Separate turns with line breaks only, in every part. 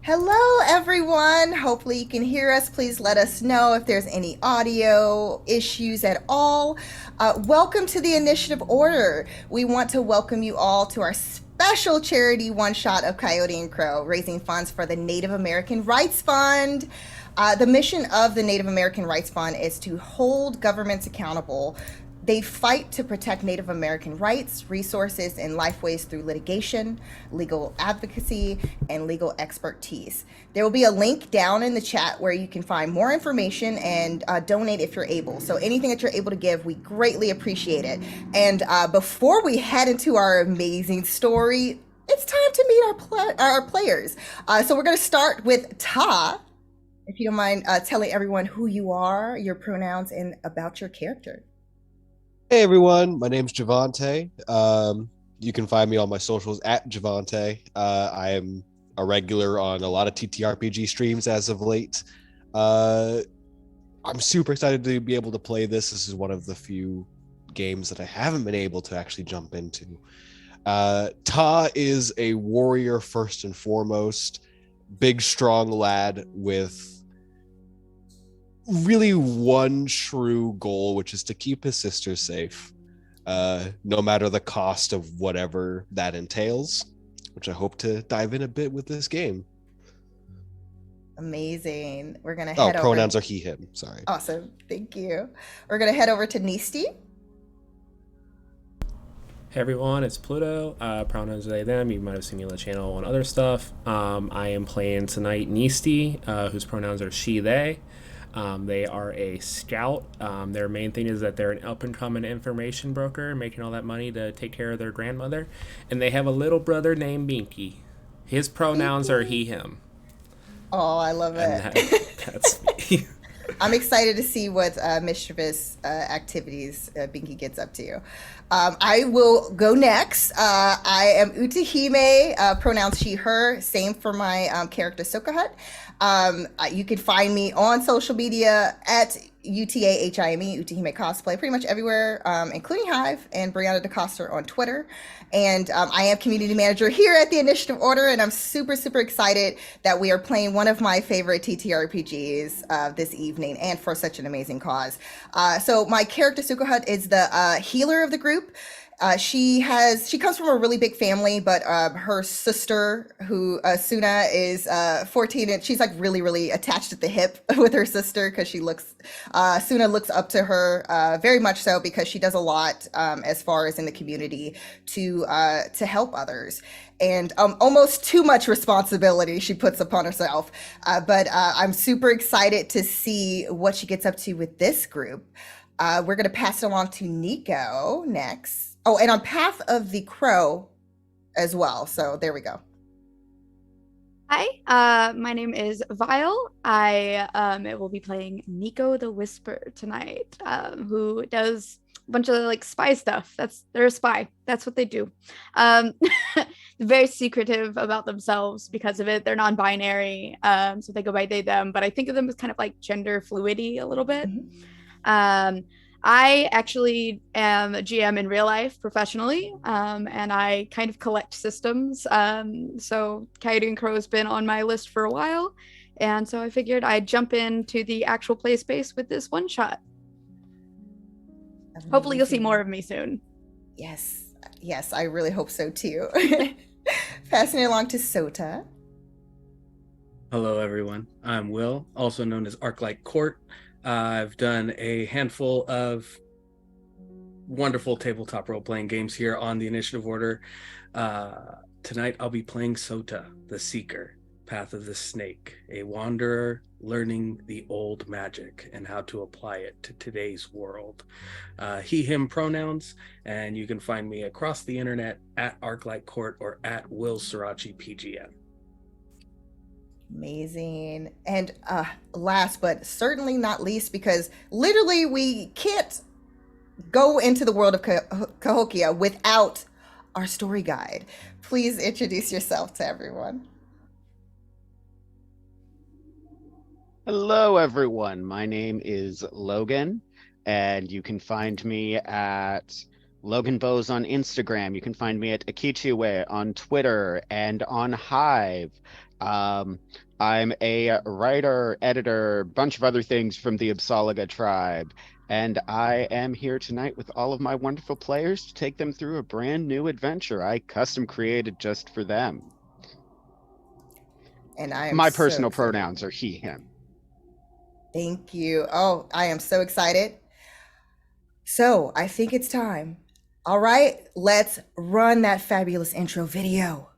Hello, everyone. Hopefully, you can hear us. Please let us know if there's any audio issues at all. Welcome to the Initiative Order. We want to welcome you all to our special charity one shot of Coyote and Crow, raising funds for the Native American Rights Fund. The mission of the Native American Rights Fund is to hold governments accountable. They fight to protect Native American rights, resources, and lifeways through litigation, legal advocacy, and legal expertise. There will be a link down in the chat where you can find more information and donate if you're able. So anything that you're able to give, we greatly appreciate it. And before we head into our amazing story, it's time to meet our players. So we're going to start with Ta. If you don't mind telling everyone who you are, your pronouns, and about your character.
Hey everyone, my name's Jhevaunte. You can find me on my socials at Jhevaunte. I am a regular on a lot of TTRPG streams as of late. I'm super excited to be able to play this. This is one of the few games that I haven't been able to actually jump into. Ta is a warrior first and foremost, big strong lad with really one true goal, which is to keep his sister safe, no matter the cost of whatever that entails, which I hope to dive in a bit with this game.
Amazing. We're going to head over.
Pronouns are he, him. Sorry.
Awesome. Thank you. We're going to head over to Nisti.
Hey everyone, it's Pluto. Pronouns they, them. You might have seen me on the channel and other stuff. I am playing tonight Nisti, whose pronouns are she, they. They are a scout. Their main thing is that they're an up-and-coming information broker, making all that money to take care of their grandmother. And they have a little brother named Binky. His pronouns are he, him.
Oh, I love it.
That's me.
I'm excited to see what mischievous activities Binky gets up to. I will go next. I am Utahime, pronouns she, her, same for my character Sokahot. You can find me on social media at UTAHIME, Utahime Cosplay, pretty much everywhere, including Hive, and Brianna DeCosta on Twitter. And I am community manager here at the Initiative Order, and I'm super, super excited that we are playing one of my favorite TTRPGs this evening, and for such an amazing cause. So my character Sokahot is the healer of the group. She comes from a really big family, but her sister, who Suna, is 14, and she's like really, really attached at the hip with her sister because Suna looks up to her very much so, because she does a lot as far as in the community to help others. And almost too much responsibility she puts upon herself. But I'm super excited to see what she gets up to with this group. We're going to pass it along to Niko next. Oh, and on Path of the Crow as well. So there we go.
Hi, my name is Vyle. I will be playing Niko the Whisper tonight, who does a bunch of like spy stuff. They're a spy. That's what they do. Very secretive about themselves because of it. They're non-binary, so they go by they, them. But I think of them as kind of like gender fluidity a little bit. Mm-hmm. I actually am a GM in real life professionally, and I kind of collect systems. So Coyote and Crow has been on my list for a while, and so I figured I'd jump into the actual play space with this one shot. Amazing. Hopefully you'll see more of me soon.
Yes, I really hope so too. Passing it along to Sota.
Hello everyone, I'm Will, also known as Arclight Court. I've done a handful of wonderful tabletop role-playing games here on the Initiative Order. Tonight I'll be playing Sota, the Seeker, Path of the Snake, a wanderer learning the old magic and how to apply it to today's world. He, him pronouns, and you can find me across the internet at Arclight Court or at Will Srirachi PGM.
Amazing. And last but certainly not least, because literally we can't go into the world of Cahokia without our story guide. Please introduce yourself to everyone.
Hello, everyone. My name is Logan, and you can find me at Logan Bose on Instagram. You can find me at Akichiwe on Twitter and on Hive. Um, I'm a writer, editor, bunch of other things from the Uppsalaga tribe, and I am here tonight with all of my wonderful players to take them through a brand new adventure I custom created just for them.
And I am
My
so
personal
excited.
pronouns are he, him.
Thank you. Oh, I am so excited. So I think it's time. All right, let's run that fabulous intro video.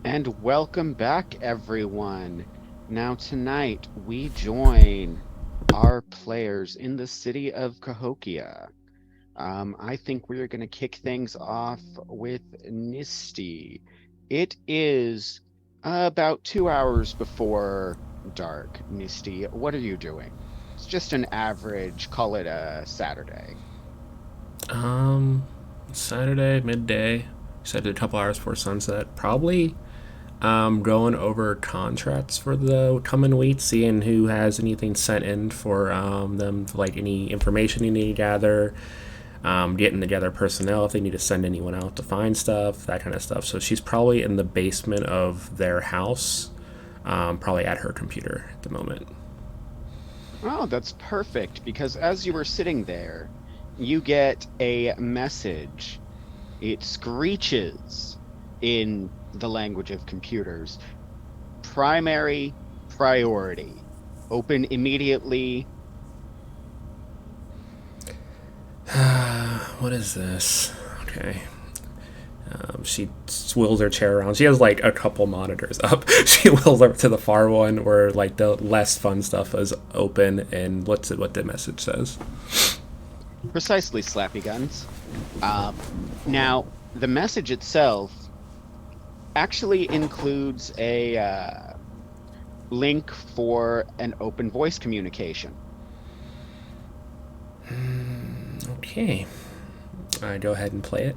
And welcome back, everyone. Now, tonight we join our players in the city of Cahokia. I think we're going to kick things off with Nisti. It is about 2 hours before dark. Nisti, what are you doing? It's just an average, call it a Saturday.
Saturday midday. Said a couple hours before sunset. Probably going over contracts for the coming week, seeing who has anything sent in for them, like any information you need to gather, getting together personnel if they need to send anyone out to find stuff, that kind of stuff. So she's probably in the basement of their house, probably at her computer at the moment.
Oh, that's perfect, because as you were sitting there, you get a message. It screeches in the language of computers. Primary priority. Open immediately.
What is this? Okay. She swills her chair around. She has like a couple monitors up. She wheels up to the far one where like the less fun stuff is open, and what the message says.
Precisely, Slappy Guns. Now, the message itself actually includes a link for an open voice communication.
Okay. I go ahead and play it.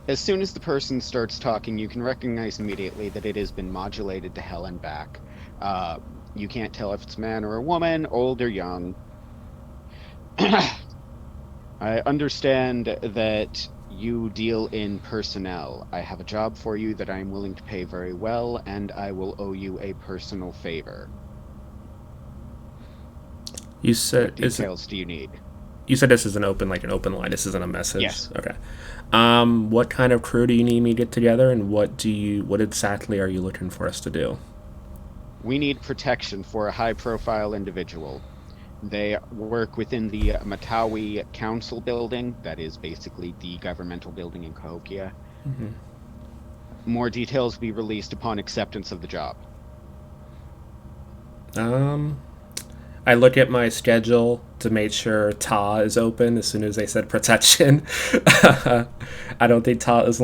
As soon as the person starts talking, you can recognize immediately that it has been modulated to hell and back. You can't tell if it's a man or a woman, old or young. I understand that you deal in personnel. I have a job for you that I am willing to pay very well, and I will owe you a personal favor.
You said
What details do you need?
You said this is an open line. This isn't a message.
Yes.
Okay. What kind of crew do you need me to get together, and what exactly are you looking for us to do?
We need protection for a high-profile individual. They work within the Matawi Council building. That is basically the governmental building in Cahokia.
Mm-hmm.
More details will be released upon acceptance of the job.
I look at my schedule to make sure Ta is open as soon as they said protection. I don't think Ta is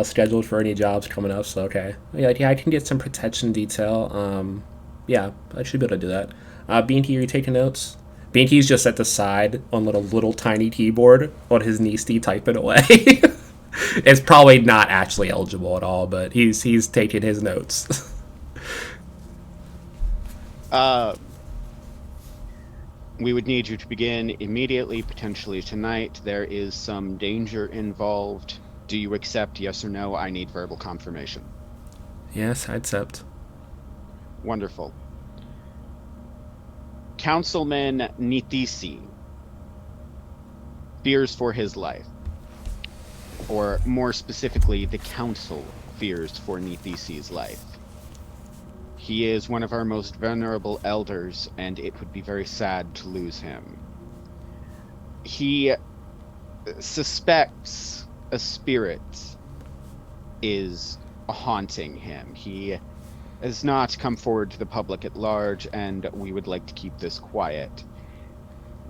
scheduled for any jobs coming up, so okay. Yeah, I can get some protection detail. Yeah, I should be able to do that. Beanty, are you taking notes? Beanty's just at the side on little tiny keyboard on his Nisti typing away. It's probably not actually eligible at all, but he's taking his notes.
We would need you to begin immediately, potentially tonight. There is some danger involved. Do you accept, yes or no? I need verbal confirmation.
Yes, I accept.
Wonderful. Councilman Nitisi fears for his life. Or more specifically, the council fears for Nitisi's life. He is one of our most venerable elders, and it would be very sad to lose him. He suspects a spirit is haunting him. He has not come forward to the public at large, and we would like to keep this quiet.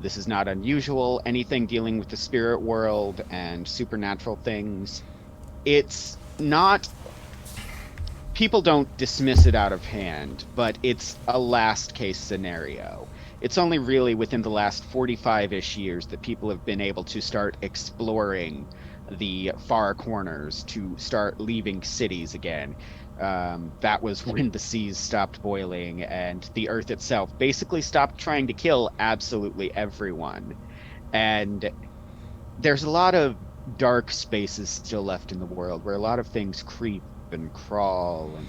This is not unusual. Anything dealing with the spirit world and supernatural things, it's not... People don't dismiss it out of hand, but it's a last case scenario. It's only really within the last 45-ish years that people have been able to start exploring the far corners, to start leaving cities again. That was when the seas stopped boiling and the earth itself basically stopped trying to kill absolutely everyone. And there's a lot of dark spaces still left in the world where a lot of things creep and crawl, and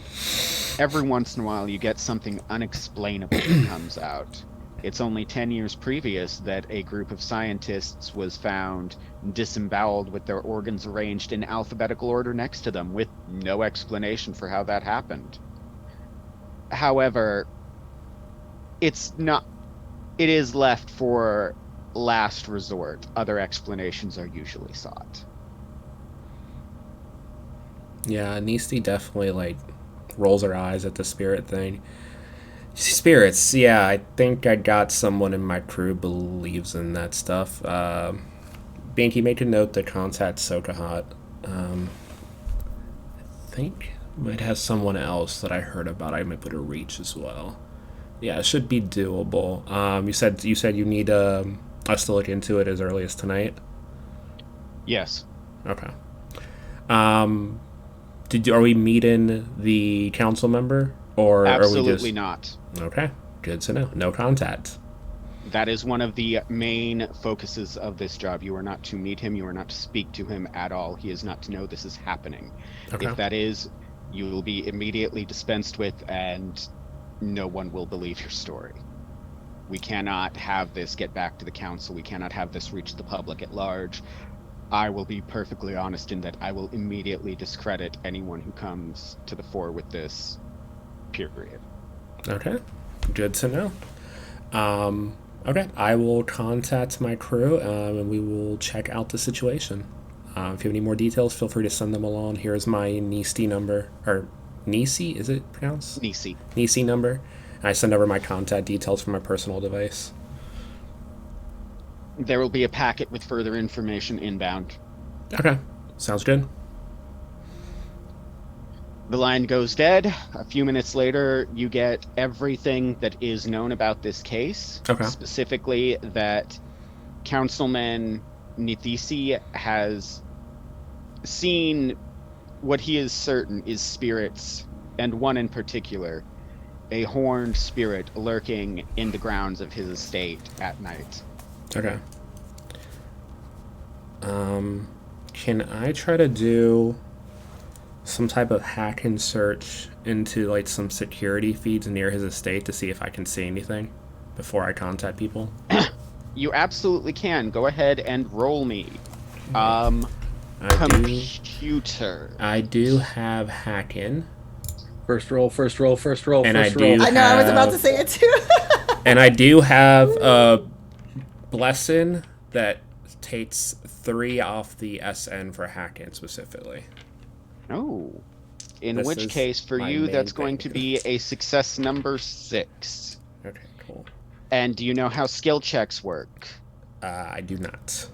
every once in a while you get something unexplainable that comes out. It's only 10 years previous that a group of scientists was found disemboweled with their organs arranged in alphabetical order next to them, with no explanation for how that happened. However, it is left for last resort. Other explanations are usually sought.
Yeah, Nisti definitely rolls her eyes at the spirit thing. Spirits, yeah, I think I got someone in my crew believes in that stuff. Banky, make a note to contact Sokahot. I think I might have someone else that I heard about I might put a reach as well. Yeah, it should be doable. You said you need us to look into it as early as tonight?
Yes.
Okay. Are we meeting the council member, or
Absolutely
are we just...
not.
Okay, good to know. No contact.
That is one of the main focuses of this job. You are not to meet him. You are not to speak to him at all. He is not to know this is happening.
Okay.
If that is, you will be immediately dispensed with, and no one will believe your story. We cannot have this get back to the council. We cannot have this reach the public at large. I will be perfectly honest in that I will immediately discredit anyone who comes to the fore with this, period.
Okay, good to know. Okay, I will contact my crew, and we will check out the situation. If you have any more details, feel free to send them along. Here's my Nisti number, or Nisi, is it pronounced?
Nisi.
Nisi number. And I send over my contact details from my personal device.
There will be a packet with further information inbound.
Okay, sounds good.
The line goes dead. A few minutes later, you get everything that is known about this case.
Okay.
Specifically, that Councilman Nitisi has seen what he is certain is spirits, and one in particular, a horned spirit lurking in the grounds of his estate at night.
Okay. Can I try to do some type of hack and search into some security feeds near his estate to see if I can see anything before I contact people?
You absolutely can. Go ahead and roll me. Computer.
I do have hacking.
First roll.
And I
I was about to say it too.
And I do have a blessing that takes 3 off the SN for hacking specifically.
Oh. In
This
which
is
case, for
my
you,
main
that's going
thing.
to be a success number 6.
Okay, cool.
And do you know how skill checks work?
I do not.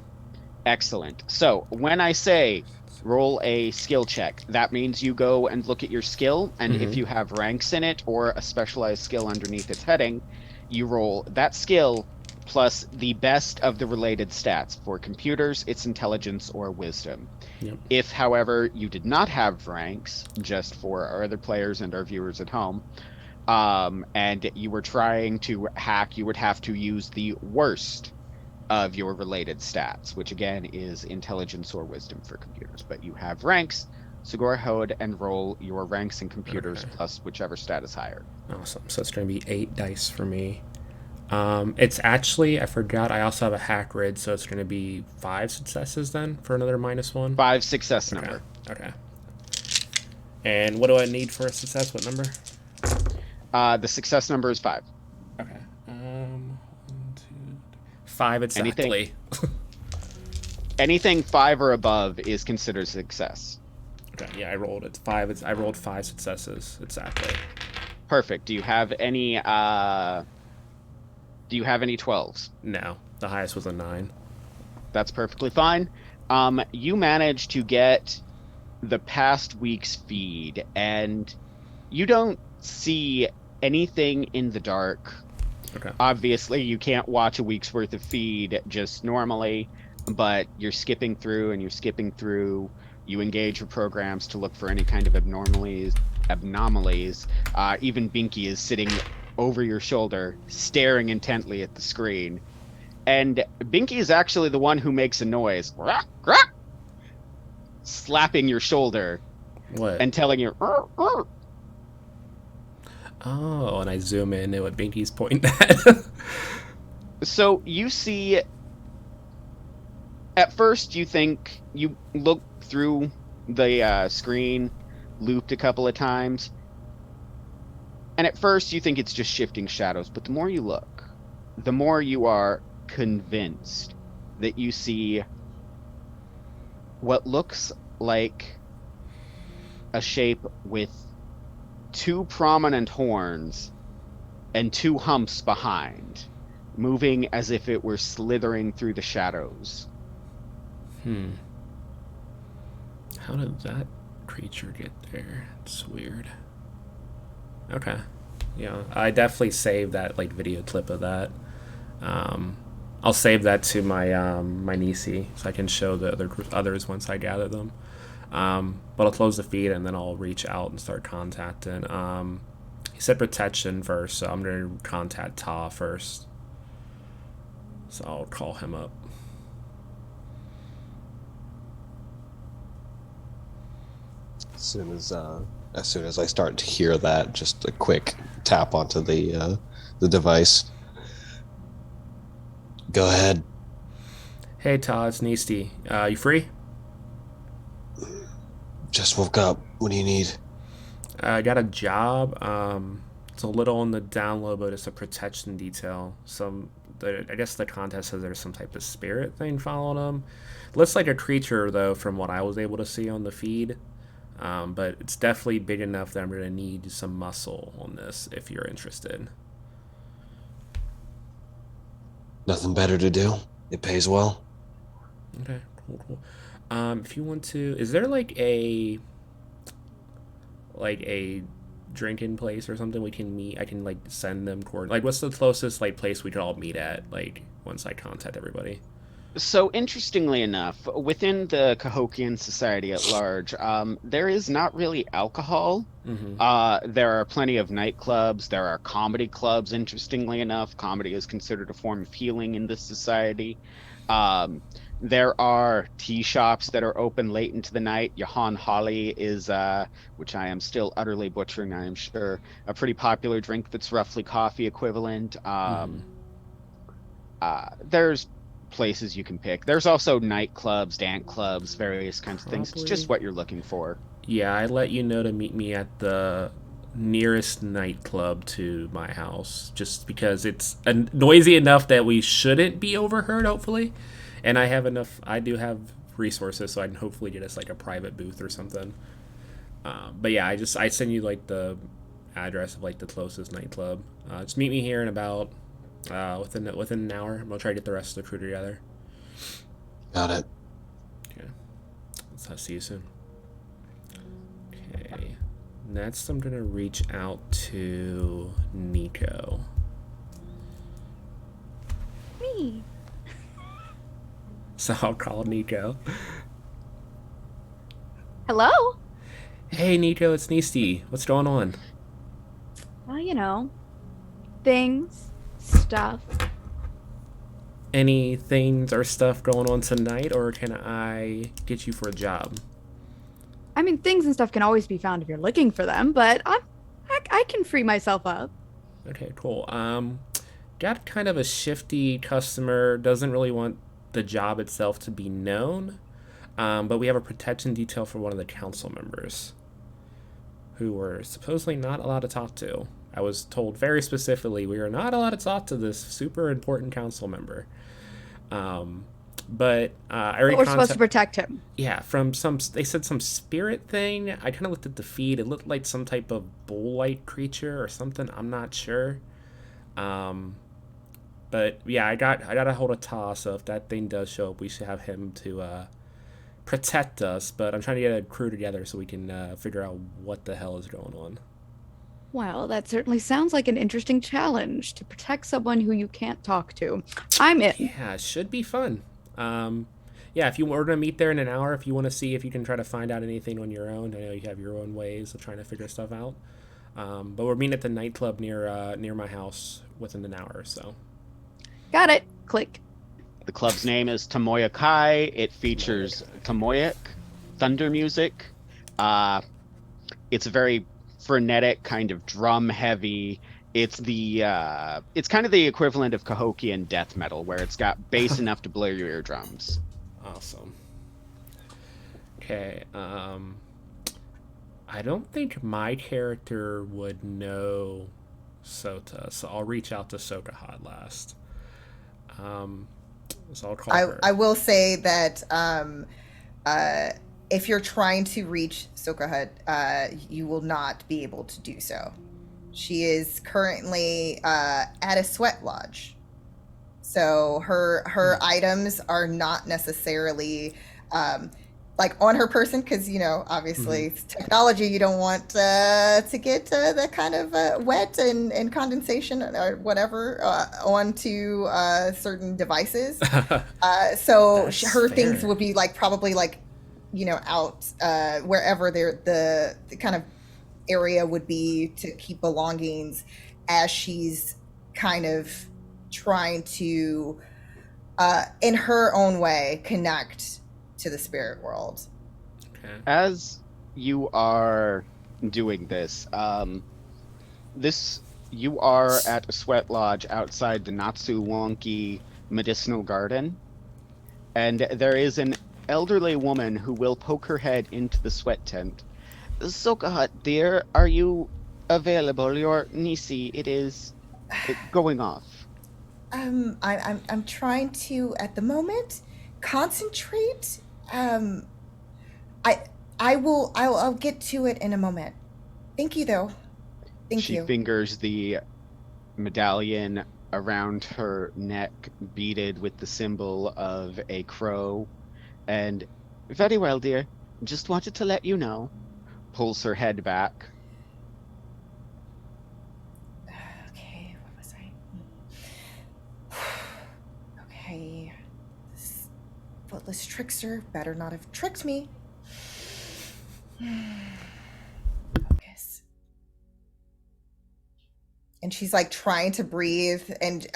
Excellent. So when I say roll a skill check, that means you go and look at your skill, and if you have ranks in it or a specialized skill underneath its heading, you roll that skill plus the best of the related stats. For computers, it's intelligence or wisdom.
Yep.
If, however, you did not have ranks, just for our other players and our viewers at home, and you were trying to hack, you would have to use the worst of your related stats, which again is intelligence or wisdom for computers. But you have ranks, so go ahead and roll your ranks in computers plus whichever stat is higher.
Awesome. So it's going to be 8 dice for me. It's actually, I forgot, I also have a hack grid, so it's going to be 5 successes then for another -1.
5 success number.
Okay. And what do I need for a success? What number?
The success number is 5.
Okay. 1, 2, 5 exactly.
Anything 5 or above is considered success.
Okay. Yeah, I rolled it. 5. I rolled 5 successes exactly.
Perfect. Do you have any 12s?
No, the highest was a 9.
That's perfectly fine. You managed to get the past week's feed, and you don't see anything in the dark.
Okay.
Obviously, you can't watch a week's worth of feed just normally, but you're skipping through and you're skipping through. You engage your programs to look for any kind of anomalies. Even Binky is sitting over your shoulder, staring intently at the screen. And Binky is actually the one who makes a noise, slapping your shoulder.
What?
And telling you,
Oh, and I zoom in at what Binky's pointing at.
So you see, at first you think, you look through the screen, looped a couple of times, and at first you think it's just shifting shadows, but the more you look, the more you are convinced that you see what looks like a shape with 2 prominent horns and 2 humps behind, moving as if it were slithering through the shadows.
How did that creature get there? It's weird. Okay. Yeah, I definitely saved that video clip of that. I'll save that to my my Nisti so I can show the others once I gather them. But I'll close the feed and then I'll reach out and start contacting. He said protection first, so I'm gonna contact Ta first. So I'll call him up.
As soon as I start to hear that, just a quick tap onto the device. Go ahead.
Hey Ta, it's Nisti. You free?
Just woke up. What do you need?
I got a job. It's a little on the down low, but it's a protection detail. I guess the contest says there's some type of spirit thing following them. Looks like a creature though, from what I was able to see on the feed. But it's definitely big enough that I'm gonna need some muscle on this if you're interested.
Nothing better to do. It pays well.
Okay, cool. If you want to, is there like a drinking place or something we can meet? I can send them coordinates. What's the closest place we could all meet at? Once I contact everybody.
So interestingly enough, within the Cahokian society at large, there is not really alcohol. There are plenty of nightclubs. There are comedy clubs. Interestingly enough, comedy is considered a form of healing in this society. There are tea shops that are open late into the night. Johan Holly is, which I am still utterly butchering, I am sure, a pretty popular drink that's roughly coffee equivalent. There's places you can pick. There's also nightclubs, dance clubs, various kinds of things. It's just what you're looking for.
Yeah, I let you know to meet me at the nearest nightclub to my house, just because it's noisy enough that we shouldn't be overheard, hopefully. And I do have resources, so I can hopefully get us a private booth or something. But yeah, I send you the address of the closest nightclub. Just meet me here in about within an hour. I'm gonna try to get the rest of the crew together.
Got it.
I'll see you soon. Okay. Next, I'm gonna reach out to Niko.
Me.
So I'll call Niko.
Hello?
Hey, Niko, it's Nisti. What's going on?
Well, you know, things, stuff.
Any things or stuff going on tonight, or can I get you for a job?
I mean, things and stuff can always be found if you're looking for them, but I can free myself up.
Okay, cool. Got kind of a shifty customer, doesn't really want the job itself to be known, but we have a protection detail for one of the council members who we're supposedly not allowed to talk to. I was told very specifically we are not allowed to talk to this super important council member. But I already
But we're supposed to protect him.
Yeah, from they said some spirit thing. I kind of looked at the feed. It looked like some type of bull-like creature or something. I'm not sure. But yeah, I got a hold of Ta, so if that thing does show up, we should have him to protect us. But I'm trying to get a crew together so we can figure out what the hell is going on.
Well, that certainly sounds like an interesting challenge to protect someone who you can't talk to. I'm in.
Yeah, it should be fun. Yeah, if you were to meet there in an hour, if you want to see if you can try to find out anything on your own, I know you have your own ways of trying to figure stuff out. But we're meeting at the nightclub near my house within an hour or so.
Got it. Click.
The club's name is Tomoya Kai. It features Tomoyak, thunder music. It's a very frenetic, kind of drum heavy. It's kind of the equivalent of Cahokian death metal, where it's got bass enough to blow your eardrums.
Awesome. Okay. I don't think my character would know Sota, so I'll reach out to Sokahot last. So I'll call her.
I will say that if you're trying to reach Sokahot, you will not be able to do so. She is currently at a sweat lodge. So her items are not necessarily like on her person, because obviously technology, you don't want to get that kind of wet and condensation or whatever onto certain devices. So her things would be probably out wherever the kind of area would be to keep belongings, as she's kind of trying to in her own way connect to the spirit world.
Okay.
As you are doing this, you are at a sweat lodge outside the Natsu Wonki Medicinal Garden, and there is an elderly woman who will poke her head into the sweat tent. Sokahot, dear, are you available? Your Nisi, it's going off.
I'm trying to at the moment concentrate. I'll get to it in a moment. Thank you though. Thank you.
She fingers the medallion around her neck, beaded with the symbol of a crow, and very well, dear. Just wanted to let you know. Pulls her head back.
Okay, what was I? Okay. This footless trickster better not have tricked me. Focus. And she's trying to breathe, and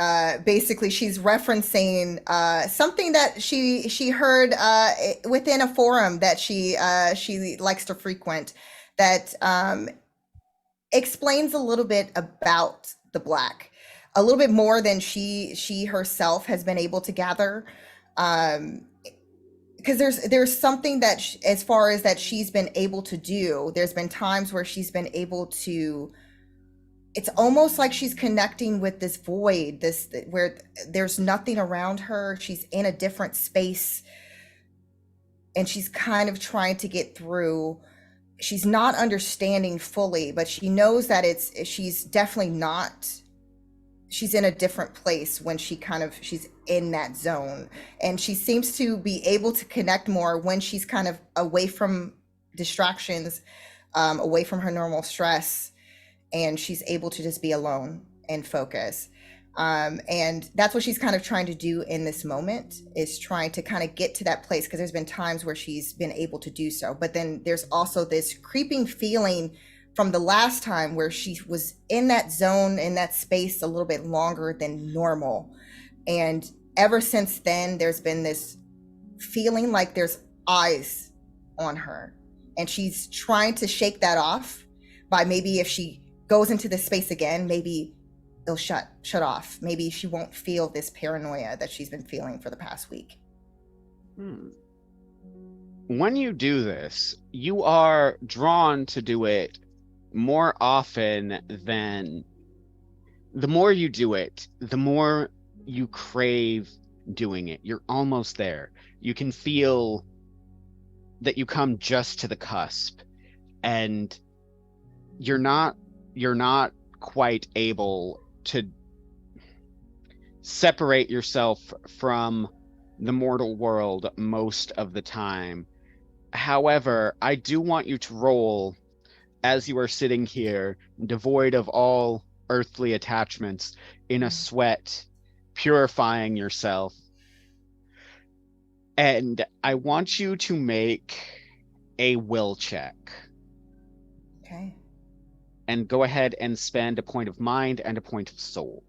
basically she's referencing something that she heard within a forum that she likes to frequent, that explains a little bit about the Black, a little bit more than she herself has been able to gather, because there's something that as far as that she's been able to do. There's been times where she's been able to. It's almost like she's connecting with this void, where there's nothing around her. She's in a different space, and she's kind of trying to get through. She's not understanding fully, but she knows that she's definitely not she's in a different place when she's in that zone, and she seems to be able to connect more when she's kind of away from distractions, away from her normal stress, and she's able to just be alone and focus. And that's what she's kind of trying to do in this moment, is trying to kind of get to that place, because there's been times where she's been able to do so, but then there's also this creeping feeling from the last time where she was in that zone, in that space, a little bit longer than normal. And ever since then, there's been this feeling like there's eyes on her, and she's trying to shake that off by, maybe if she goes into this space again, maybe it'll shut off. Maybe she won't feel this paranoia that she's been feeling for the past week.
When you do this, you are drawn to do it more often than... The more you do it, the more you crave doing it. You're almost there. You can feel that you come just to the cusp, and you're not quite able to separate yourself from the mortal world most of the time. However, I do want you to roll, as you are sitting here, devoid of all earthly attachments, in a sweat, purifying yourself. And I want you to make a will check.
Okay.
And go ahead and spend a point of mind and a point of soul,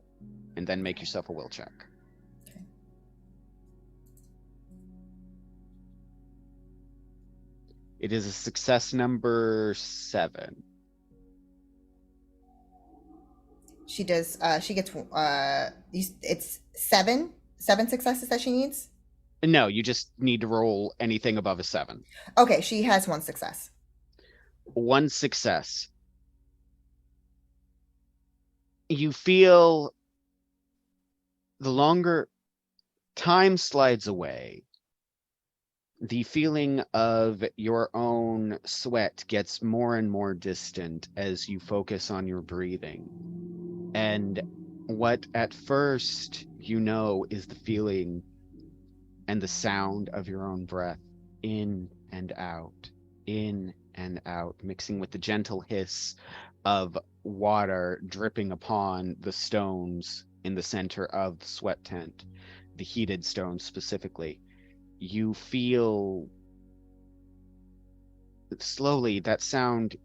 and then make yourself a will check.
Okay.
It is a success number 7.
She does. She gets. It's seven successes that she needs.
No, you just need to roll anything above a 7.
Okay, she has 1 success.
1 success. You feel the longer time slides away, the feeling of your own sweat gets more and more distant as you focus on your breathing. And what at first you know is the feeling and the sound of your own breath, in and out, mixing with the gentle hiss of water dripping upon the stones in the center of the sweat tent, the heated stones specifically. You feel slowly that sound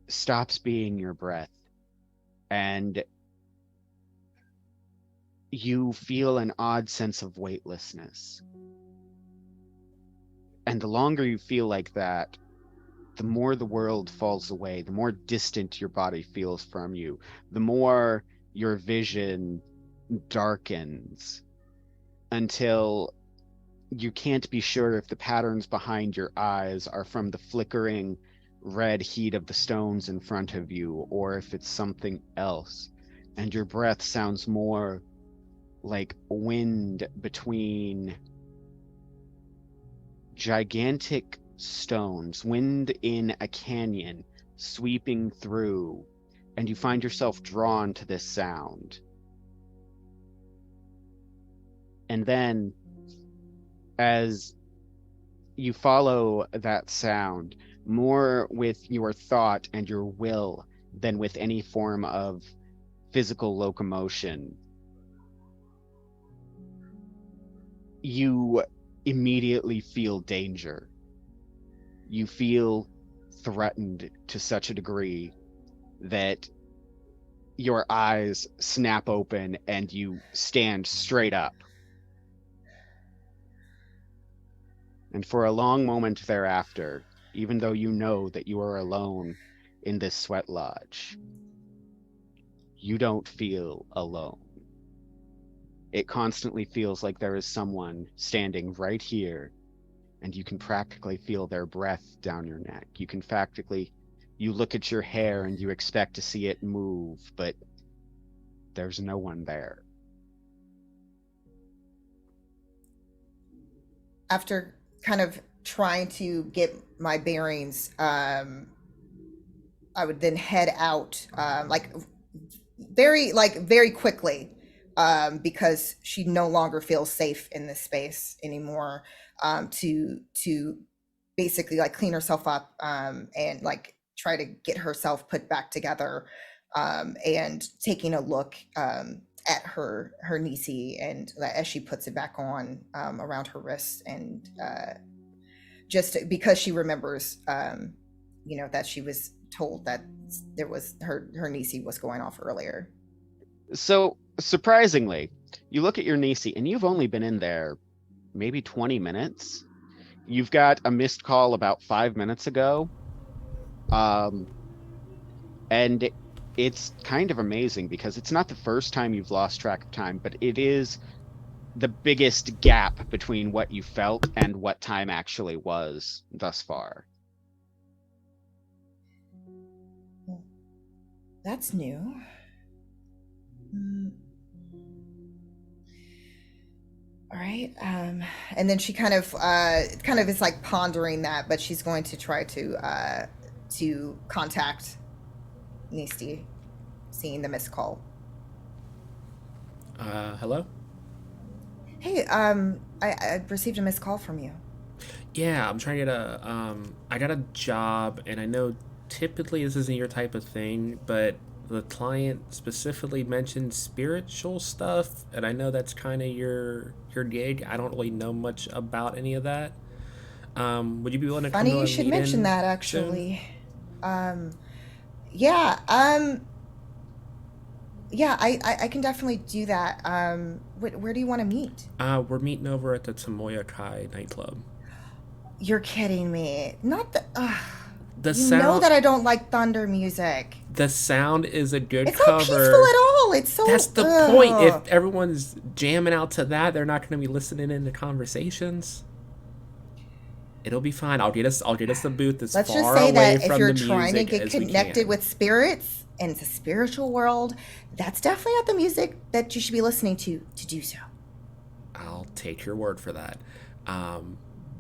stops being your breath, and you feel an odd sense of weightlessness. And the longer you feel like that, the more the world falls away, the more distant your body feels from you, the more your vision darkens, until you can't be sure if the patterns behind your eyes are from the flickering red heat of the stones in front of you, or if it's something else. And your breath sounds more like wind between gigantic stones, wind in a canyon sweeping through, and you find yourself drawn to this sound. And then, as you follow that sound, more with your thought and your will than with any form of physical locomotion, you immediately feel danger. You feel threatened to such a degree that your eyes snap open and you stand straight up. And for a long moment thereafter, even though you know that you are alone in this sweat lodge, you don't feel alone. It constantly feels like there is someone standing right here, and you can practically feel their breath down your neck. You look at your hair and you expect to see it move, but there's no one there.
After kind of trying to get my bearings, I would then head out, like very quickly, because she no longer feels safe in this space anymore, to basically like clean herself up, and like try to get herself put back together, and taking a look, at her Nisi, and as she puts it back on, around her wrist, and just because she remembers, that she was told that there was her Nisi was going off earlier.
So surprisingly, you look at your Nisi and you've only been in there maybe 20 minutes. You've got a missed call about 5 minutes ago. And it's kind of amazing because it's not the first time you've lost track of time, but it is the biggest gap between what you felt and what time actually was thus far.
That's new. All right. And then she kind of is like pondering that, but she's going to try to contact Nisti, seeing the missed call.
Hello?
Hey, I received a missed call from you.
Yeah, I'm trying to get I got a job, and I know typically this isn't your type of thing, but the client specifically mentioned spiritual stuff, and I know that's kind of your gig. I don't really know much about any of that. Would you be willing to come
Funny
to
you
a
should
meeting
mention that,
soon?
actually. Yeah, yeah, I can definitely do that. Where do you want to meet?
We're meeting over at the Tomoya Kai nightclub.
You're kidding me. Not the.
The
You know
sound,
that I don't like thunder music.
the sound is a good
It's
cover.
not peaceful at all. It's so.
That's the point. If everyone's jamming out to that, they're not going to be listening into conversations. It'll be fine. I'll get us the booth as
Let's just
far
say
away
that if
from
you're
the
trying to
music
get
as we
connected
can.
with spirits and it's a spiritual world, that's definitely not the music that you should be listening to do so.
I'll take your word for that.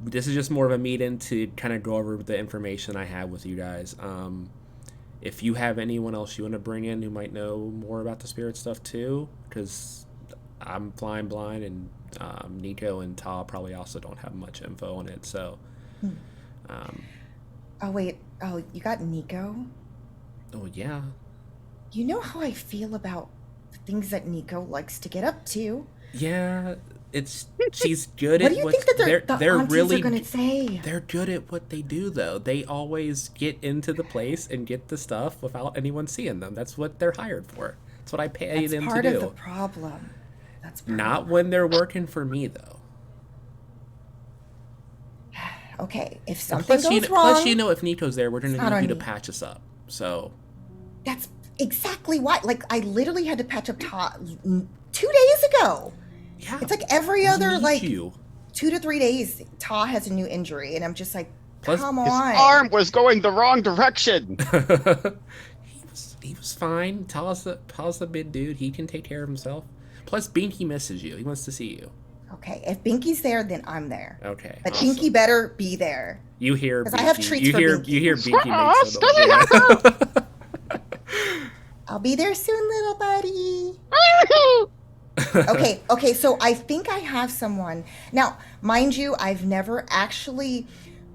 This is just more of a meeting to kind of go over the information I have with you guys. If you have anyone else you want to bring in who might know more about the spirit stuff too, because I'm flying blind, and Niko and Ta probably also don't have much info on it. So,
Oh, wait. Oh, you got Niko?
oh yeah,
You know how I feel about the things that Niko likes to get up to.
yeah. She's good
What
at
do you
what
think that the
they're
aunties
really
are going to say?
they're good at what they do, though. They always get into the place and get the stuff without anyone seeing them. That's what they're hired for. That's what I pay
That's
them to
part of the
do.
problem. That's part
Not
of the
when they're working for me, though.
Okay, if
And plus,
something goes wrong,
plus, if Niko's there, we're going
it's
to
not
need
on
you to
me.
patch us up. So,
That's exactly why. Like, I literally had to patch up 2 days ago.
yeah.
It's like every
we
other,
need
like,
you.
2 to 3 days, Ta has a new injury, and I'm just like,
Plus-
come
His
on.
arm was going the wrong direction.
he was fine. Tal's the big dude. He can take care of himself. Plus, Binky misses you. He wants to see you.
Okay, if Binky's there, then I'm there.
Okay.
But
awesome.
Binky better be there.
You hear
'Cause I have
Binky-
treats
you
for
hear
Binky.
you hear Binky make some noise.
I'll be there soon, little buddy. Okay, so I think I have someone. Now, mind you, I've never actually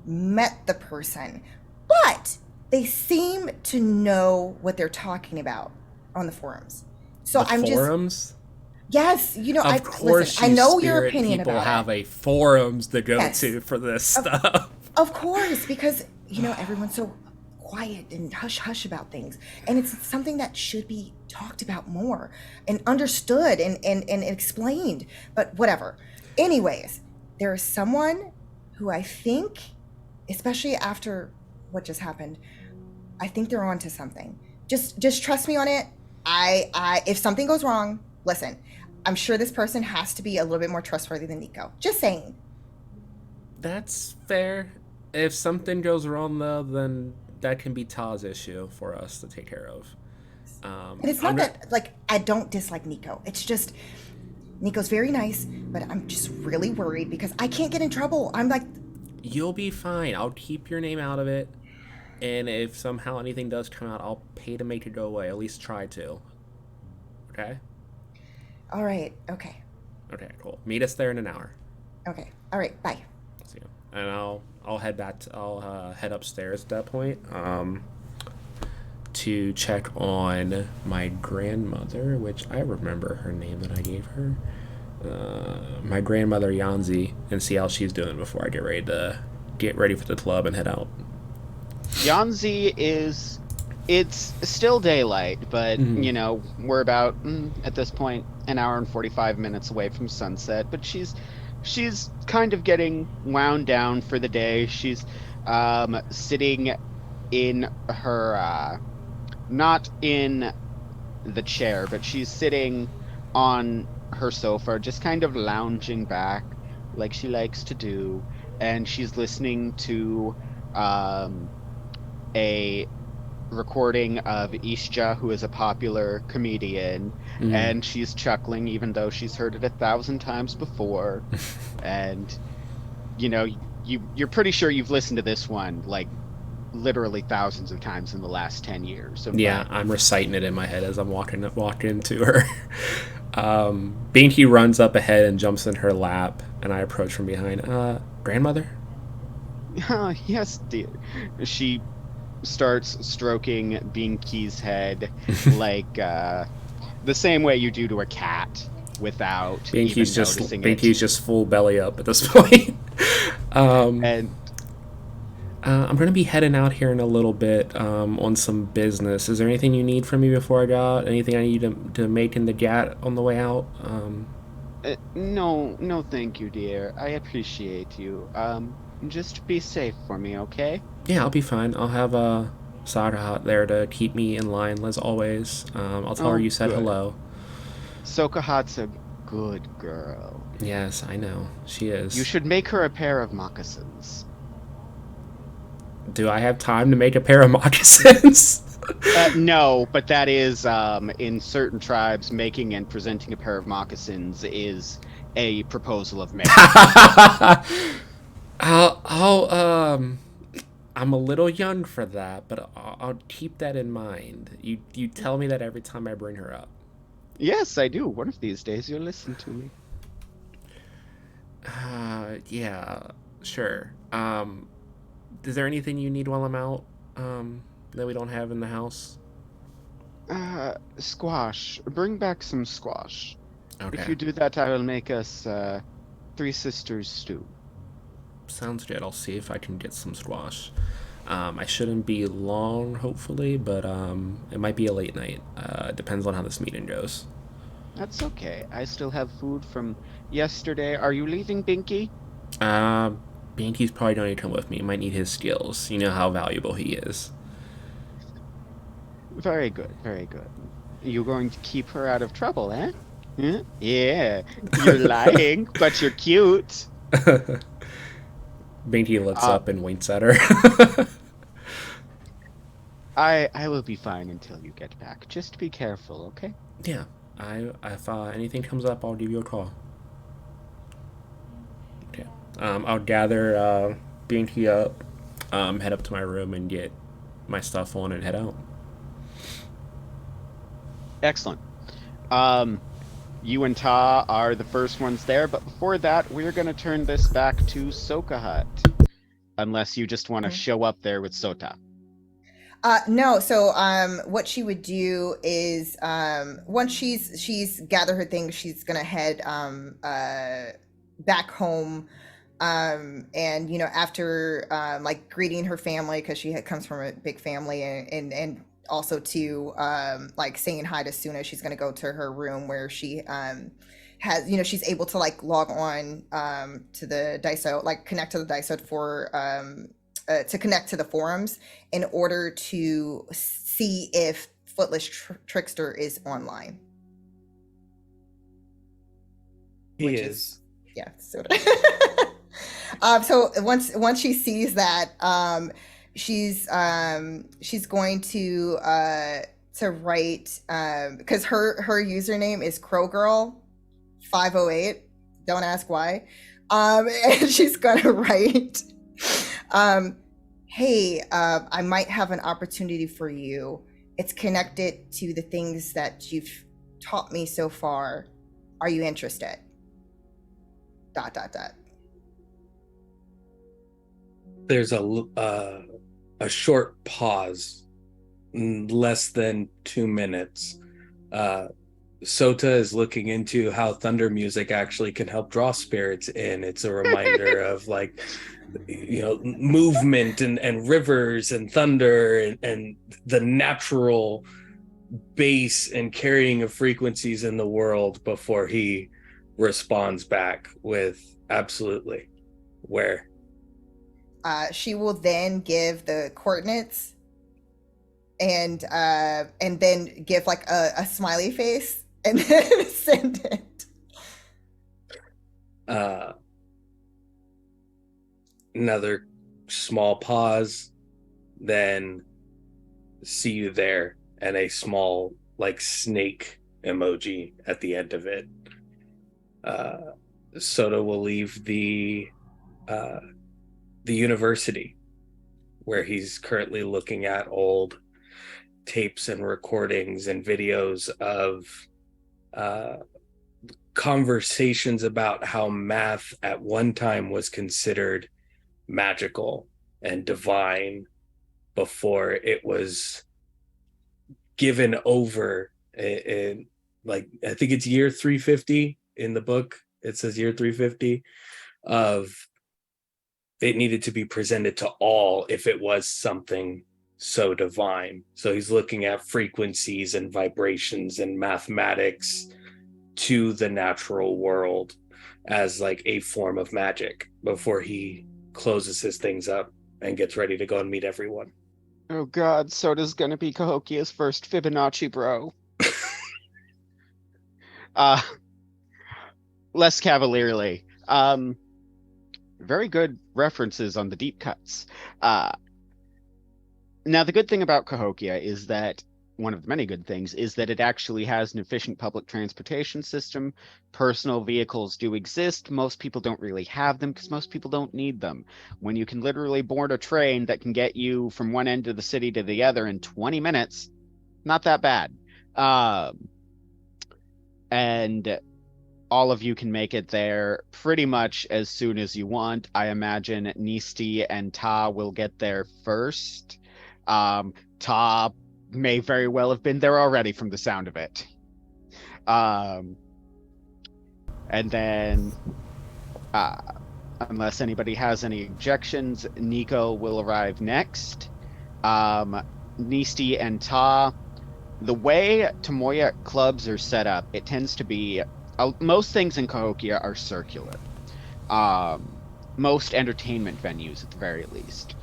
met the person, but they seem to know what they're talking about on the forums. So
The
I'm
forums?
yes,
Of course,
I
you
know your
spirit
opinion
people
about
have
it.
a forums to go
Yes.
to for this stuff.
Of course, because everyone's so quiet and hush hush about things, and it's something that should be talked about more and understood and explained. But whatever. Anyways, there is someone who I think, especially after what just happened, I think they're onto something. Just trust me on it. I if something goes wrong, listen. I'm sure this person has to be a little bit more trustworthy than Niko. Just saying.
That's fair. If something goes wrong, though, then that can be Ta's issue for us to take care of.
And it's not that, like, I don't dislike Niko. It's just, Niko's very nice, but I'm just really worried because I can't get in trouble. I'm like,
You'll be fine. I'll keep your name out of it. And if somehow anything does come out, I'll pay to make it go away. At least try to. Okay.
All right. Okay.
Okay. Cool. Meet us there in an hour.
Okay. All right. Bye.
See you. And I'll head back. I'll head upstairs at that point. To check on my grandmother, which I remember her name that I gave her. My grandmother Yanzi, and see how she's doing before I get ready for the club and head out.
Yanzi it's still daylight, but we're about at this point an hour and 45 minutes away from sunset, but she's kind of getting wound down for the day. She's sitting in her not in the chair, but she's sitting on her sofa, just kind of lounging back like she likes to do, and she's listening to a recording of Ishja, who is a popular comedian, and she's chuckling even though she's heard it 1,000 times before. And you're pretty sure you've listened to this one like literally thousands of times in the last 10 years.
Yeah, I'm reciting it in my head as I'm walking to her. Binky runs up ahead and jumps in her lap, and I approach from behind. Grandmother?
Yes, dear. She starts stroking Binky's head like the same way you do to a cat without
Binky's
even noticing it.
Binky's just full belly up at this point.
And
I'm going to be heading out here in a little bit on some business. Is there anything you need from me before I go out? Anything I need to make in the gat on the way out?
no, thank you, dear. I appreciate you. Just be safe for me, okay?
Yeah, I'll be fine. I'll have Sokahot there to keep me in line as always. I'll tell her you said
good.
hello.
Sokahot's a good girl.
Yes, I know. She is.
You should make her a pair of moccasins.
Do I have time to make a pair of moccasins?
No, but that is, in certain tribes, making and presenting a pair of moccasins is a proposal of marriage.
I'm a little young for that, but I'll keep that in mind. You tell me that every time I bring her up.
Yes, I do. One of these days you'll listen to me.
Yeah, sure. Is there anything you need while I'm out, that we don't have in the house?
Squash. Bring back some squash.
Okay.
If you do that, I will make us, Three Sisters stew.
Sounds good. I'll see if I can get some squash. I shouldn't be long, hopefully, but it might be a late night. Depends on how this meeting goes.
That's okay. I still have food from yesterday. Are you leaving, Binky?
Binky's probably going to come with me. He might need his skills. You know how valuable he is.
Very good, very good. You're going to keep her out of trouble, eh? Huh? Yeah, you're lying, but you're cute.
Binky looks up and winks at her.
I will be fine until you get back. Just be careful, okay?
Yeah. If anything comes up, I'll give you a call. Okay. I'll gather Binky up, head up to my room and get my stuff on and head out.
Excellent. You and Ta are the first ones there, but before that, we're going to turn this back to Sokahot. Unless you just want to show up there with Sota.
No. So what she would do is once she's gathered her things, she's gonna head back home. And after like greeting her family, because she comes from a big family, and also to like saying hi to Suna, she's gonna go to her room where she has, she's able to like log on to the Daiso, like connect to the Daiso for to connect to the forums in order to see if Footless Trickster is online.
He is.
Yeah, so so once she sees that, she's going to write, because her username is Crowgirl508. Don't ask why. And she's gonna write, hey, I might have an opportunity for you. It's connected to the things that you've taught me so far. Are you interested? ...
There's a short pause, less than 2 minutes. Sota is looking into how thunder music actually can help draw spirits in. It's a reminder of like, movement and rivers and thunder and the natural base and carrying of frequencies in the world before he responds back with absolutely. Where?
She will then give the coordinates and then give like a smiley face and then send it.
Another small pause, then see you there, and a small like snake emoji at the end of it. Sota will leave the university where he's currently looking at old tapes and recordings and videos of conversations about how math at one time was considered magical and divine before it was given over in like, I think it's year 350 in the book. It says year 350 of it needed to be presented to all if it was something so divine. So he's looking at frequencies and vibrations and mathematics to the natural world as like a form of magic before he closes his things up and gets ready to go and meet everyone.
Oh god, Soda's gonna be Cahokia's first Fibonacci bro. Less cavalierly. Very good references on the deep cuts. Now, the good thing about Cahokia is that one of the many good things is that it actually has an efficient public transportation system. Personal vehicles do exist. Most people don't really have them because most people don't need them. When you can literally board a train that can get you from one end of the city to the other in 20 minutes, not that bad. And all of you can make it there pretty much as soon as you want. I imagine Nisti and Ta will get there first. Ta may very well have been there already from the sound of it. And then, unless anybody has any objections, Niko will arrive next. Nisti and Ta, the way Tomoya clubs are set up, it tends to be, most things in Cahokia are circular. Most entertainment venues, at the very least.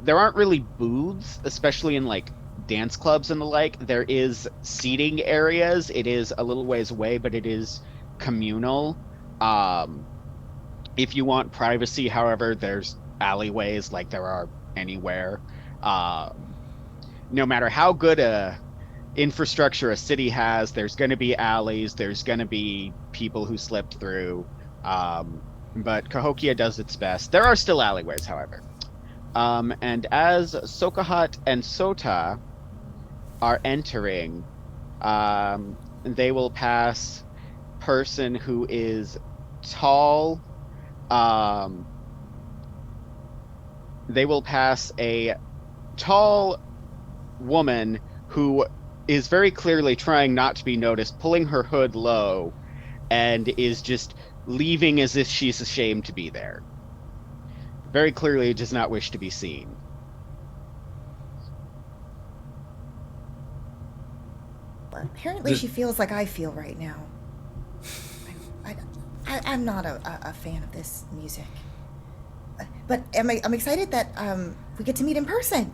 There aren't really booths, especially in like dance clubs and the like. There is seating areas. It is a little ways away, but it is communal. If you want privacy, however, there's alleyways like there are anywhere. No matter how good a infrastructure a city has, there's going to be alleys, there's going to be people who slipped through. But Cahokia does its best. There are still alleyways, however. And as Sokahot and Sota are entering, they will pass person who is tall. They will pass a tall woman who is very clearly trying not to be noticed, pulling her hood low, and is just leaving as if she's ashamed to be there. Very clearly does not wish to be seen.
Apparently she feels like I feel right now. I'm not a fan of this music. But I'm excited that we get to meet in person.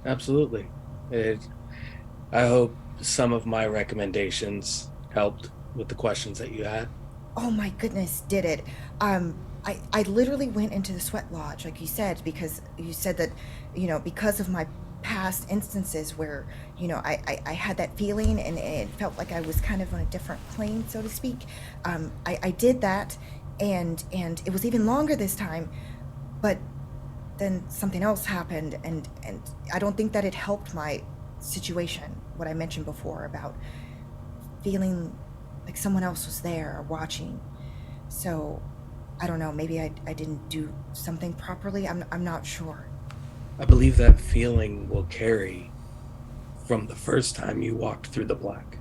Absolutely. I hope some of my recommendations helped with the questions that you had.
Oh my goodness, did it. I literally went into the sweat lodge, like you said, because you said that, because of my past instances where, I had that feeling and it felt like I was kind of on a different plane, so to speak. I did that and it was even longer this time, but then something else happened and I don't think that it helped my situation, what I mentioned before about feeling like someone else was there or watching. So I don't know, maybe I didn't do something properly. I'm not sure.
I believe that feeling will carry from the first time you walked through the black.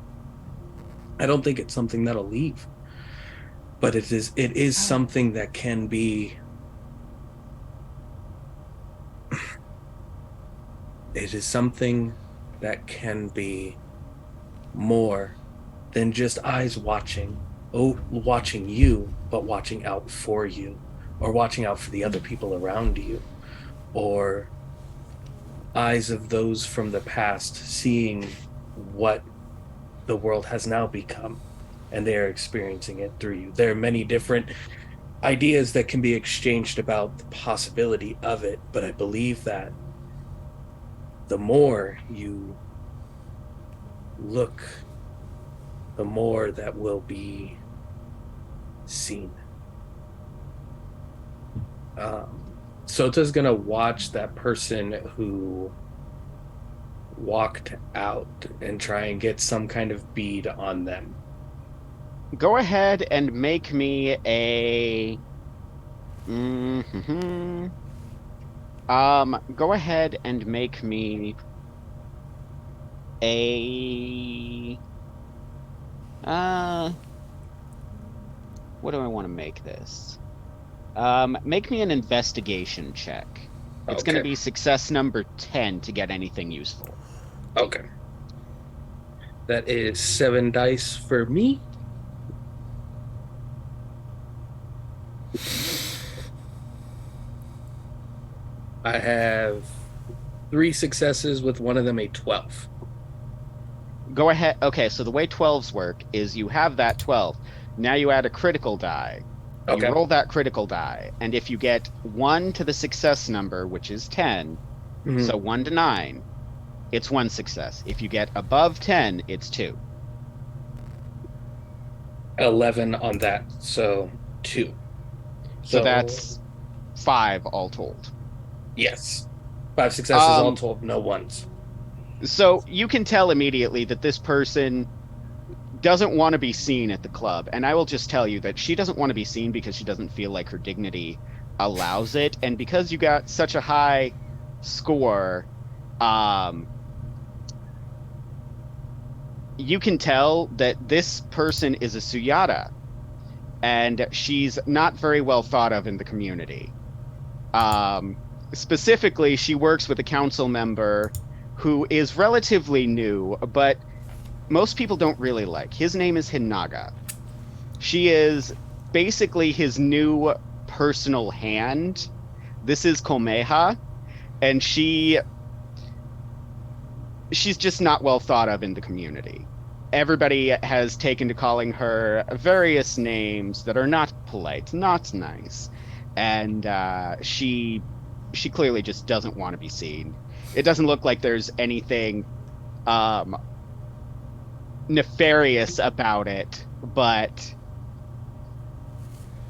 I don't think it's something that'll leave, but it is something that can be. It is something that can be more than just eyes watching you, but watching out for you, or watching out for the other people around you, or eyes of those from the past seeing what the world has now become, and they are experiencing it through you. There are many different ideas that can be exchanged about the possibility of it, but I believe that the more you look, the more that will be seen. Sota's gonna watch that person who walked out and try and get some kind of bead on them.
Go ahead and make me a. Go ahead and make me a. What do I want to make this? Make me an investigation check. It's going to be success number 10 to get anything useful.
Okay. That is 7 dice for me. I have 3 successes, with one of them a 12.
Go ahead. Okay, so the way 12s work is you have that 12. Now you add a critical die.
Okay.
You roll that critical die, and if you get 1 to the success number, which is 10, so 1 to 9, it's 1 success. If you get above 10, it's 2.
11 on that, so 2.
So that's 5 all told.
Yes. 5 successes all told, no ones.
So you can tell immediately that this person doesn't want to be seen at the club. And I will just tell you that she doesn't want to be seen because she doesn't feel like her dignity allows it. And because you got such a high score, you can tell that this person is a Suyata. And she's not very well thought of in the community. Specifically, she works with a council member who is relatively new, but most people don't really like. His name is Hinaga. She is basically his new personal hand. This is Komeha, and she's just not well thought of in the community. Everybody has taken to calling her various names that are not polite, not nice, and she clearly just doesn't want to be seen. It doesn't look like there's anything nefarious about it, but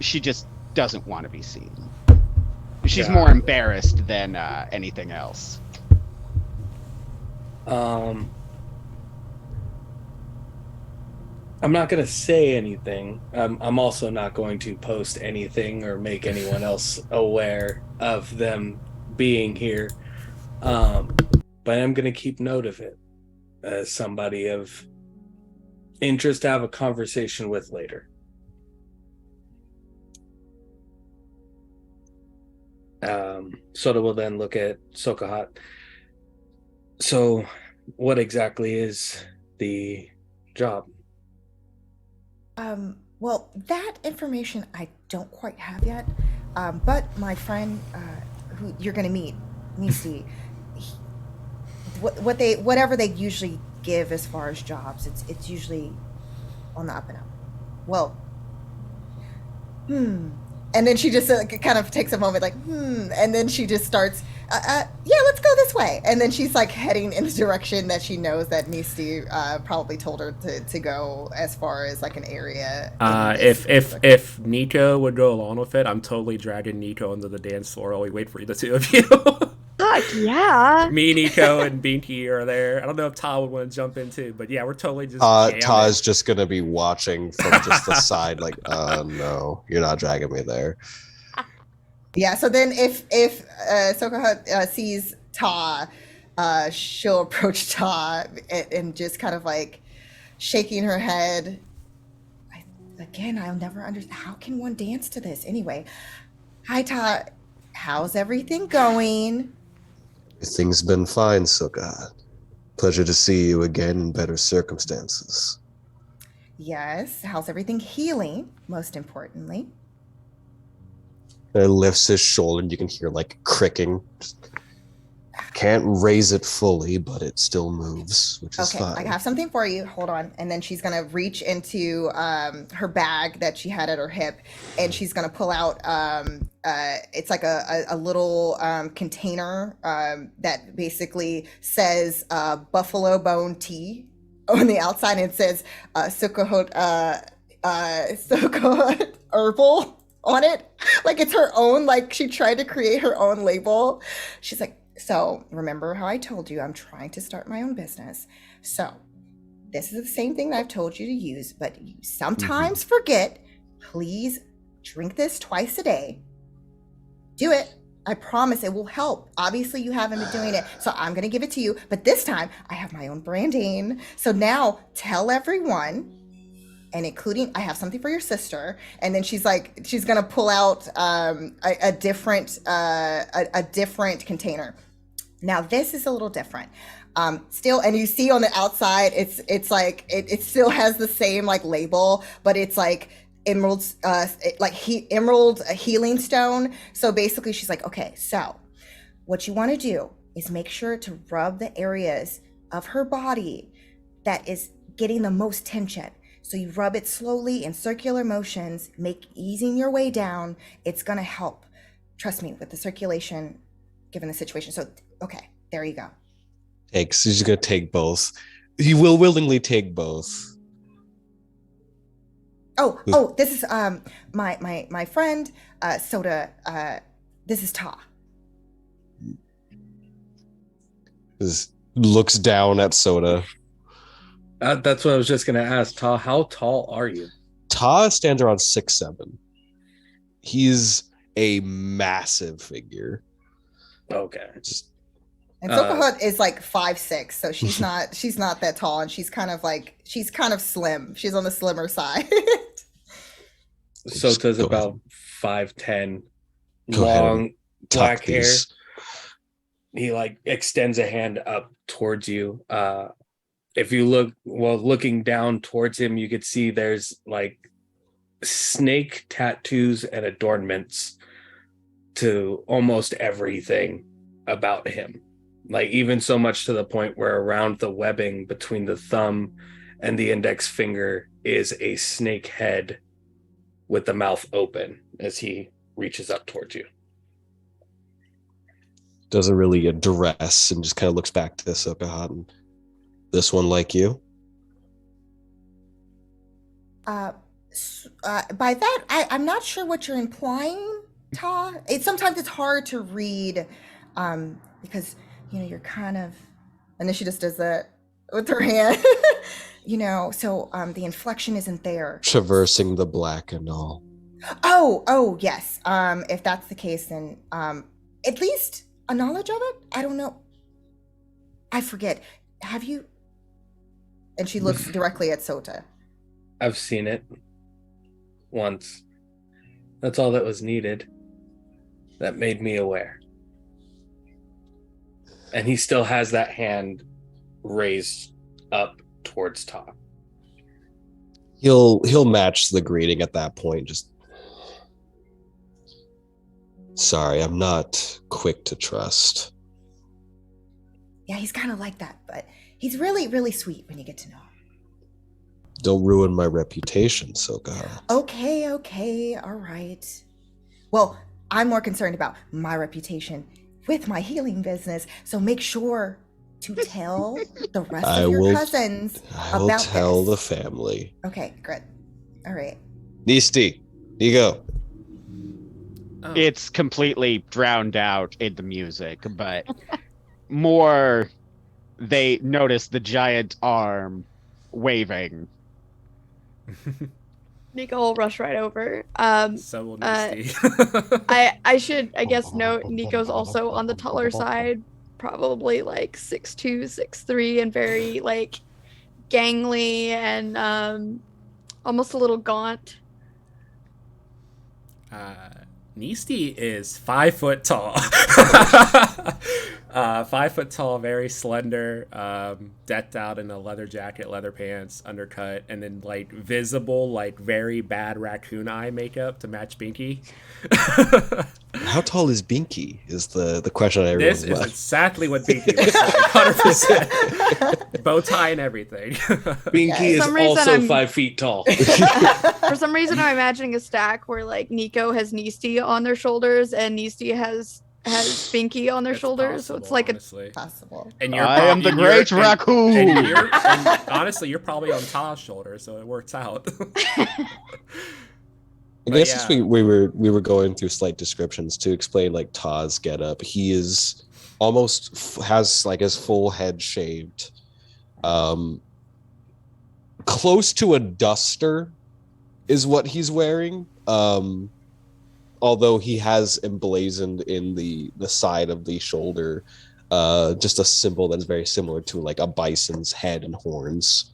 she just doesn't want to be seen. She's more embarrassed than anything else.
I'm not going to say anything. I'm also not going to post anything or make anyone else aware of them being here. But I'm going to keep note of it as somebody of interest to have a conversation with later. Sota will then look at Sokahot. So, what exactly is the job?
Well, that information I don't quite have yet. But my friend, who you're going to meet, Nisti, whatever they usually give as far as jobs, it's usually on the up and up. Well, and then she just kind of takes a moment, like, and then she just starts, yeah, let's go this way. And then she's like heading in the direction that she knows that Nisti probably told her to go, as far as like an area.
If Niko would go along with it, I'm totally dragging Niko into the dance floor while we wait for the two of you.
Fuck yeah.
Me, Niko, and Binky are there. I don't know if Ta would want to jump in too, but yeah, we're totally just
Ta is just gonna be watching from just the side, like, no, you're not dragging me there.
Yeah, so then if Sokahot sees Ta, she'll approach Ta and just kind of like shaking her head. Again, I'll never understand. How can one dance to this? Anyway, hi Ta, how's everything going?
Things been fine, Sokahot. Pleasure to see you again in better circumstances.
Yes, how's everything healing, most importantly?
Lifts his shoulder and you can hear like cricking. Can't raise it fully, but it still moves, which is fine.
I have something for you. Hold on. And then she's gonna reach into her bag that she had at her hip, and she's gonna pull out it's like a little container that basically says buffalo bone tea on the outside, and it says Sokahot Sokahot herbal on it. Like it's her own, like she tried to create her own label. She's like, so remember how I told you I'm trying to start my own business. So this is the same thing that I've told you to use, but you sometimes forget. Please drink this twice a day. Do it. I promise it will help. Obviously you haven't been doing it, so I'm going to give it to you. But this time I have my own branding. So now tell everyone, and including, I have something for your sister. And then she's gonna pull out a different container. Now this is a little different. Still, and you see on the outside, it's like it still has the same like label, but it's like emeralds, emerald healing stone. So basically, she's like, okay, so what you want to do is make sure to rub the areas of her body that is getting the most tension. So you rub it slowly in circular motions, easing your way down. It's gonna help. Trust me, with the circulation, given the situation. So, okay, there you go.
He's just gonna take both. He will willingly take both.
Oh, this is my friend Sota. This is Ta.
Just looks down at Sota.
That's what I was just going to ask. Ta, how tall are you?
Ta stands around 6'7". He's a massive figure.
Okay.
And Sokahot is like 5'6", so she's not that tall, and she's kind of slim. She's on the slimmer side.
Sota's about 5'10", long black hair. He like extends a hand up towards you. If you looking down towards him, you could see there's like snake tattoos and adornments to almost everything about him. Like even so much to the point where around the webbing between the thumb and the index finger is a snake head with the mouth open as he reaches up towards you.
Doesn't really address and just kind of looks back to Sokahot. This one like you?
By that, I'm not sure what you're implying, Ta. Sometimes it's hard to read because, you're kind of, and then she just does that with her hand, so the inflection isn't there.
Traversing the black and all.
Oh, yes. If that's the case, then at least a knowledge of it? I don't know. I forget. Have you? And she looks directly at Sota.
I've seen it once. That's all that was needed. That made me aware. And he still has that hand raised up towards top.
He'll match the greeting at that point. Just sorry, I'm not quick to trust.
Yeah, he's kind of like that, but he's really, really sweet when you get to know him.
Don't ruin my reputation, Sokahot.
Okay, all right. Well, I'm more concerned about my reputation with my healing business, so make sure to tell the rest of your cousins
I will
about
tell
this.
the family.
Okay, good. All right.
Nisti, Niko.
Oh.
It's completely drowned out in the music, but more they notice the giant arm waving.
Niko will rush right over.
So will
uh,
Nisti.
I should, I guess, note Niko's also on the taller side, probably like 6'2", 6'3", and very like gangly and almost a little gaunt.
Nisti is 5 foot tall. 5 foot tall, very slender, decked out in a leather jacket, leather pants, undercut, and then like visible, like very bad raccoon eye makeup to match Binky.
How tall is Binky? Is the question on everyone's
This is
mind.
exactly what Binky looks like, 100%. Bow tie and everything.
Binky is
some reason
also
I'm-
5 feet tall.
For some reason, I'm imagining a stack where like Niko has Nisti on their shoulders and Nisti has Binky on their
It's
shoulders. So it's like
honestly.
Possible.
And
I am the great raccoon.
And honestly, you're probably on Ta's shoulder, so it works out.
I
But
guess
yeah.
since we were going through slight descriptions to explain like Ta's getup. He is almost has like his full head shaved, close to a duster, is what he's wearing. Although he has emblazoned in the side of the shoulder, just a symbol that's very similar to like a bison's head and horns.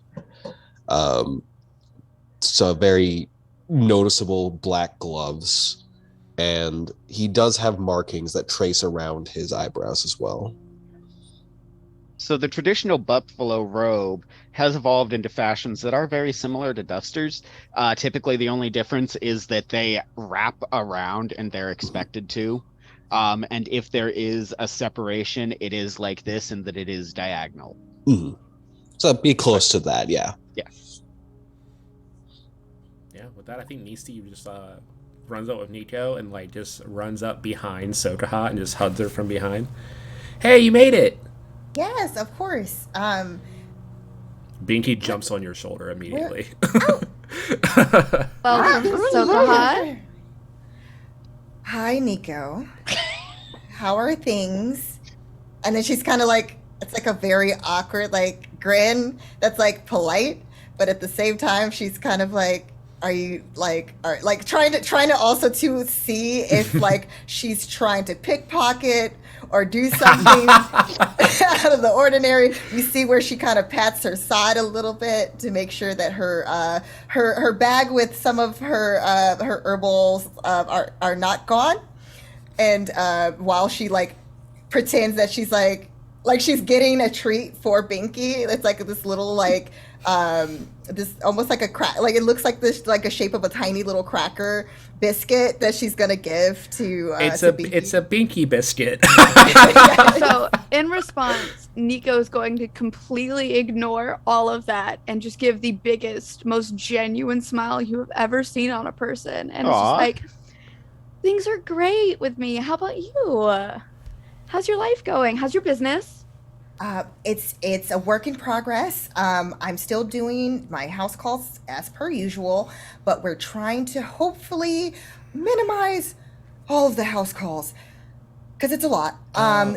So very noticeable black gloves, and he does have markings that trace around his eyebrows as well.
So the traditional buffalo robe has evolved into fashions that are very similar to dusters. Typically, the only difference is that they wrap around and they're expected to. And if there is a separation, it is like this in that it is diagonal.
Mhm. So be close to that, yeah.
Yeah.
Yeah, with that, I think Nisti just runs up with Niko and like just runs up behind Sokahot and just hugs her from behind. Hey, you made it!
Yes, of course.
Binky jumps on your shoulder immediately.
Welcome, Sokahot.
Hi, Niko. How are things? And then she's kind of like, it's like a very awkward like grin that's like polite, but at the same time she's kind of like, are you like, are like trying to also to see if like she's trying to pickpocket or do something out of the ordinary. You see where she kind of pats her side a little bit to make sure that her bag with some of her herbals are not gone. And while she like pretends that she's like she's getting a treat for Binky, it's like this little like this almost like a crack, like it looks like this like a shape of a tiny little cracker biscuit that she's gonna give to Binky.
It's a Binky biscuit.
So in response, Nico's going to completely ignore all of that and just give the biggest, most genuine smile you have ever seen on a person. And it's just
Aw.
like, things are great with me. How about you? How's your life going? How's your business?
It's a work in progress. I'm still doing my house calls as per usual, but we're trying to hopefully minimize all of the house calls because it's a lot.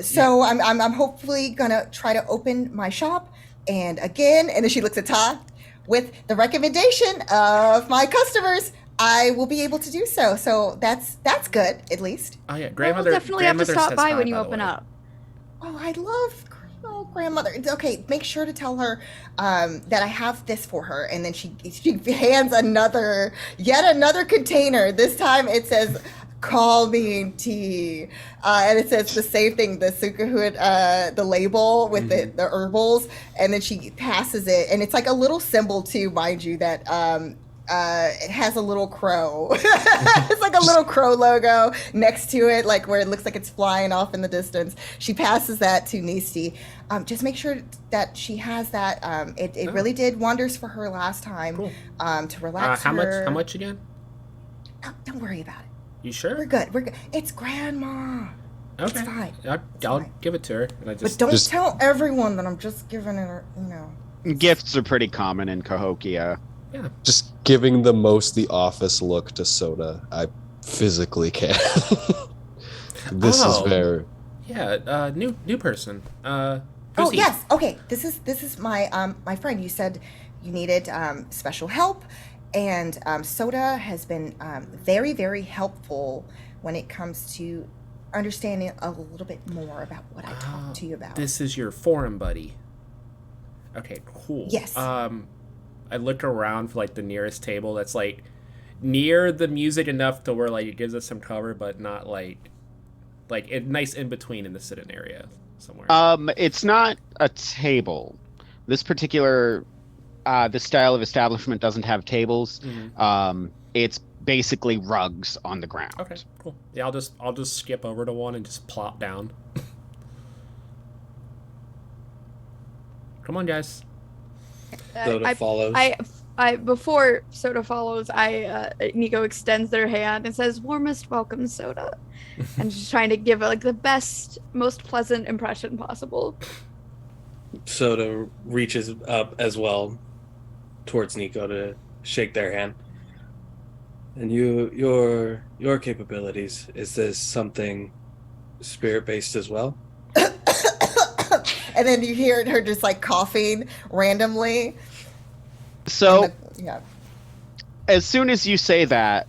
So I'm hopefully gonna try to open my shop, and then she looks at Ta with the recommendation of my customers. I will be able to do so. So that's good, at least.
Oh yeah,
We'll
grandmother.
definitely have to
grandmother
stop
says
by
hi,
when you
the
open
way.
up.
Oh, I love grandmother. Okay, make sure to tell her that I have this for her. And then she hands yet another container. This time it says calming tea. And it says the same thing, the Sokahot, the label with the herbals. And then she passes it. And it's like a little symbol too, mind you, that it has a little crow. It's like a little crow logo next to it, like where it looks like it's flying off in the distance. She passes that to Nisti. Just make sure that she has that. It really did wonders for her last time.
Cool.
To relax
How
her.
much? How much again?
Oh, don't worry about it.
You sure?
We're good. It's grandma.
Okay.
It's fine.
I'll
fine.
give it to her. And I
But
just
don't tell everyone that I'm just giving her,
Gifts are pretty common in Cahokia.
yeah.
Just giving the office look to Sota. I physically can. This is very.
Yeah, new person.
Oh
who's he?
yes. Okay. This is my my friend. You said you needed special help, and Sota has been very very helpful when it comes to understanding a little bit more about what I talked to you about.
This is your foreign buddy. Okay, cool.
Yes.
I look around for like the nearest table that's like near the music enough to where like it gives us some cover, but not like nice in between in the sit-in area somewhere.
It's not a table. This particular the style of establishment doesn't have tables. It's basically rugs on the ground.
Okay, cool. Yeah, I'll just skip over to one and just plop down. Come on, guys.
Sota follows.
I before Sota follows, Niko extends their hand and says, "Warmest welcome, Sota," and just trying to give like the best, most pleasant impression possible.
Sota reaches up as well towards Niko to shake their hand. And your capabilities, is this something spirit-based as well?
And then you hear her just like coughing randomly.
So,
Yeah.
as soon as you say that,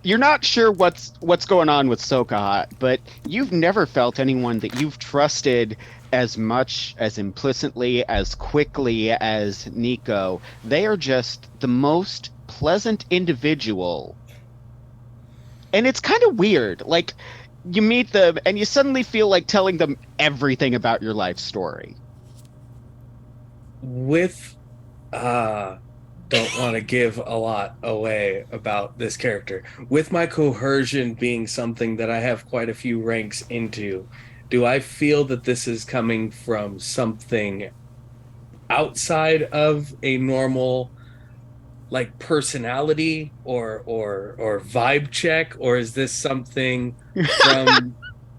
you're not sure what's going on with Sokahot, but you've never felt anyone that you've trusted as much, as implicitly, as quickly as Niko. They are just the most pleasant individual. And it's kind of weird. Like, you meet them and you suddenly feel like telling them everything about your life story.
With don't want to give a lot away about this character. With my coercion being something that I have quite a few ranks into, do I feel that this is coming from something outside of a normal like personality or vibe check, or is this something from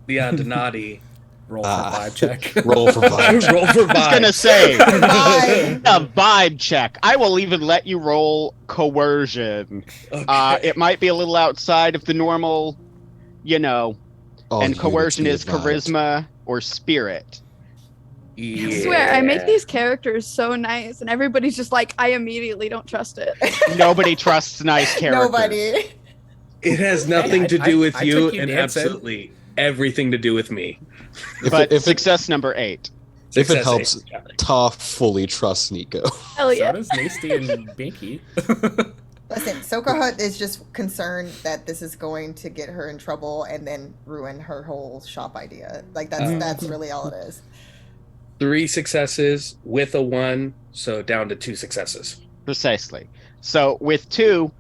the Donati?
Roll for vibe check.
Roll for vibe check.
Roll for vibe.
I was gonna say
Vibe.
a vibe check. I will even let you roll coercion.
Okay.
It might be a little outside of the normal,
Oh,
and coercion
unity
is
of knowledge.
charisma or spirit.
Yeah.
I swear, I make these characters so nice, and everybody's just like, I immediately don't trust it.
Nobody trusts nice characters.
Nobody.
It has nothing to do with
I
you
took you
and
dancing.
absolutely everything to do with me.
But
if
success number 8.
If it
Success
helps,
eight.
Ta fully trusts Niko.
Hell yeah.
So does Nisti and Binky.
Listen, Sokahot is just concerned that this is going to get her in trouble and then ruin her whole shop idea. Like that's really all it is.
3 successes with a 1, so down to 2 successes.
Precisely. So with 2,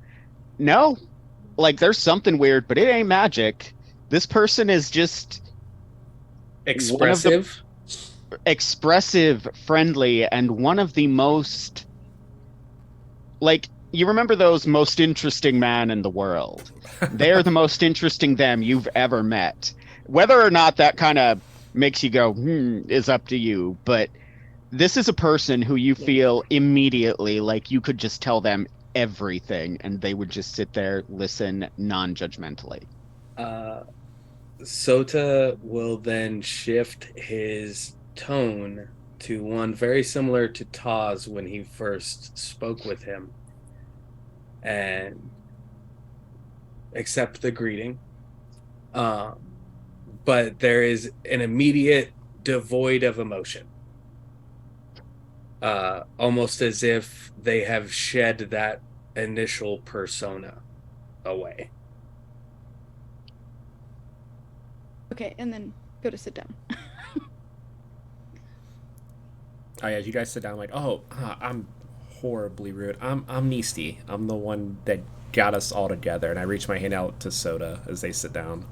no, like there's something weird, but it ain't magic. This person is just
Expressive.
expressive, friendly, and one of the most, like, you remember those most interesting man in the world? They're the most interesting them you've ever met. Whether or not that kind of makes you go, is up to you. But this is a person who you feel immediately like you could just tell them everything and they would just sit there, listen non-judgmentally.
Sota will then shift his tone to one very similar to Taz when he first spoke with him and accept the greeting. But there is an immediate devoid of emotion. Almost as if they have shed that initial persona away.
Okay, and then go to sit down.
Oh yeah, you guys sit down like, I'm horribly rude. I'm Nisti. I'm the one that got us all together, and I reach my hand out to Sota as they sit down.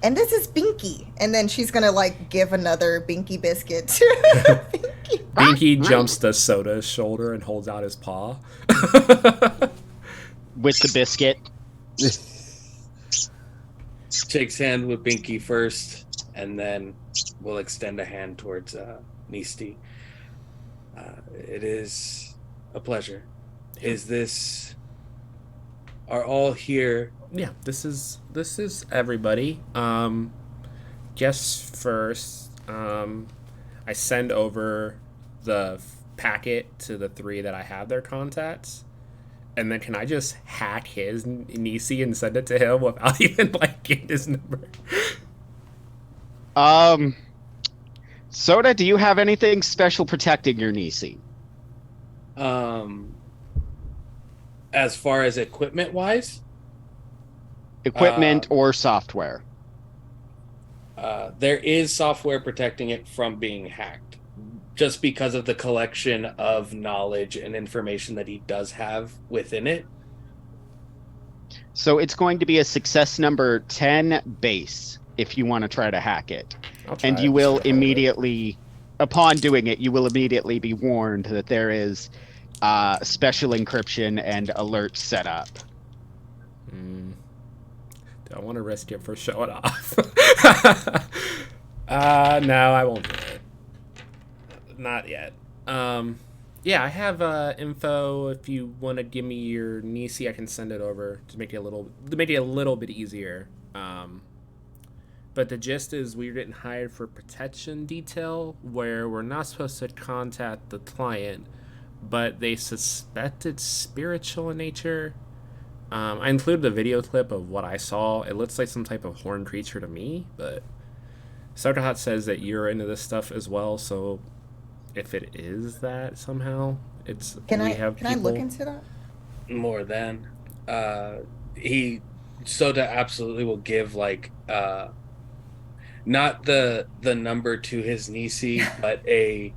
And this is Binky. And then she's gonna like give another Binky biscuit to Binky.
Binky jumps to Sota's shoulder and holds out his paw.
With the biscuit.
Shakes hand with Binky first, and then we'll extend a hand towards Nisti. It is a pleasure. Is this are all here.
Yeah, this is everybody. Just first, I send over the packet to the three that I have their contacts, and then can I just hack his Nisi and send it to him without even like getting his number?
Sota, do you have anything special protecting your Nisi?
Um, as far as equipment wise,
Equipment or software?
there is software protecting it from being hacked, just because of the collection of knowledge and information that he does have within it.
So it's going to be a success number 10 base if you want to try to hack it.
I'll try
And you
it.
will immediately, upon doing it, you will immediately be warned that there is special encryption and alerts set up.
Do I want to risk it for showing off? No, I won't do it. Not yet. Yeah, I have info. If you want to give me your Nisi, I can send it over to make it a little bit easier. But the gist is we're getting hired for protection detail, where we're not supposed to contact the client, but they suspected spiritual in nature. I included a video clip of what I saw. It looks like some type of horned creature to me, but Sokahot says that you're into this stuff as well, so if it is that somehow, it's
Can I
people.
look into that?
More than he Soda absolutely will give like not the number to his Nisi, but a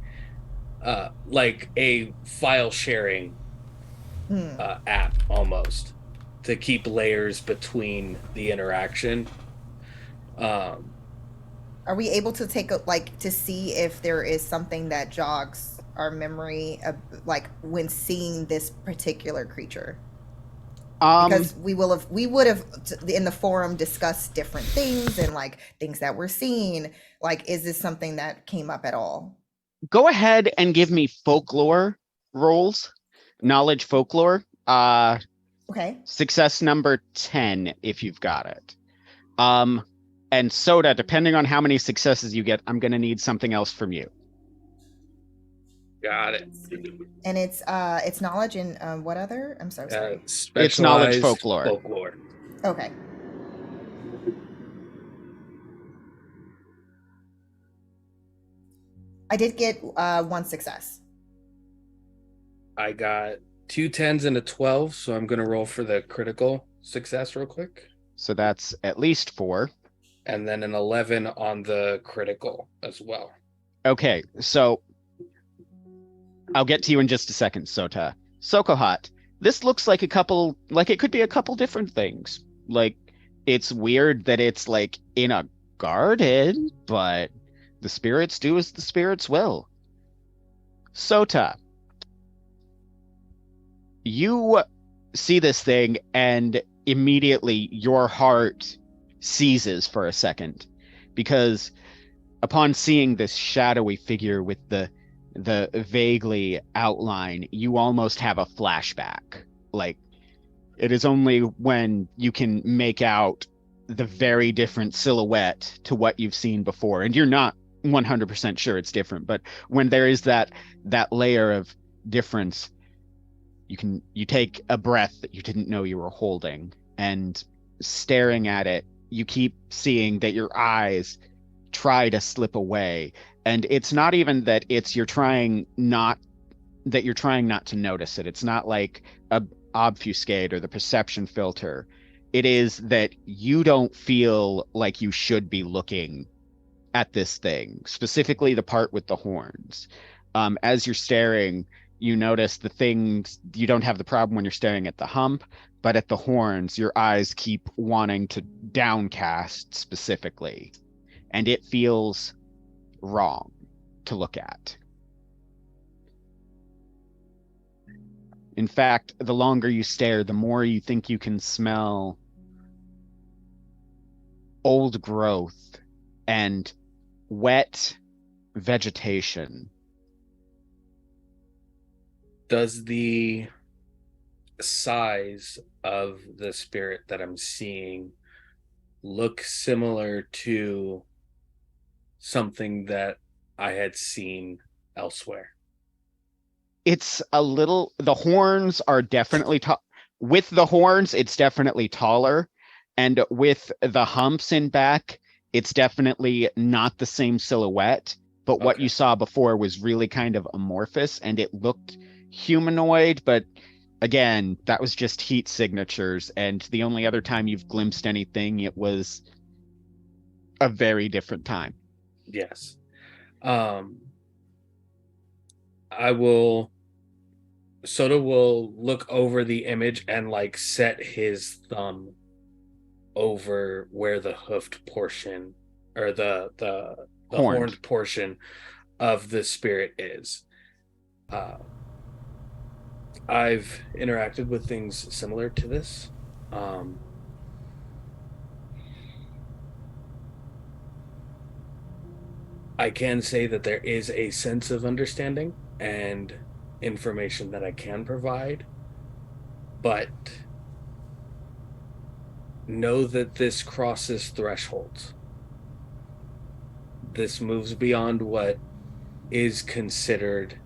like a file sharing app almost to keep layers between the interaction.
Are we able to take a like to see if there is something that jogs our memory of, like when seeing this particular creature? Because we would have in the forum discussed different things and like things that we're seeing. Like, is this something that came up at all?
Go ahead and give me folklore rolls, knowledge folklore.
Okay.
Success number 10 if you've got it. And Soda, depending on how many successes you get, I'm going to need something else from you.
Got it.
And it's knowledge and what other? I'm so sorry.
It's knowledge folklore.
Okay. I did get one success.
I got 2 10s and a 12, so I'm going to roll for the critical success real quick.
So that's at least 4.
And then an 11 on the critical as well.
Okay, so I'll get to you in just a second, Sota. Sokahot, this looks like it could be a couple different things. Like, it's weird that it's like in a garden, but the spirits do as the spirits will. Sota, you see this thing and immediately your heart seizes for a second, because upon seeing this shadowy figure with the vaguely outline, you almost have a flashback. Like, it is only when you can make out the very different silhouette to what you've seen before, and you're not 100% sure it's different, but when there is that layer of difference, you take a breath that you didn't know you were holding, and staring at it, you keep seeing that your eyes try to slip away. And it's not even that you're trying not to notice it. It's not like a obfuscate or the perception filter. It is that you don't feel like you should be looking at this thing, specifically the part with the horns. As you're staring, you notice the things, you don't have the problem when you're staring at the hump, but at the horns, your eyes keep wanting to downcast specifically. And it feels wrong to look at. In fact, the longer you stare, the more you think you can smell old growth and wet vegetation.
Does the size of the spirit that I'm seeing look similar to something that I had seen elsewhere?
It's a little, the horns are definitely with the horns, it's definitely taller. And with the humps in back, it's definitely not the same silhouette. But what you saw before was really kind of amorphous and it looked humanoid. But again, that was just heat signatures. And the only other time you've glimpsed anything, it was a very different time.
Yes. Sota will look over the image and like set his thumb over where the hoofed portion or the horned portion of the spirit is. I've interacted with things similar to this. I can say that there is a sense of understanding and information that I can provide, but know that this crosses thresholds. This moves beyond what is considered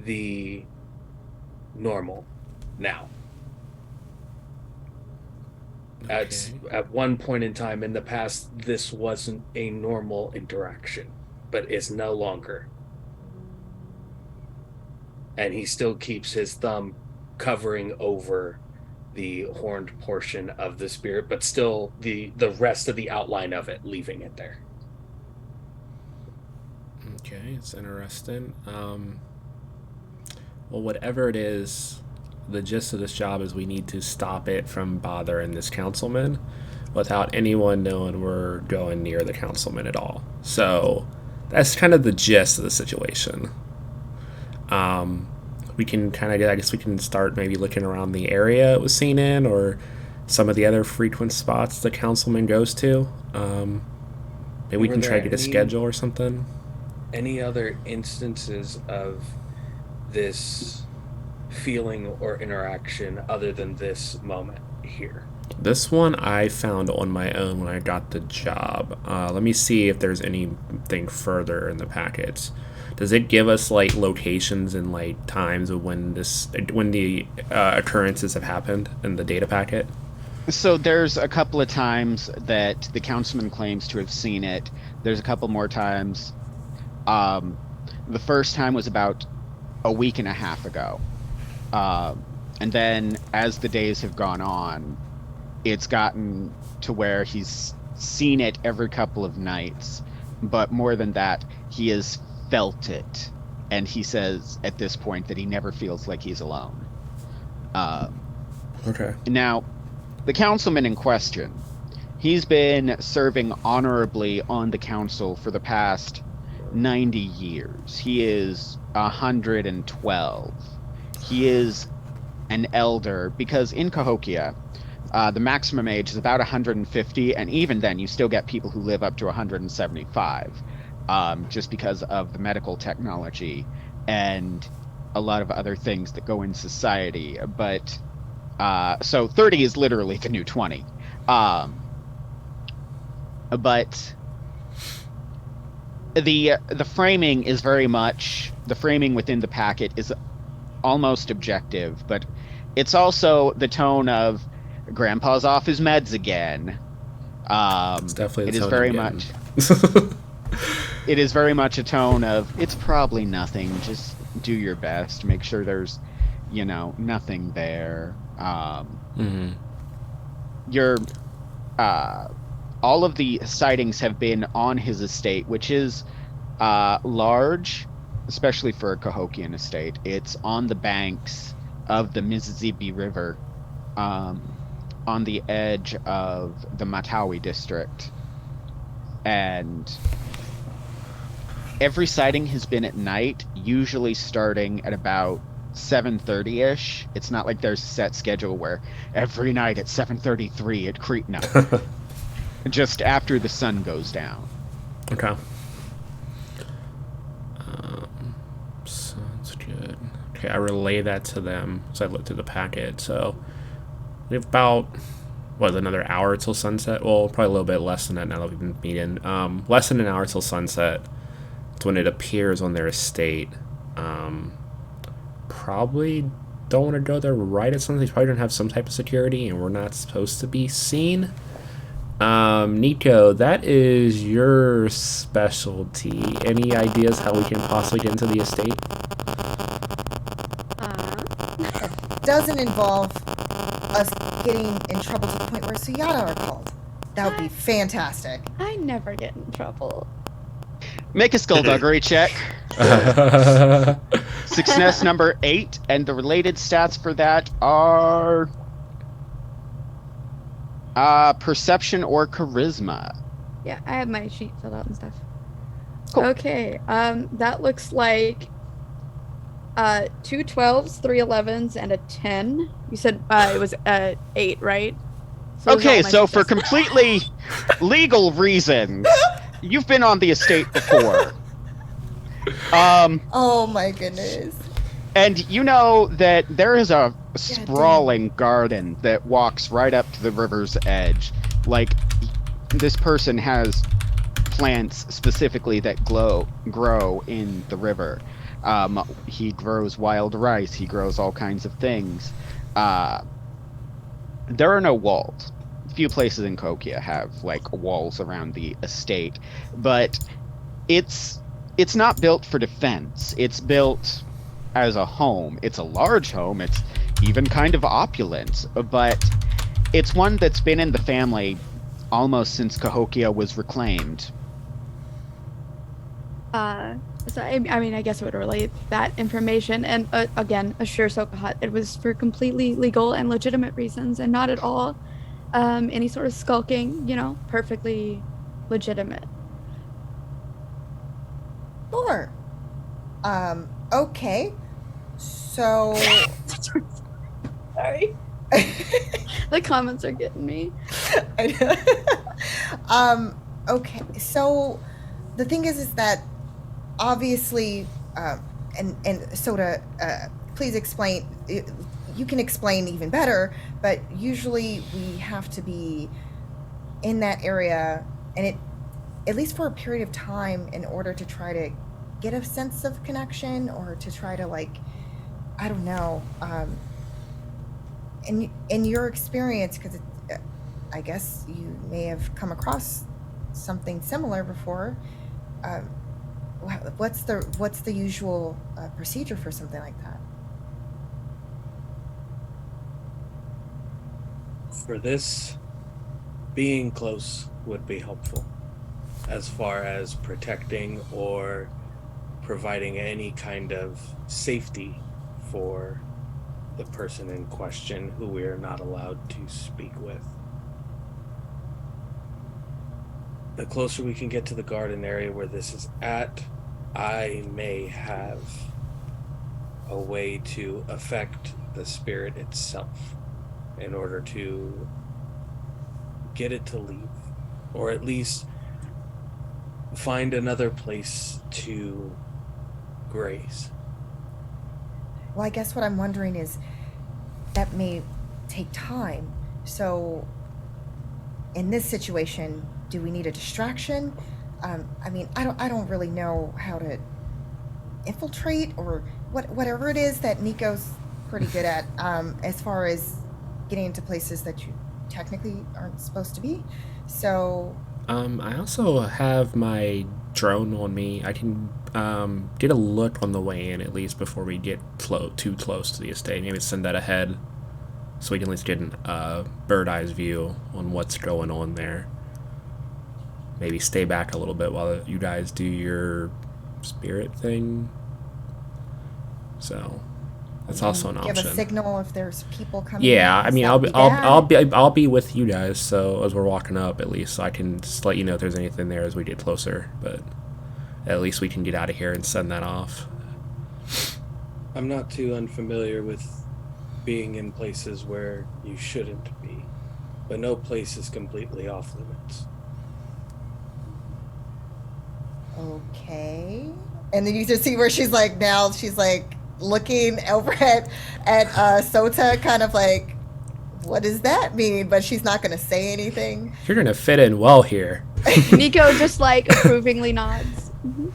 the normal now. At one point in time in the past, this wasn't a normal interaction, but it's no longer. And he still keeps his thumb covering over the horned portion of the spirit, but still the rest of the outline of it, leaving it there.
Okay, it's interesting. Well, whatever it is, the gist of this job is we need to stop it from bothering this councilman without anyone knowing we're going near the councilman at all. So that's kind of the gist of the situation. We can kind of, I guess we can start maybe looking around the area it was seen in or some of the other frequent spots the councilman goes to. Maybe we can try to get a schedule or something.
Any other instances of this feeling or interaction other than this moment here?
This one I found on my own when I got the job. Let me see if there's anything further in the packets. Does it give us like locations and like times of when the occurrences have happened in the data packet?
So there's a couple of times that the councilman claims to have seen it. There's a couple more times. The first time was about a week and a half ago. And then as the days have gone on, it's gotten to where he's seen it every couple of nights. But more than that, he has felt it. And he says at this point that he never feels like he's alone.
Okay.
Now, the councilman in question, he's been serving honorably on the council for the past 90 years. He is 112. He is an elder because in Cahokia, the maximum age is about 150, and even then you still get people who live up to 175, just because of the medical technology and a lot of other things that go in society. But so 30 is literally the new 20. But the framing is very much, the framing within the packet is almost objective, but it's also the tone of Grandpa's off his meds again.
It's definitely
it is very much it is very much a tone of it's probably nothing, just do your best, make sure there's nothing there. Your all of the sightings have been on his estate, which is large, especially for a Cahokian estate. It's on the banks of the Mississippi River, on the edge of the Matawi district. And every sighting has been at night, usually starting at about 7:30-ish. It's not like there's a set schedule where every night at 7:33 it no. Just after the sun goes down.
Okay. Sounds good. Okay, I relay that to them. So I looked at the packet. So we have about, another hour till sunset? Well, probably a little bit less than that now that we've been meeting. Less than an hour till sunset. It's when it appears on their estate. Probably don't want to go there right at sunset. Probably don't have some type of security, and we're not supposed to be seen. Niko, that is your specialty. Any ideas how we can possibly get into the estate?
Doesn't involve us getting in trouble to the point where Suyata are called. That would be fantastic.
I never get in trouble.
Make a skullduggery check. Success number 8, and the related stats for that are perception or charisma.
Yeah, I have my sheet filled out and stuff.
Cool.
Okay, that looks like 2 12s, 3 11s, and a 10. You said it was 8, right? So
Okay, so for completely legal reasons, you've been on the estate before.
Oh my goodness.
And you know that there is a sprawling garden that walks right up to the river's edge. Like, this person has plants specifically that grow in the river. He grows wild rice, he grows all kinds of things. There are no walls. Few places in Kokia have like walls around the estate, but it's not built for defense. It's built as a home. It's a large home. It's even kind of opulent, but it's one that's been in the family almost since Cahokia was reclaimed.
So I mean, I guess I would relate that information, and again, assure Sokahot it was for completely legal and legitimate reasons, and not at all any sort of skulking. You know, perfectly legitimate.
Sure. Okay. So.
Sorry. The comments are getting me.
Okay. So, the thing is that obviously, and Sota, please explain. You can explain even better, but usually we have to be in that area, and it, at least for a period of time, in order to try to get a sense of connection, or to try to, like, I don't know, in your experience, because I guess you may have come across something similar before. What's the usual procedure for something like that?
For this, being close would be helpful, as far as protecting or providing any kind of safety for the person in question who we are not allowed to speak with. The closer we can get to the garden area where this is at, I may have a way to affect the spirit itself in order to get it to leave, or at least find another place to graze.
Well, I guess what I'm wondering is that may take time. So in this situation, do we need a distraction? I mean, I don't really know how to infiltrate, or whatever it is that Niko's pretty good at, as far as getting into places that you technically aren't supposed to be. So
I also have my drone on me. I can get a look on the way in, at least before we get too close to the estate. Maybe send that ahead so we can at least get a bird eyes view on what's going on there. Maybe stay back a little bit while you guys do your spirit thing. So that's also an option.
Give a signal if there's people coming.
Yeah,
in.
I mean, I'll be with you guys. So as we're walking up, at least, so I can just let you know if there's anything there as we get closer. But at least we can get out of here and send that off.
I'm not too unfamiliar with being in places where you shouldn't be, but no place is completely off limits.
Okay. And then you just see where she's like, looking over at Sota, kind of like, what does that mean? But she's not going to say anything.
You're gonna fit in well here.
Niko just like approvingly nods. Mhm.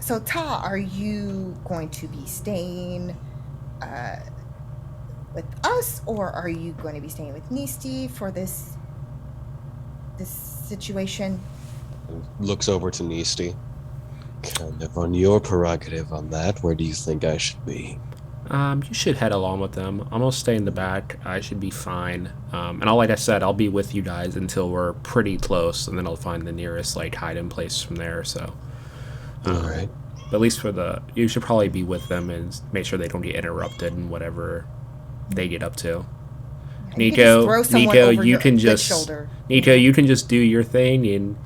So Ta, are you going to be staying with us, or are you going to be staying with Nisti for this situation?
Looks over to Nisti. Kind of on your prerogative on that. Where do you think I should be?
You should head along with them. I'm gonna stay in the back. I should be fine. And like I said, I'll be with you guys until we're pretty close, and then I'll find the nearest like hiding place from there. So,
All right.
at least you should probably be with them and make sure they don't get interrupted in whatever they get up to.
You can just throw someone over
you
your
can
good
just
shoulder.
Niko, you can just do your thing and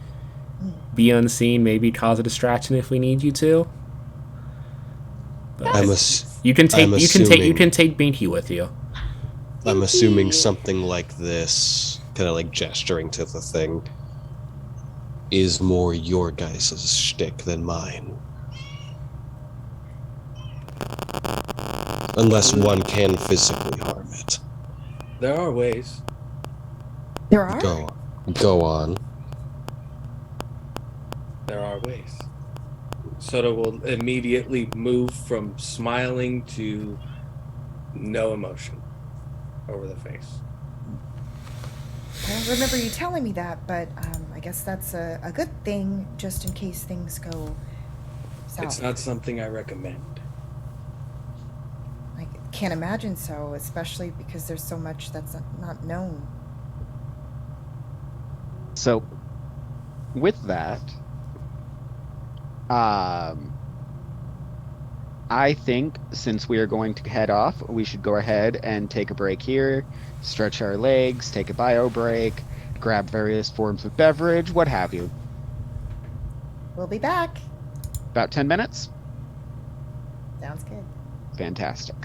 be unseen. Maybe cause a distraction if we need you to. But you can take Binky with you.
I'm assuming something like this, kind of like gesturing to the thing, is more your guys' shtick than mine. Unless one can physically harm it.
There are ways.
There are?
Go on.
There are ways. Sota will immediately move from smiling to no emotion over the face.
I don't remember you telling me that, but I guess that's a good thing, just in case things go south.
It's not something I recommend.
I can't imagine so, especially because there's so much that's not known.
So, with that, I think since we are going to head off, we should go ahead and take a break here, stretch our legs, take a bio break, grab various forms of beverage, what have you.
We'll be back.
About 10 minutes?
Sounds good.
Fantastic.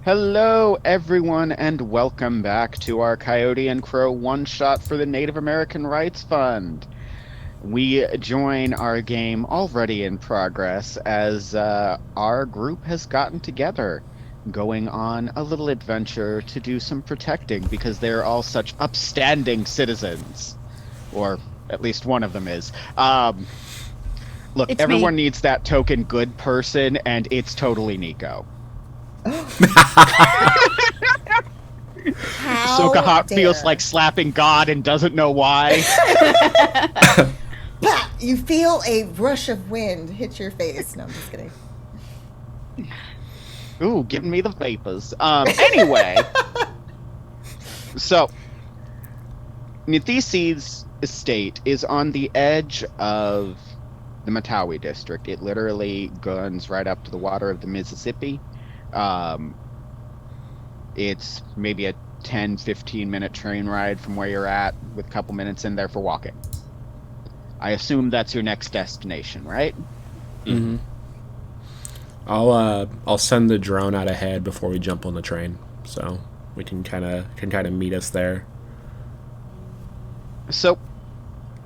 Hello, everyone, and welcome back to our Coyote and Crow one-shot for the Native American Rights Fund. We join our game already in progress as our group has gotten together, going on a little adventure to do some protecting because they're all such upstanding citizens, or at least one of them is. Look,
It's me.
everyone needs that token good person, and it's totally Niko.
How
Sokahot
dare.
feels like slapping God and doesn't know why.
Bah! You feel a rush of wind hit your face. No, I'm just kidding.
Ooh, giving me the vapors. Anyway, so Nithisi's estate is on the edge of the Matawi district. It literally guns right up to the water of the Mississippi. It's maybe a 10-15 minute train ride from where you're at, with a couple minutes in there for walking. I assume that's your next destination, right?
Mm-hmm. I'll send the drone out ahead before we jump on the train, so we can kind of meet us there.
So,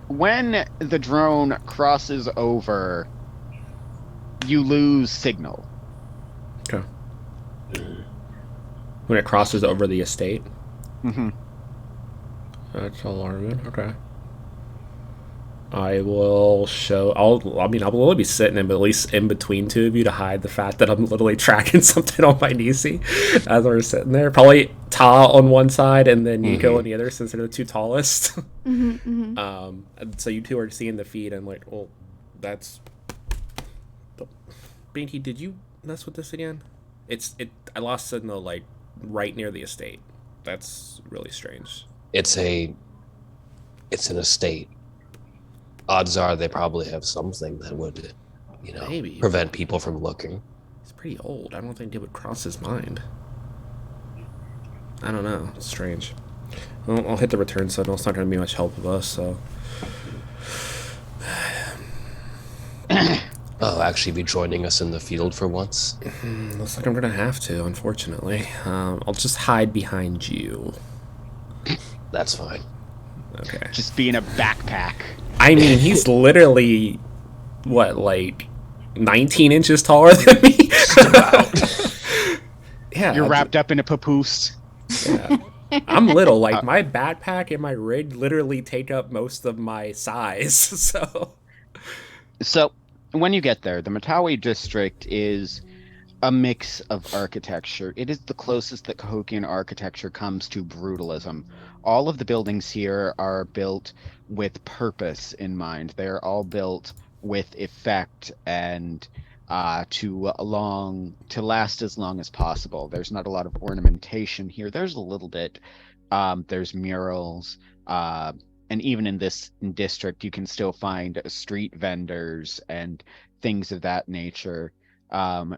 when the drone crosses over, you lose signal.
Okay. When it crosses over the estate.
Mm-hmm.
That's alarming. Okay. I will show. I'll literally be sitting in, but at least in between two of you to hide the fact that I'm literally tracking something on my Nisti as we're sitting there. Probably Ta on one side and then Niko on the other, since they're the two tallest. So you two are seeing the feed and like, well, that's. Binky, did you mess with this again? I lost signal like right near the estate. That's really strange.
It's an estate. Odds are they probably have something that would,
Maybe
prevent people from looking.
He's pretty old. I don't think it would cross his mind. I don't know. It's strange. Well, I'll hit the return signal. It's not going to be much help of us, so.
Oh, actually be joining us in the field for once?
Looks like I'm going to have to, unfortunately. I'll just hide behind you.
That's fine.
Okay.
Just be in a backpack.
I mean, he's literally, what, like 19 inches taller than me?
Just about.
Yeah.
You're wrapped up in a papoose.
Yeah. I'm little. Like, my backpack and my rig literally take up most of my size, so.
So, when you get there, the Matawi district is a mix of architecture. It is the closest that Cahokian architecture comes to brutalism. All of the buildings here are built with purpose in mind. They're all built with effect and to last as long as possible. There's not a lot of ornamentation here. There's a little bit. There's murals. And even in this district, you can still find street vendors and things of that nature.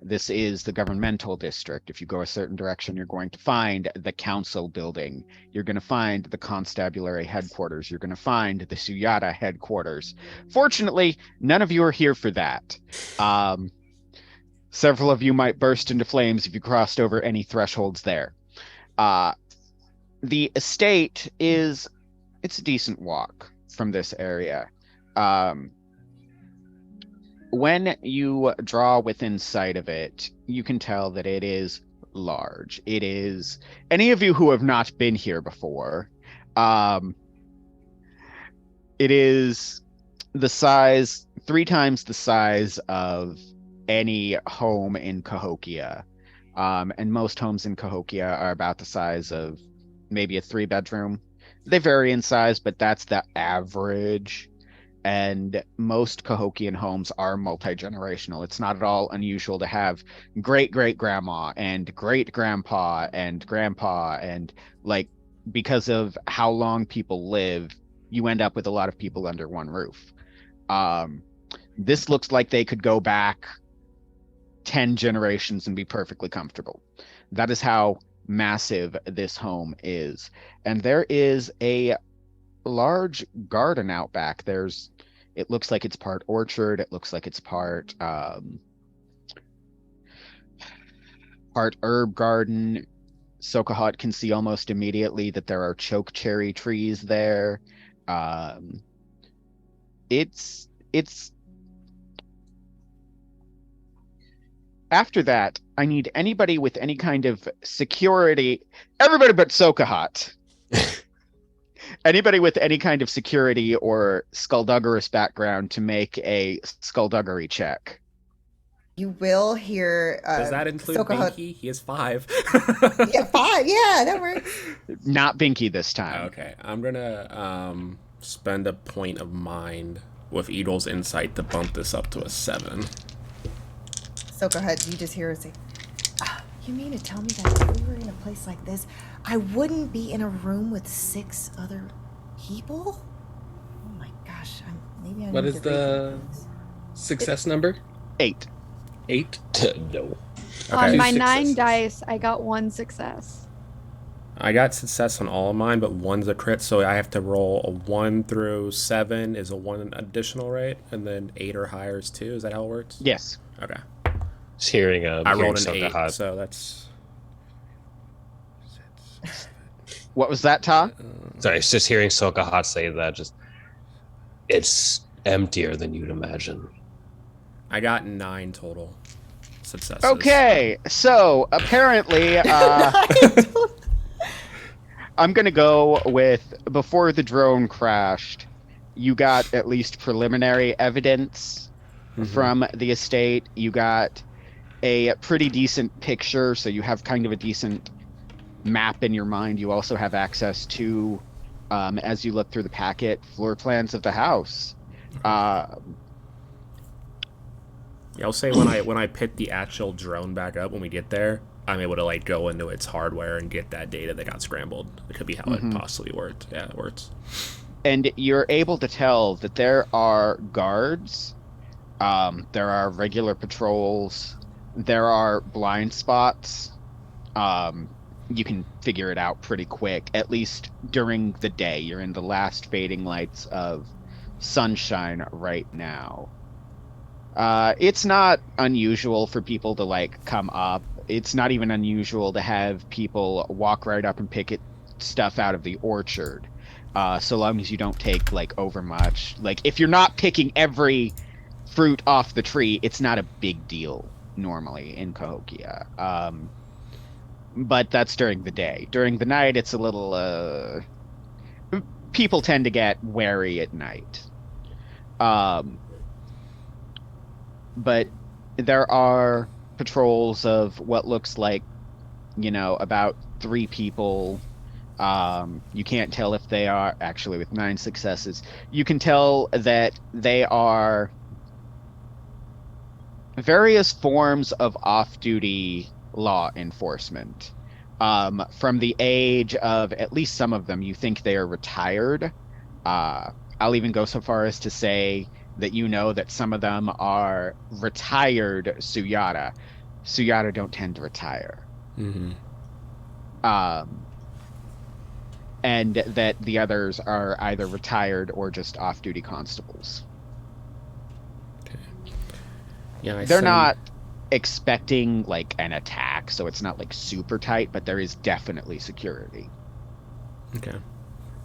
This is the governmental district. If you go a certain direction, you're going to find the council building. You're going to find the constabulary headquarters. You're going to find the Suyata headquarters. Fortunately, none of you are here for that. Several of you might burst into flames if you crossed over any thresholds there. The estate it's a decent walk from this area. When you draw within sight of it, you can tell that it is large. It is, any of you who have not been here before, it is the size, 3 times the size of any home in Cahokia. And most homes in Cahokia are about the size of maybe a 3-bedroom. They vary in size, but that's the average. And most Cahokian homes are multi-generational. It's not at all unusual to have great-great-grandma and great-grandpa and grandpa, and like, because of how long people live, you end up with a lot of people under one roof. This looks like they could go back 10 generations and be perfectly comfortable. That is how massive this home is. And there is a large garden out back. It looks like it's part orchard. It looks like it's part part herb garden. Sokahot can see almost immediately that there are choke cherry trees there. It's after that, I need anybody with any kind of security. Everybody but Sokahot. Anybody with any kind of security or skullduggerous background to make a skullduggery check.
You will hear.
Does that include
Sokahot.
Binky? He is 5.
Yeah, 5. Yeah, that works.
Not Binky this time.
Okay, I'm gonna spend a point of mind with Eagle's insight to bump this up to a 7.
Sokahot, you just hear her say, "You mean to tell me that if we were in a place like this, I wouldn't be in a room with 6 other people? Oh my gosh, maybe I
What
need
is
to read
the
this.
success number?
8.
8?
No.
On
Okay.
my
2
9
successes.
dice, I got 1 success.
I got success on all of mine, but 1's a crit, so I have to roll a 1 through 7 is a 1 additional, right? And then 8 or higher is 2. Is that how it works?
Yes.
Okay.
Just hearing
I rolled an 8,
Sokahot.
so that's...
What was that, Ta?
Sorry, it's just hearing Sokahot say that. Just it's emptier than you'd imagine.
I got 9 total successes.
Okay, so apparently, I'm gonna go with before the drone crashed. You got at least preliminary evidence from the estate. You got a pretty decent picture, so you have kind of a decent map in your mind. You also have access to, as you look through the packet, floor plans of the house.
Yeah, I'll say when I pick the actual drone back up when we get there, I'm able to like go into its hardware and get that data that got scrambled. It could be how it possibly worked. Yeah, it works.
And you're able to tell that there are guards, there are regular patrols, there are blind spots. You can figure it out pretty quick, at least during the day. You're in the last fading lights of sunshine right now. It's not unusual for people to like come up. It's not even unusual to have people walk right up and pick stuff out of the orchard. So long as you don't take like over much. Like if you're not picking every fruit off the tree, it's not a big deal normally in Cahokia. But that's during the day. During the night, it's a little people tend to get wary at night. But there are patrols of what looks like, about 3 people. You can't tell if they are actually with 9 successes. You can tell that they are various forms of off-duty law enforcement. From the age of at least some of them, you think they are retired. I'll even go so far as to say that that some of them are retired Suyata. Suyata don't tend to retire.
Mm-hmm.
And that the others are either retired or just off-duty constables.
Okay. Yeah,
They're not expecting like an attack, so it's not like super tight, but there is definitely security.
Okay.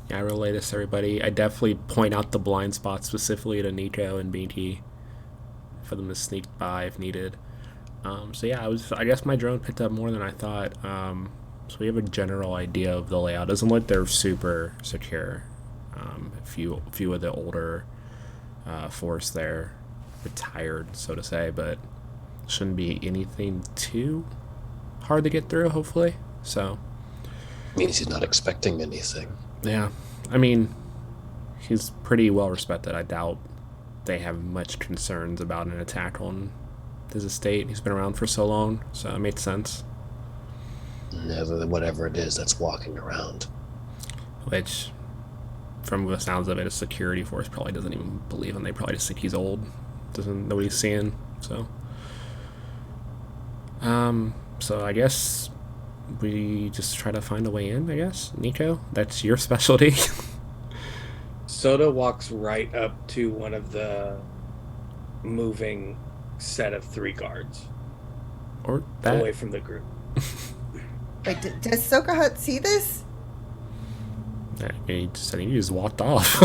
Yeah, I relay this to everybody. I definitely point out the blind spots specifically to Niko and Binky for them to sneak by if needed. So yeah, I guess my drone picked up more than I thought. So we have a general idea of the layout. Doesn't look they're super secure. A few of the older force there retired, so to say, but shouldn't be anything too hard to get through, hopefully. So
Means he's not expecting anything.
yeah, I mean, he's pretty well respected. I doubt they have much concerns about an attack on his estate. He's been around for so long, so it made sense.
Never, whatever it is that's walking around.
Which, from the sounds of it, a security force probably doesn't even believe him. They probably just think he's old, doesn't know what he's seeing. So, so I guess we just try to find a way in. I guess, Niko, that's your specialty.
Sota walks right up to one of the moving set of 3 guards
Or that.
away from the group.
Wait, does Sokahot see this?
I think he just walked off.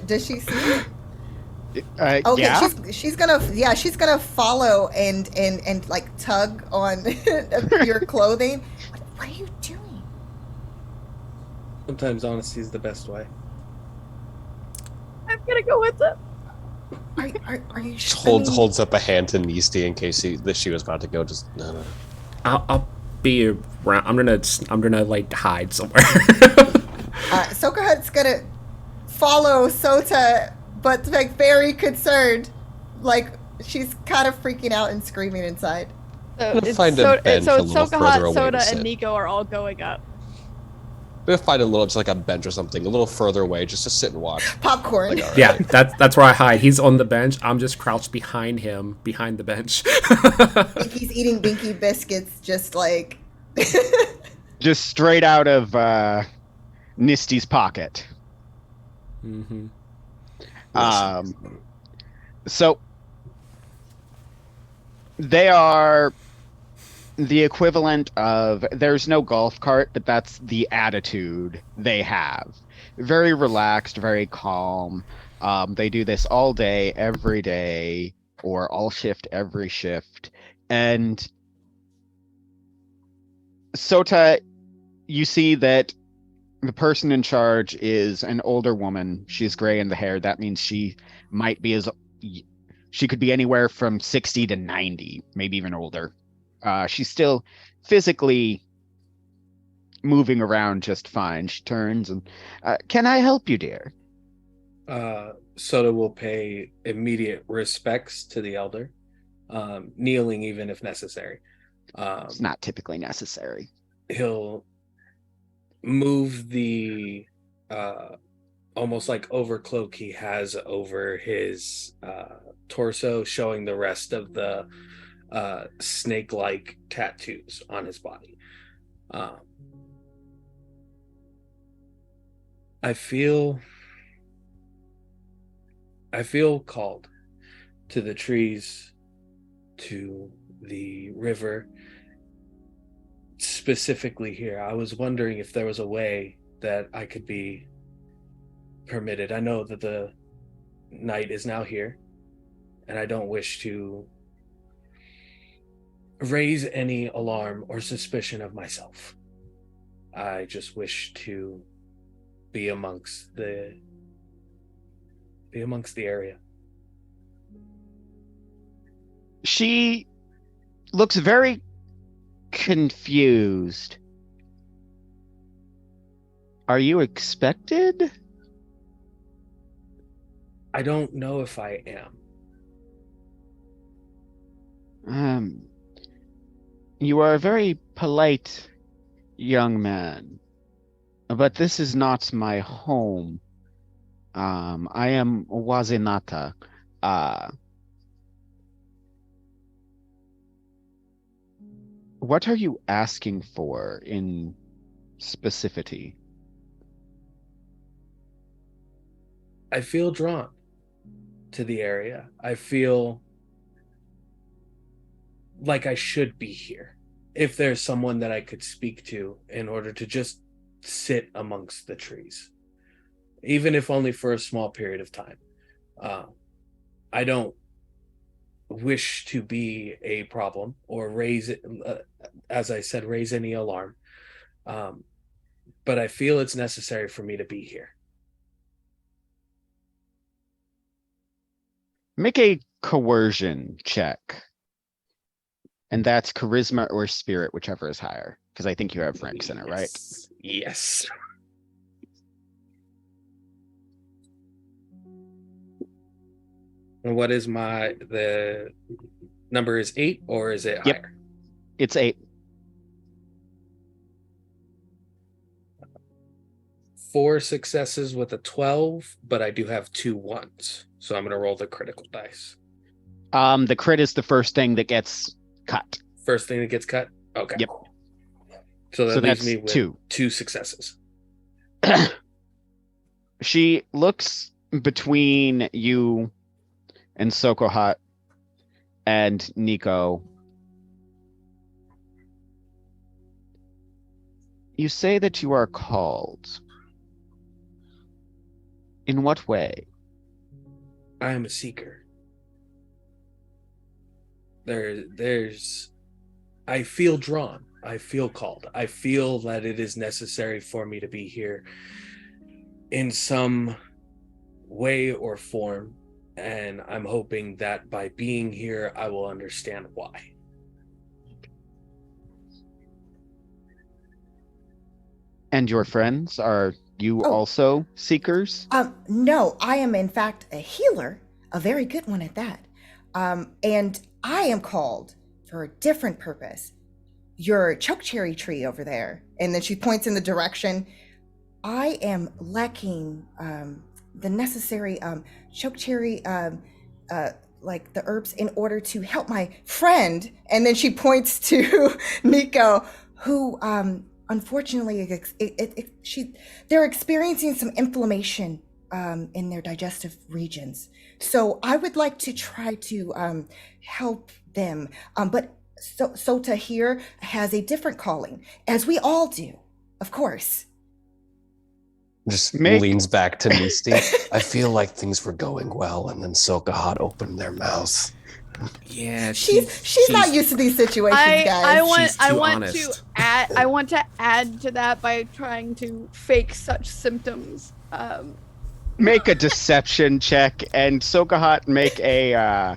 Does she see it? Okay,
Yeah.
she's gonna follow and like tug on your clothing. What are you doing?
Sometimes honesty is the best way.
I'm gonna go with it.
Are you
Just
I mean,
holds up a hand to Nisti in case she was about to go. Just no.
I'll be around. I'm gonna like hide somewhere.
Sokahot's gonna follow Sota, but like very concerned, like she's kind of freaking out and screaming inside.
So
We'll
it's
find a
so,
bench
so
a
it's
little
Sokahot,
further away to
Sota,
sit.
and Niko are all going up.
We'll find a little, just like a bench or something, a little further away, just to sit and watch.
Popcorn.
Like, all right.
Yeah, that's where I hide. He's on the bench. I'm just crouched behind him, behind the bench.
He's eating Binky biscuits, just like.
Just straight out of Nisti's pocket.
Mm-hmm.
So they are the equivalent of, there's no golf cart, but that's the attitude they have. Very relaxed, very calm. They do this all day, every day, or all shift, every shift. And Sota, you see that the person in charge is an older woman. She's gray in the hair. That means she could be anywhere from 60 to 90, maybe even older. She's still physically moving around just fine. She turns and, can I help you, dear?
Sota will pay immediate respects to the elder, kneeling even if necessary.
It's not typically necessary.
He'll move the almost like overcloak he has over his torso, showing the rest of the snake-like tattoos on his body. I feel called to the trees, to the river, specifically here. I was wondering if there was a way that I could be permitted. I know that the night is now here, and I don't wish to raise any alarm or suspicion of myself. I just wish to be amongst the area.
She looks very confused. Are you expected?
I don't know if I am.
You are a very polite young man, but this is not my home. I am Wazinata. What are you asking for in specificity?
I feel drawn to the area. I feel like I should be here. If there's someone that I could speak to in order to just sit amongst the trees, even if only for a small period of time. I don't wish to be a problem or raise, as I said, raise any alarm. But I feel it's necessary for me to be here.
Make a coercion check. And that's charisma or spirit, whichever is higher. Because I think you have ranks in it, right?
Yes. And what is the number is 8 or is it higher?
It's 8.
4 successes with a 12, but I do have 2 1s. So I'm going to roll the critical dice.
The crit is the first thing that gets cut.
First thing that gets cut? Okay.
Yep.
So that leaves me with
2.
2 successes.
She looks between you and Sokahot and Niko. You say that you are called. In what way?
I am a seeker. There's I feel drawn. I feel called. I feel that it is necessary for me to be here in some way or form, and I'm hoping that by being here I will understand why.
And your friends, are you
Oh.
also seekers?
No, I am in fact a healer, a very good one at that. And I am called for a different purpose. Your chokecherry tree over there. And then she points in the direction. I am lacking the necessary chokecherry, like the herbs, in order to help my friend. And then she points to Niko, who unfortunately they're experiencing some inflammation in their digestive regions. So I would like to try to help them. But Sota here has a different calling, as we all do, of course.
Just
Make-
leans back to Nisti. I feel like things were going well, and then Sokahot opened their mouth.
Yeah,
She's not used to these situations, guys.
I
She's too honest.
I want to add to that by trying to fake such symptoms.
Make a deception check, and Sokahot make a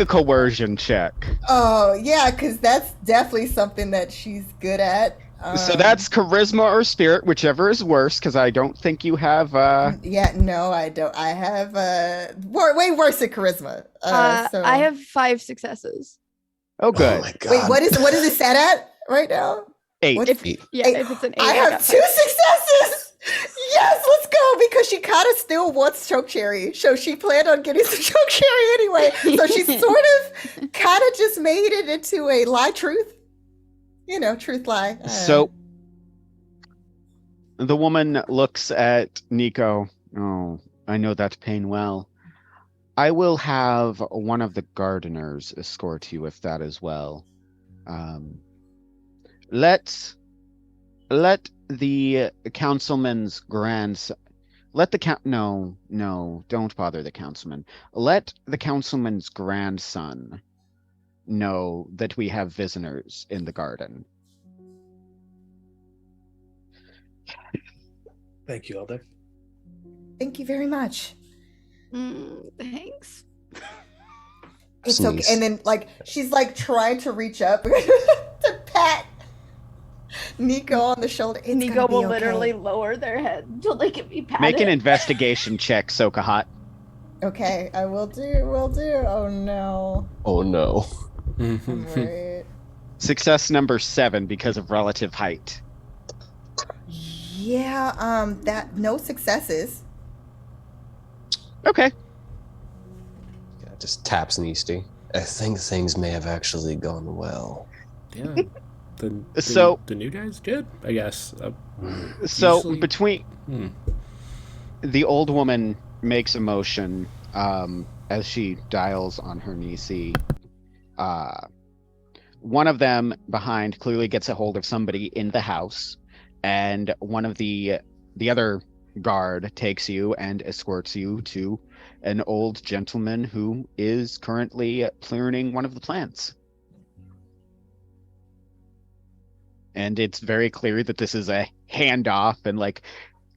coercion check.
Oh yeah, because that's definitely something that she's good at.
So that's charisma or spirit, whichever is worse, because I don't think you have
Yeah, no, I don't. I have way worse at charisma. So
I have 5 successes.
Oh good.
Oh my god.
wait, what is it set at right now?
8.
What-
If
Eight.
it's an 8,
I have 2 successes. Yes, let's go, because she kind of still wants chokecherry. So she planned on getting some chokecherry anyway. So she sort of kind of just made it into a lie truth. Truth lie.
So the woman looks at Niko. Oh, I know that pain well. I will have one of the gardeners escort you if that is well. Let the councilman's grandson. No, don't bother the councilman. Let the councilman's grandson know that we have visitors in the garden.
Thank you, Elder.
Thank you very much.
Thanks.
It's
Sneeze.
okay. And then she's trying to reach up to pat Niko on the shoulder. It's gonna
Niko
be
will
okay.
literally lower their head until they can be patted.
Make an investigation check, Sokahot.
Okay, I will do. Oh no.
Oh no.
I'm worried.
Success number 7 because of relative height.
Yeah, that no successes.
Okay.
Yeah, just taps Nisti. I think things may have actually gone well.
Yeah.
So-
the new guy's good, I guess.
So
Usually-
between the old woman makes a motion as she dials on her Nisi. One of them behind clearly gets a hold of somebody in the house, and one of the other guard takes you and escorts you to an old gentleman who is currently pruning one of the plants. And it's very clear that this is a handoff and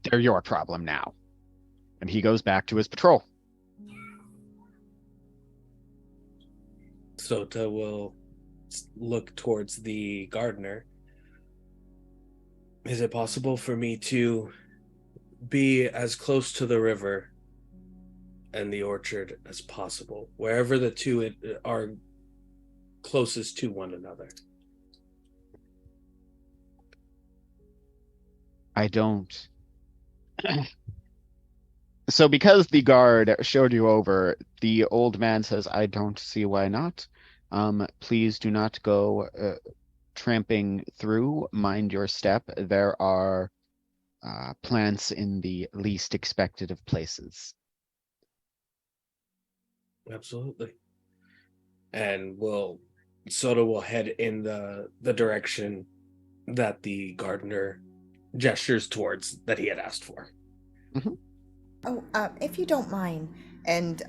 they're your problem now. And he goes back to his patrol.
Sota will look towards the gardener. Is it possible for me to be as close to the river and the orchard as possible, wherever the two are closest to one another?
I don't. So because the guard showed you over, the old man says, I don't see why not. Please do not go tramping through. Mind your step. There are plants in the least expected of places.
Absolutely. And we'll Sota will head in the direction that the gardener gestures towards that he had asked for.
Oh, if you don't mind, and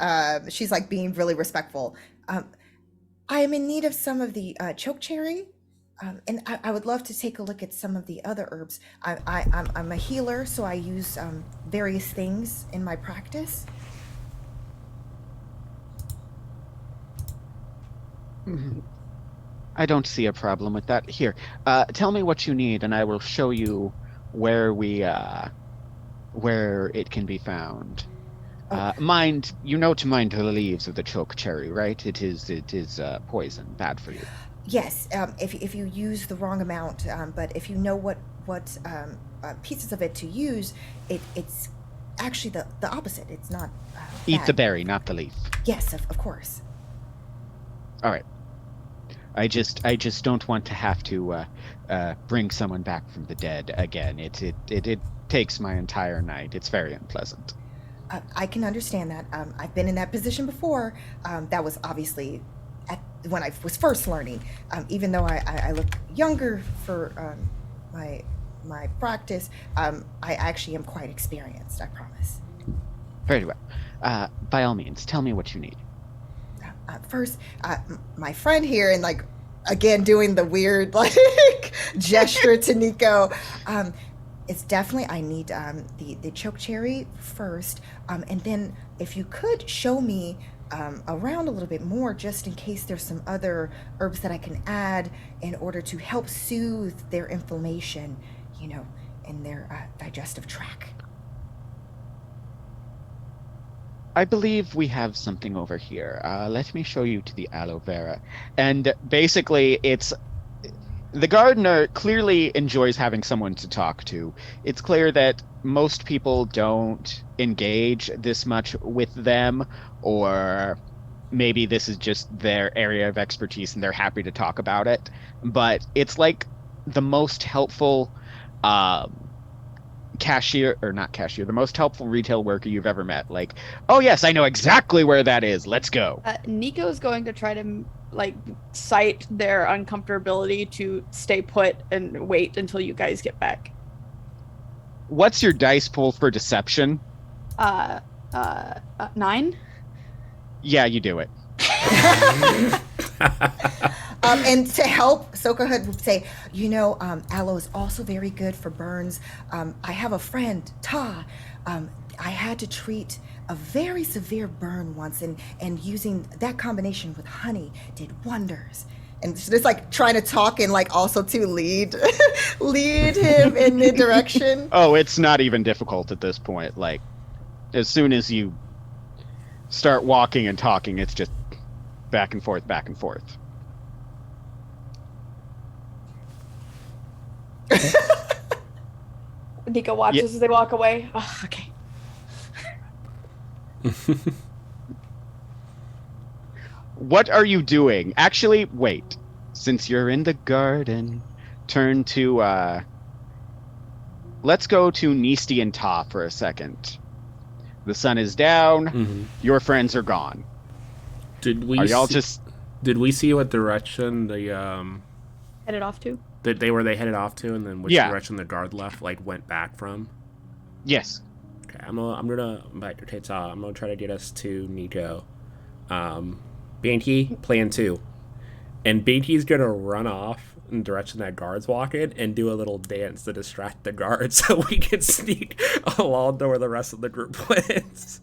she's like being really respectful. I am in need of some of the chokecherry, and I would love to take a look at some of the other herbs. I'm a healer, so I use various things in my practice.
I don't see a problem with that. Here, tell me what you need, and I will show you where it can be found. Mind to mind the leaves of the chokecherry, right? It is poison, bad for you.
Yes, if you use the wrong amount, but if you know what pieces of it to use, it's actually the opposite. It's not.
Eat
bad.
the berry, not the leaf.
Yes, of course.
All right. I just don't want to have to bring someone back from the dead again. It takes my entire night. It's very unpleasant.
I can understand that. I've been in that position before. That was obviously when I was first learning. Even though I look younger for my practice, I actually am quite experienced. I promise.
Very well. By all means, tell me what you need.
First, my friend here, and like again doing the weird like gesture to Niko. It's definitely I need the chokecherry first, and then if you could show me around a little bit more, just in case there's some other herbs that I can add in order to help soothe their inflammation, in their digestive tract.
I believe we have something over here. Let me show you to the aloe vera. And basically, the gardener clearly enjoys having someone to talk to. It's clear that most people don't engage this much with them, or maybe this is just their area of expertise and they're happy to talk about it. But it's like the most helpful the most helpful retail worker you've ever met. Like, oh yes, I know exactly where that is. Let's go.
Nico's going to try to cite their uncomfortability to stay put and wait until you guys get back.
What's your dice pool for deception?
9.
Yeah, you do it.
And to help, Sokahot would say, aloe is also very good for burns. I have a friend, Ta. I had to treat a very severe burn once, and using that combination with honey did wonders. And just like trying to talk and like also to lead him in the direction.
Oh, it's not even difficult at this point. Like, as soon as you start walking and talking, it's just back and forth, back and forth.
Niko watches as they walk away. Oh, okay.
What are you doing? Actually, wait. Since you're in the garden, turn to let's go to Nisti and Ta for a second. The sun is down. Mm-hmm. Your friends are gone.
Did we see what direction the
headed off to?
That they headed off to, and then which direction the guard left went back from?
Yes.
Okay, I'm gonna try to get us to Niko. Banky, plan 2. And Banky's gonna run off in the direction that guard's walking and do a little dance to distract the guard so we can sneak along to where the rest of the group went.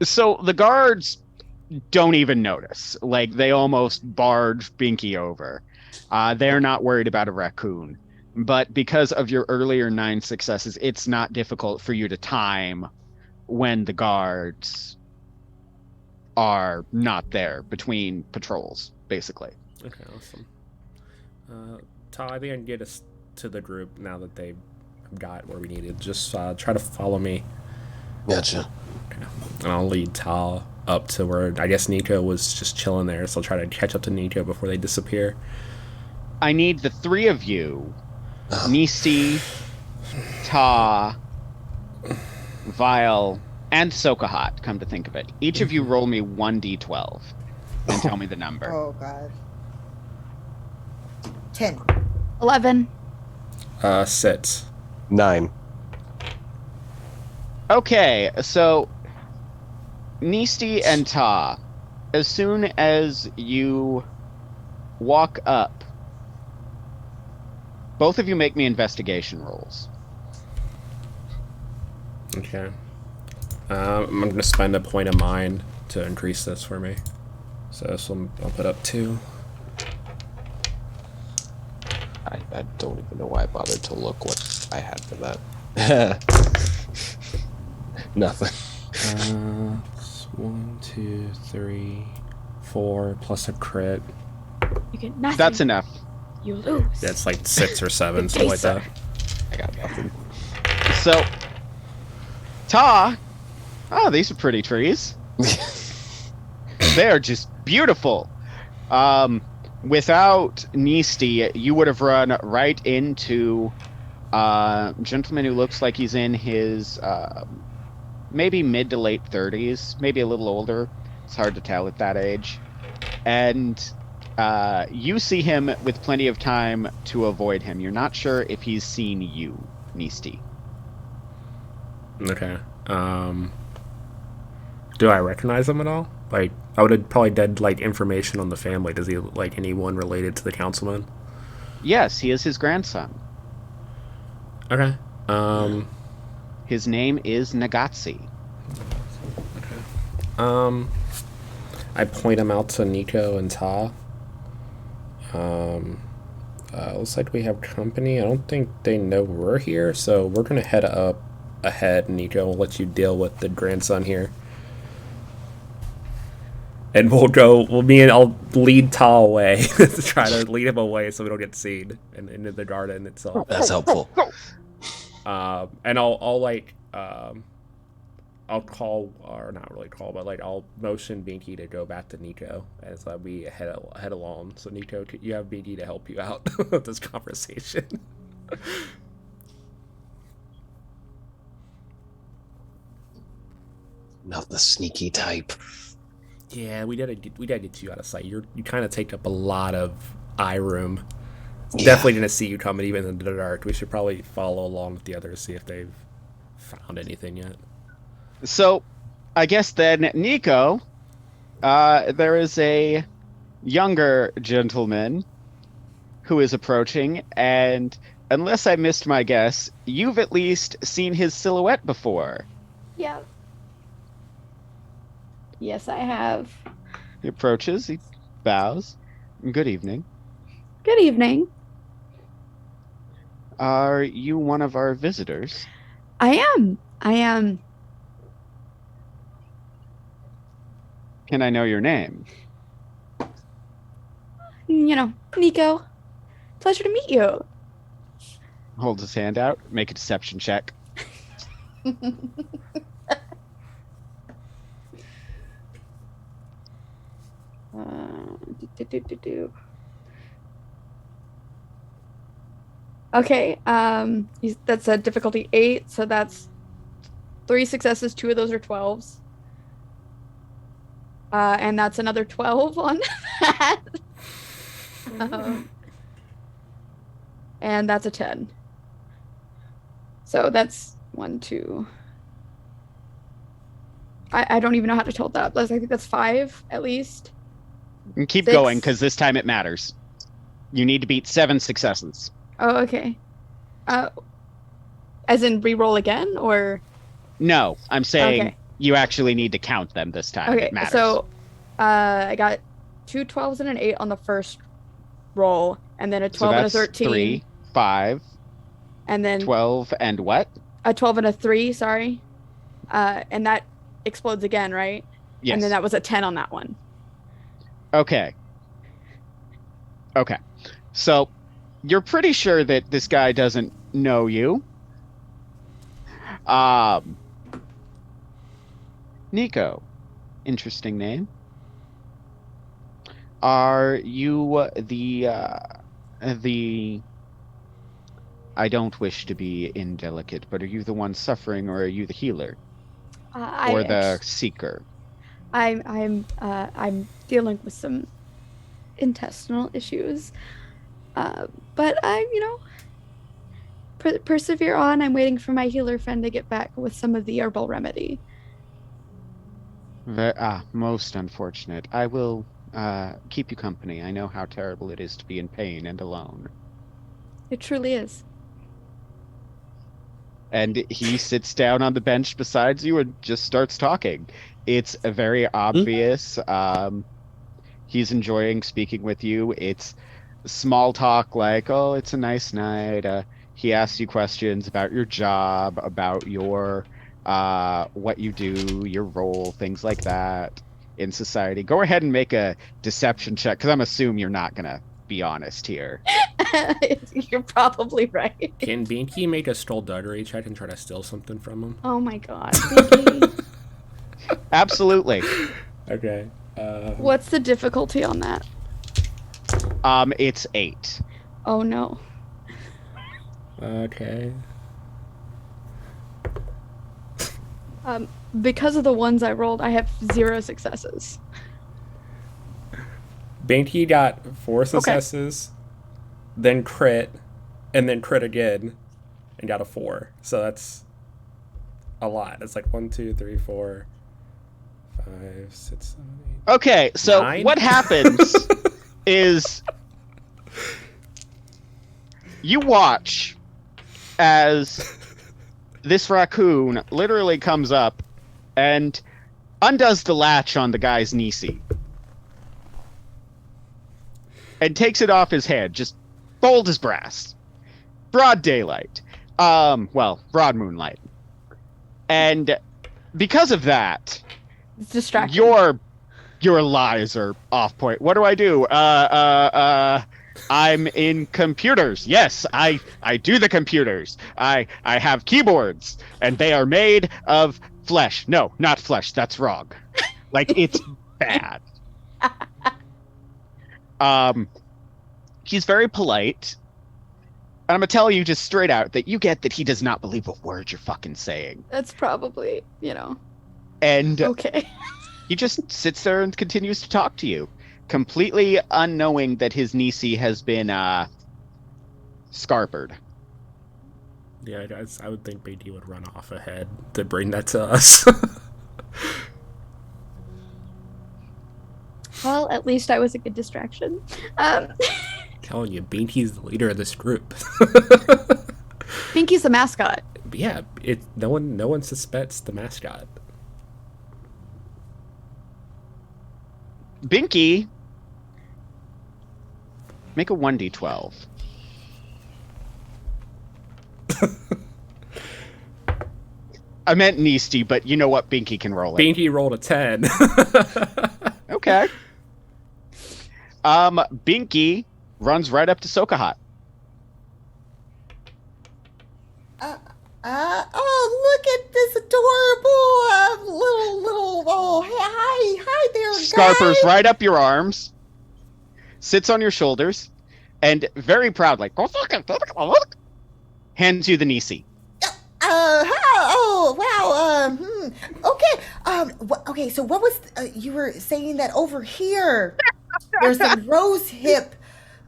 So the guards don't even notice. Like, they almost barge Binky over. They're not worried about a raccoon. But because of your earlier 9 successes, it's not difficult for you to time when the guards are not there between patrols, basically.
Okay, awesome. Todd, I think I can get us to the group now that they've got where we needed. Just try to follow me.
Gotcha.
Okay. And I'll lead Tal up to where I guess Niko was just chilling there, so I'll try to catch up to Niko before they disappear.
I need the 3 of you, Nisti, Ta, Vyle, and Sokahot, come to think of it. Each of you roll me 1d12. and tell me the number.
Oh God. 10.
11.
6.
9.
Okay, so Nisti and Ta, as soon as you walk up, both of you make me investigation rolls.
Okay. I'm going to spend a point of mind to increase this for me. So this one, I'll put up 2.
I don't even know why I bothered to look what I had for that. Nothing.
1, 2, 3, 4 plus a crit.
You get nothing.
That's enough.
You lose.
Yeah, it's like 6 or 7, something like that.
I got nothing.
So, Ta, these are pretty trees. They are just beautiful. Without Nisti, you would have run right into a gentleman who looks like he's in his maybe mid to late 30s, maybe a little older. It's hard to tell at that age. And you see him with plenty of time to avoid him. You're not sure if he's seen you, Nisti.
Okay. Do I recognize him at all? Like, I would have probably did like information on the family. Does he like anyone related to the councilman?
Yes, he is his grandson.
Okay.
His name is Nagatsi.
I point him out to Niko and Ta. Looks like we have company. I don't think they know we're here, so we're gonna head up ahead. Niko will let you deal with the grandson here. And I'll lead Ta away to try to lead him away so we don't get seen and into the garden itself.
That's helpful.
And I'll call, or not really call, but like I'll motion Binky to go back to Niko as we head along. So Niko, you have Binky to help you out with this conversation.
Not the sneaky type.
Yeah, we gotta get you out of sight. You kind of take up a lot of eye room.
Yeah.
Definitely didn't see you coming even in the dark. We should probably follow along with the others, see if they've found anything yet.
So, I guess then, Niko, there is a younger gentleman who is approaching, and unless I missed my guess, you've at least seen his silhouette before.
Yeah. Yes, I have.
He approaches, he bows. Good evening.
Good evening.
Are you one of our visitors?
I am.
Can I know your name?
Niko. Pleasure to meet you.
Hold his hand out. Make a deception check.
Okay, that's a difficulty 8, so that's 3 successes, 2 of those are 12s. And that's another 12 on that. And that's a 10. So that's 1, 2. I don't even know how to total that up. I think that's 5 at least.
And keep
6.
going, because this time it matters. You need to beat 7 successes.
Oh, okay. As in re-roll again, or?
No, I'm saying
Okay.
you actually need to count them this time.
Okay,
It matters.
so I got 2 12s and an 8 on the first roll, and then a 12 and a 13.
3, 5,
and then
12, and what?
a 12 and a 3, sorry. And that explodes again, right?
Yes.
And then that was a 10 on that one.
Okay. So, you're pretty sure that this guy doesn't know you. Niko. Interesting name. Are you the I don't wish to be indelicate, but are you the one suffering, or are you the healer? Or the seeker?
I'm dealing with some intestinal issues, but persevere on. I'm waiting for my healer friend to get back with some of the herbal remedy.
Most unfortunate. I will keep you company. I know how terrible it is to be in pain and alone.
It truly is.
And he sits down on the bench beside you and just starts talking. It's a very obvious. He's enjoying speaking with you. It's small talk like, oh, it's a nice night. He asks you questions about your job, about your what you do, your role, things like that in society. Go ahead and make a deception check, because I'm assuming you're not gonna be honest here.
You're probably right.
Can Binky make a skullduggery check and try to steal something from him?
Oh my god. Binky.
Absolutely.
Okay.
What's the difficulty on that?
It's 8.
Oh no.
Okay.
Because of the ones I rolled, I have 0 successes.
Binky got 4 successes, then crit, and then crit again, and got a 4. So that's a lot. It's like 1, 2, 3, 4, 5, 6, 7, 8.
Okay, so
9?
what happens is you watch as this raccoon literally comes up and undoes the latch on the guy's Nisti and takes it off his head, just bold as brass. Broad daylight. Broad moonlight. And because of that,
It's distracting.
your lies are off point. What do I do? I'm in computers. Yes, I do the computers. I have keyboards, and they are made of flesh. No, not flesh. That's wrong. Like, it's bad. He's very polite. And I'm gonna tell you just straight out that you get that he does not believe a word you're fucking saying.
That's probably,
And
okay.
he just sits there and continues to talk to you, completely unknowing that his Nisti has been scarpered.
Yeah, I would think Binky would run off ahead to bring that to us.
Well, at least I was a good distraction.
Telling you, Binky's the leader of this group.
Binky's the mascot.
Yeah, no one suspects the mascot.
Binky, make a 1d12. I meant Nisti, but you know what? Binky can roll it.
Binky rolled a 10.
Okay. Binky runs right up to Sokahot.
Oh, look at this adorable little. Oh, hi there, guys.
Scarpers right up your arms, sits on your shoulders, and very proud, like, hands you the Nisti.
Oh, wow. Okay. Okay. So, what was you were saying that over here? There's a rose hip.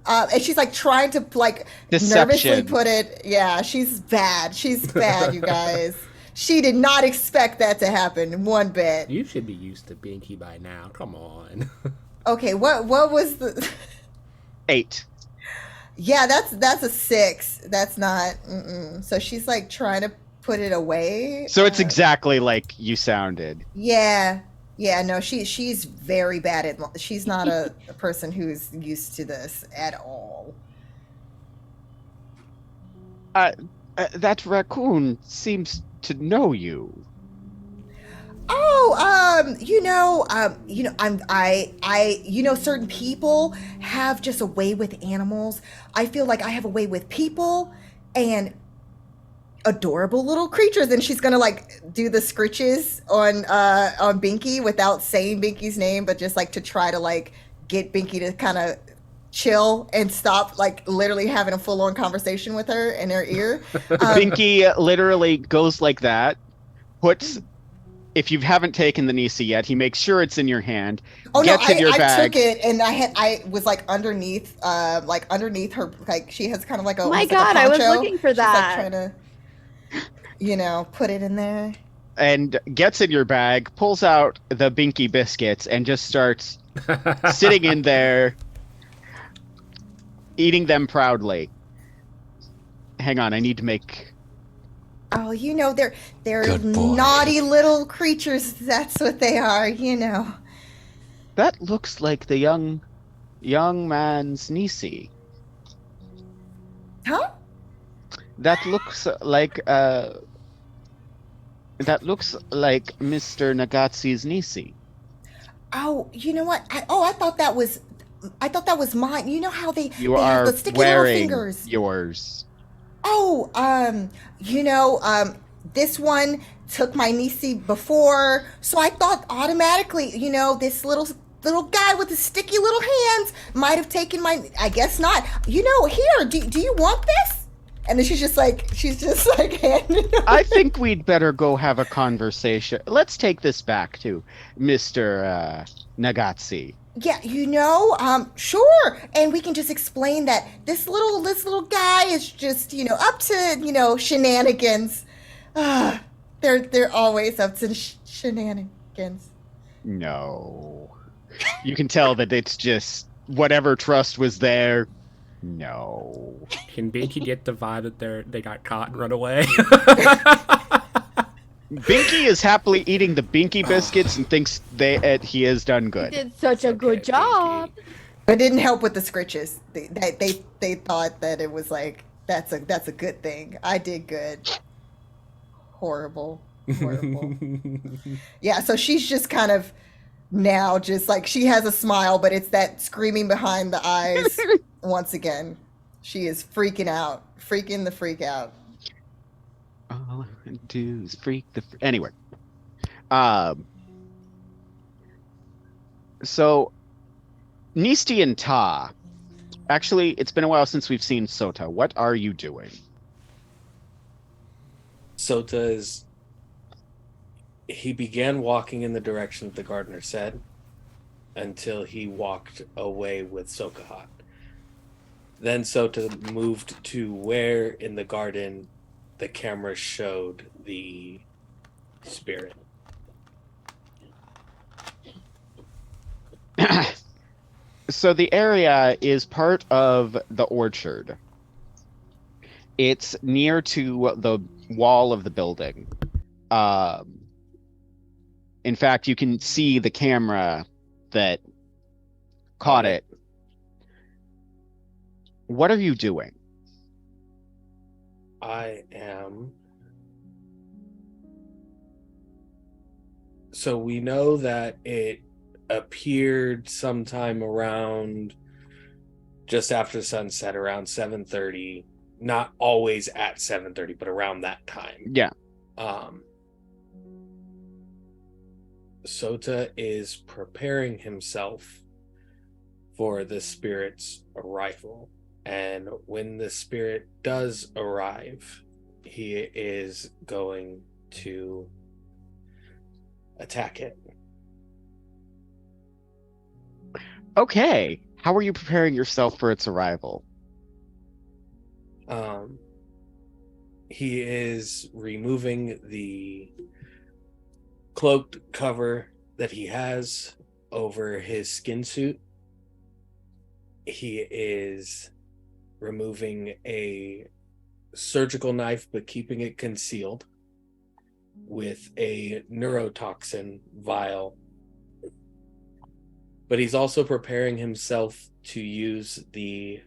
And she's like trying to
Deception.
nervously put it. Yeah, she's bad. She's bad, you guys. She did not expect that to happen one bit.
You should be used to Binky by now. Come on.
Okay, what was the
8.
Yeah, that's a 6. That's not. So she's like trying to put it away.
So it's exactly like you sounded.
Yeah. No, she's very bad at. She's not a person who's used to this at all.
That raccoon seems to know you.
Oh, certain people have just a way with animals. I feel like I have a way with people and adorable little creatures. And she's gonna do the scritches on Binky without saying Binky's name, but just to try to get Binky to kind of chill and stop literally having a full-on conversation with her in her ear.
Binky literally goes like that, puts if you haven't taken the Nisti yet, he makes sure it's in your hand.
Oh no,
gets in your
I
bag.
took it and I was like underneath her, like she has kind of like a
Oh my
almost like a
God, I was
poncho.
looking for
She's like
that.
trying to, put it in there.
And gets in your bag, pulls out the Binky biscuits, and just starts sitting in there, eating them proudly. Hang on, I need to make.
Oh, they're
Good boy.
naughty little creatures. That's what they are.
That looks like the young man's Nisi.
Huh?
That looks like Mr. Nagatsi's Nisi.
Oh, you know what? I thought that was mine. You know how they
You
have
are
the sticky little
wearing
fingers.
yours.
Oh, this one took my Nisi before, so I thought automatically, this little guy with the sticky little hands might have taken my. I guess not. Here, do you want this? And then she's just like handing it
I think we'd better go have a conversation. Let's take this back to Mr. Nagatsi.
Yeah, sure. And we can just explain that this little guy is just, up to, shenanigans. They're always up to shenanigans.
No. You can tell that it's just whatever trust was there. No.
Can Binky get the vibe that they got caught and run away?
Binky is happily eating the Binky biscuits and thinks he has done
You
good.
did such a good job.
It didn't help with the scritches. They thought that it was like that's a good thing. I did good. Horrible. Yeah, so she's just kind of now just like she has a smile, but it's that screaming behind the eyes once again. She is freaking out. Freaking the freak out.
All I can do is freak the. Anyway. So, Nisti and Ta. Actually, it's been a while since we've seen Sota. What are you doing?
Sota he began walking in the direction that the gardener said until he walked away with Sokahot. Then Sota moved to where in the garden the camera showed the spirit.
So the area is part of the orchard. It's near to the wall of the building. In fact, you can see the camera that caught it. What are you doing?
I am. So we know that it appeared sometime around just after sunset, around 7:30. Not always at 7:30, but around that time.
Yeah.
Sota is preparing himself for the spirit's arrival. And when the spirit does arrive, he is going to attack it.
Okay. How are you preparing yourself for its arrival?
He is removing the cloaked cover that he has over his skin suit. He is removing a surgical knife, but keeping it concealed with a neurotoxin vial. But he's also preparing himself to use the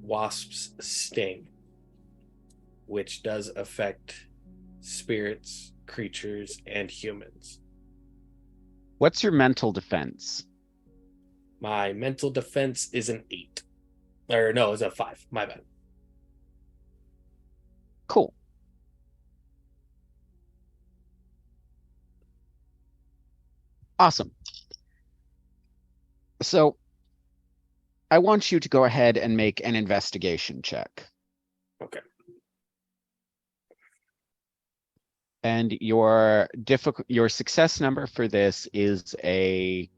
wasp's sting, which does affect spirits, creatures, and humans.
What's your mental defense?
My mental defense is an 8. Or no, it's a 5. My bad.
Cool. Awesome. So, I want you to go ahead and make an investigation check.
Okay.
And your success number for this is a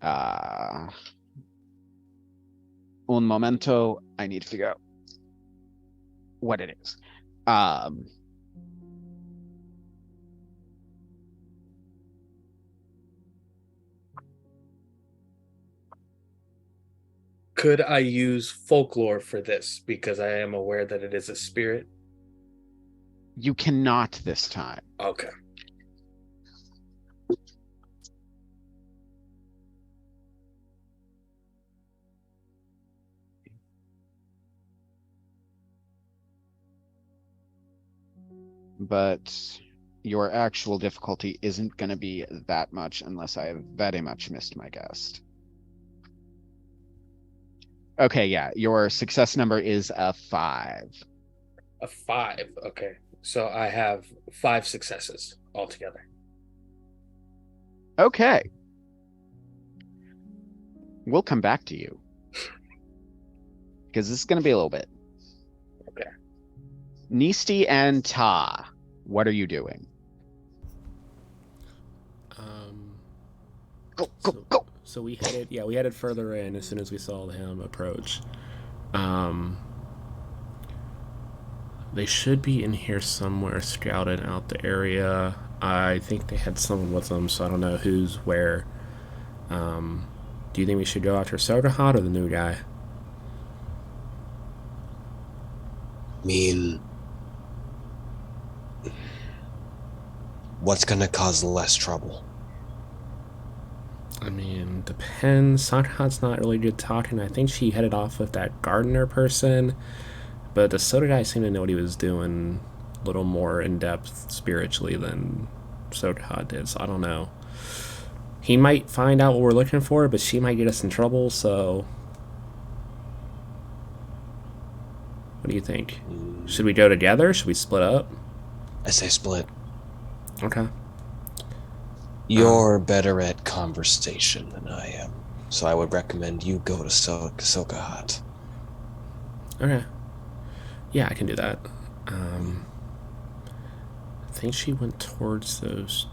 un momento. I need to figure out what it is.
Could I use folklore for this because I am aware that it is a spirit?
You cannot this time.
Okay.
But your actual difficulty isn't going to be that much unless I have very much missed my guest. Okay, yeah, your success number is a 5.
A 5. Okay. So I have 5 successes altogether.
Okay. We'll come back to you. Because this is going to be a little bit.
Okay.
Nisti and Ta, what are you doing? Go.
So we headed further in as soon as we saw him approach. They should be in here somewhere, scouting out the area. I think they had someone with them, so I don't know who's where. Do you think we should go after Sokahot or the new guy?
I mean, what's gonna cause less trouble?
I mean, depends. Sokahot's not really good talking. I think she headed off with that gardener person, but the Sota guy seemed to know what he was doing a little more in depth spiritually than Sokahot did, so I don't know. He might find out what we're looking for, but she might get us in trouble, so what do you think? Should we go together? Should we split up?
I say split.
Okay.
You're better at conversation than I am, so I would recommend you go to Sokahot.
Okay. Yeah, I can do that. I think she went towards those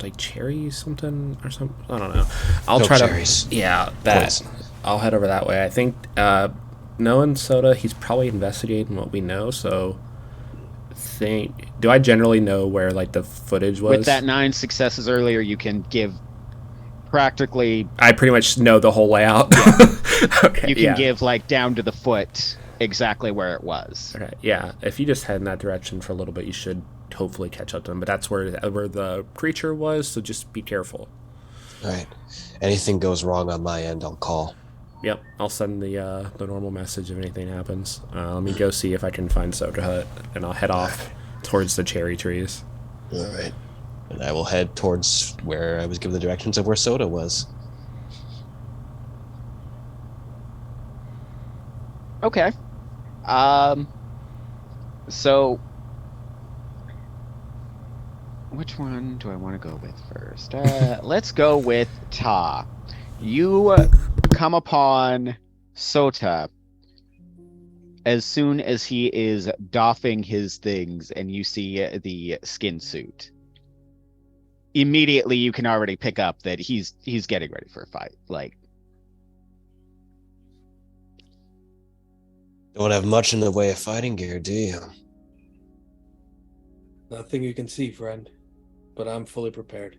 like cherries something or something. I don't know. I'll try
cherries.
To. Yeah, that.
Poison.
I'll head over that way. I think knowing Sota, he's probably investigating what we know. So, do I generally know where like the footage was?
With that 9 successes earlier, you can give practically.
I pretty much know the whole layout.
Yeah.
Okay.
You can give like down to the foot exactly where it was.
Okay. Yeah. If you just head in that direction for a little bit, you should hopefully catch up to them. But that's where the creature was. So just be careful.
All right. Anything goes wrong on my end, I'll call.
Yep, I'll send the normal message if anything happens. Let me go see if I can find Sokahot, and I'll head off towards the cherry trees.
All right. And I will head towards where I was given the directions of where Sota was.
Okay. So which one do I want to go with first? Let's go with Ta. You come upon Sota as soon as he is doffing his things and you see the skin suit. Immediately you can already pick up that he's getting ready for a fight. Like,
don't have much in the way of fighting gear, do you?
Nothing you can see, friend, but I'm fully prepared.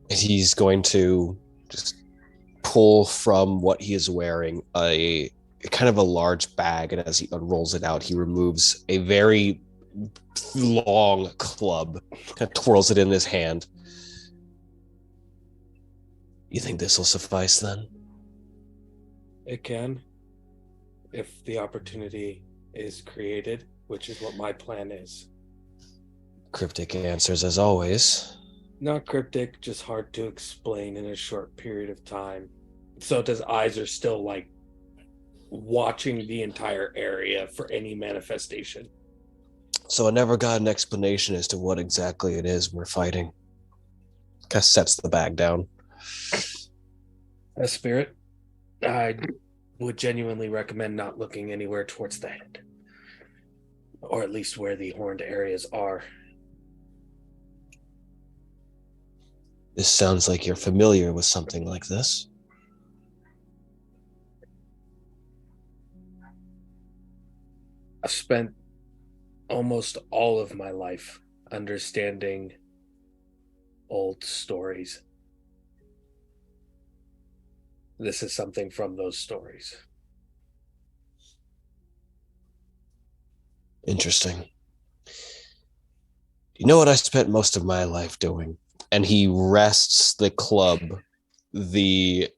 He's going to just pull from what he is wearing a kind of a large bag, and as he unrolls it out, he removes a very long club, kind of twirls it in his hand. You think this will suffice then?
It can, if the opportunity is created, which is what my plan is.
Cryptic answers as always.
Not cryptic, just hard to explain in a short period of time. Sota's eyes are still like watching the entire area for any manifestation.
So I never got an explanation as to what exactly it is we're fighting. Kind of sets the bag down.
A spirit, I would genuinely recommend not looking anywhere towards the head. or at least where the horned areas are.
This sounds like you're familiar with something like this.
I've spent almost all of my life understanding old stories. This is something from those stories.
Interesting. You know what I spent most of my life doing? And he rests the club, the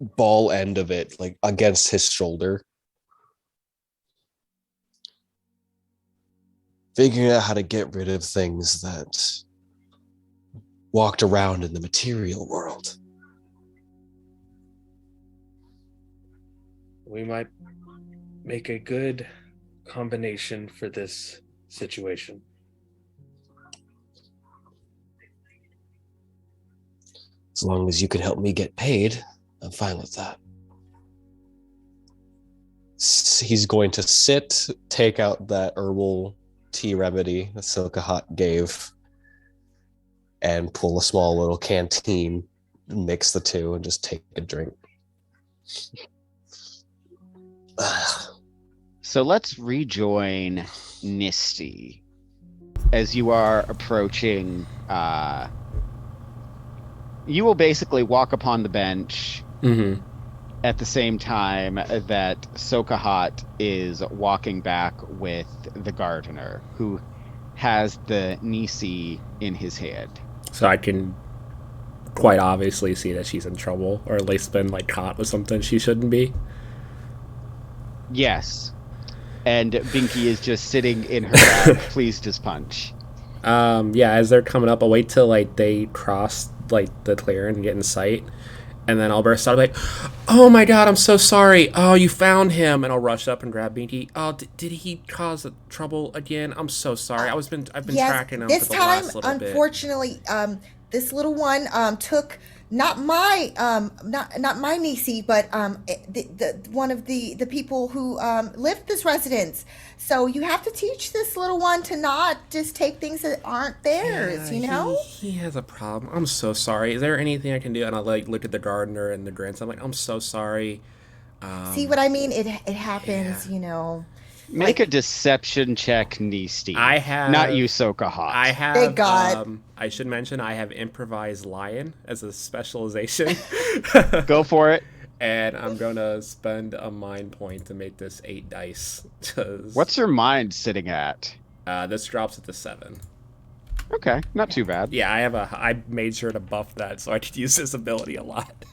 ball end of it, like against his shoulder. Figuring out how to get rid of things that walked around in the material world.
We might make a good combination for this situation.
As long as you can help me get paid, I'm fine with that. He's going to sit, take out that herbal tea remedy that Sokahot gave, and pull a small little canteen, mix the two, and just take a drink.
So let's rejoin Nisti as you are approaching. You will basically walk upon the bench at the same time that Sokahot is walking back with the gardener, who has the Nisti in his hand.
So I can quite obviously see that she's in trouble, or at least been like caught with something she shouldn't be.
Yes. And Binky is just sitting in her lap, pleased as punch.
Yeah, as they're coming up, I'll wait till like they cross like the clearing and get in sight, and then I'll burst out like, "Oh my god, I'm so sorry! Oh, you found him!" And I'll rush up and grab Binky. "Oh, did he cause trouble again? I'm so sorry. I've been
Yes,
tracking him
this
for the
time,
last little bit."
unfortunately, this little one took not my niecey, but the one of the people who lived this residence. So you have to teach this little one to not just take things that aren't theirs.
Yeah,
You know.
he has a problem. I'm so sorry. Is there anything I can do? And I like look at the gardener and the grandson. I'm like, I'm so sorry.
See what I mean? It happens.
yeah.
You know.
Make a deception check, Nisti.
I have
Not you, Sokahot.
I have.
Thank God.
I should mention I have improvised lion as a specialization.
Go for it.
And I'm gonna spend a mind point to make this 8 dice.
What's your mind sitting at?
This drops at the 7.
Okay, not too bad.
Yeah, I made sure to buff that so I could use this ability a lot.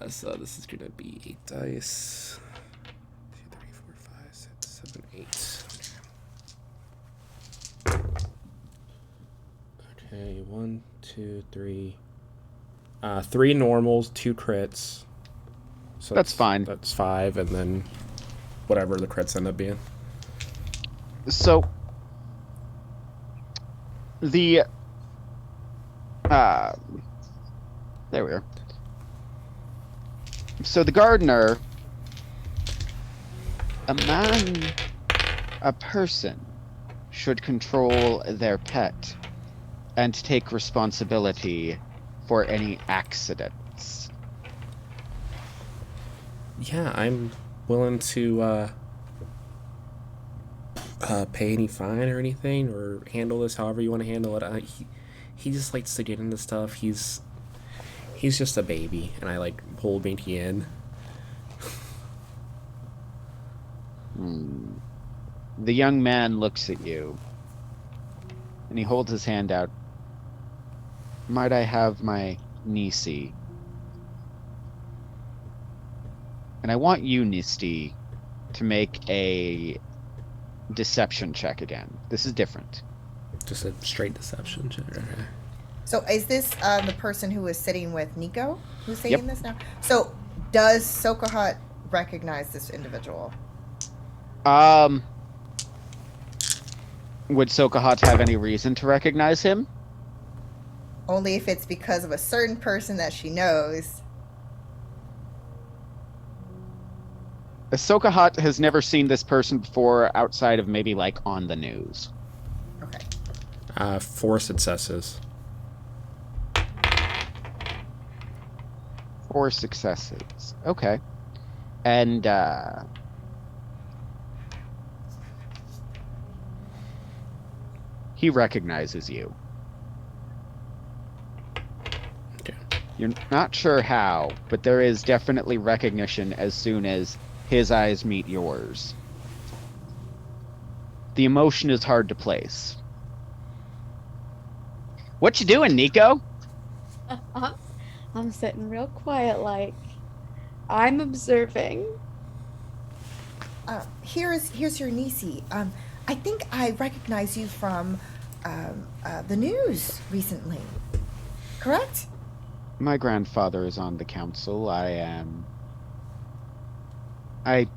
So this is gonna be 8 dice. 2, 3, 4, 5, 6, 7, 8. Okay, 1, 2, 3. 3 normals, 2 crits. So
That's fine.
That's 5, and then whatever the crits end up being.
So the there we are. So the gardener, a person should control their pet and take responsibility for any accidents.
Yeah, I'm willing to pay any fine or anything, or handle this however you want to handle it. He just likes to get into stuff. He's just a baby, and I like pull Binky in.
The young man looks at you, and he holds his hand out. Might I have my niecey? And I want you, Nisti, to make a deception check again. This is different.
Just a straight deception check. Okay.
So is this the person who is sitting with Niko who's saying
Yep.
this now? So does Sokahot recognize this individual?
Would Sokahot have any reason to recognize him?
Only if it's because of a certain person that she knows.
Sokahot has never seen this person before outside of maybe like on the news.
Okay.
4 successes.
4 successes. Okay. And he recognizes you.
Okay.
You're not sure how, but there is definitely recognition as soon as his eyes meet yours. The emotion is hard to place. What you doing, Niko?
I'm sitting real quiet, like I'm observing.
Here's your Nisi. I think I recognize you from the news recently. Correct?
My grandfather is on the council. I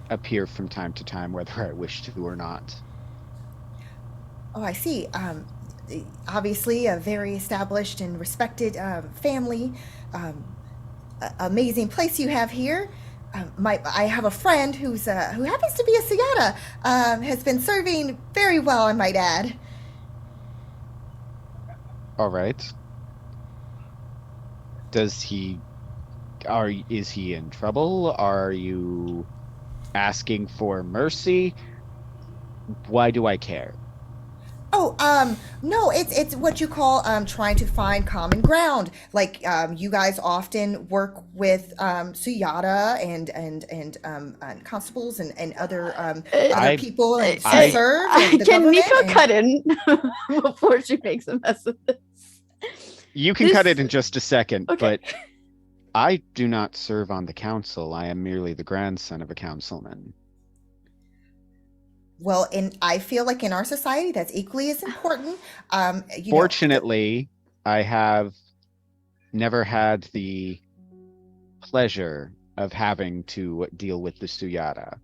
appear from time to time, whether I wish to or not.
Oh, I see. Obviously, a very established and respected family. Amazing place you have here. I have a friend who happens to be a Suyata. Has been serving very well, I might add.
All right. Is he in trouble? Are you asking for mercy? Why do I care?
Oh, no, it's what you call trying to find common ground. Like you guys often work with Suyata and constables and other other people and serve the
Can
government.
Niko cut in before she makes a mess of this?
You can cut it in just a second,
Okay.
but I do not serve on the council. I am merely the grandson of a councilman.
Well, I feel like in our society that's equally as important.
Fortunately, I have never had the pleasure of having to deal with the Suyata.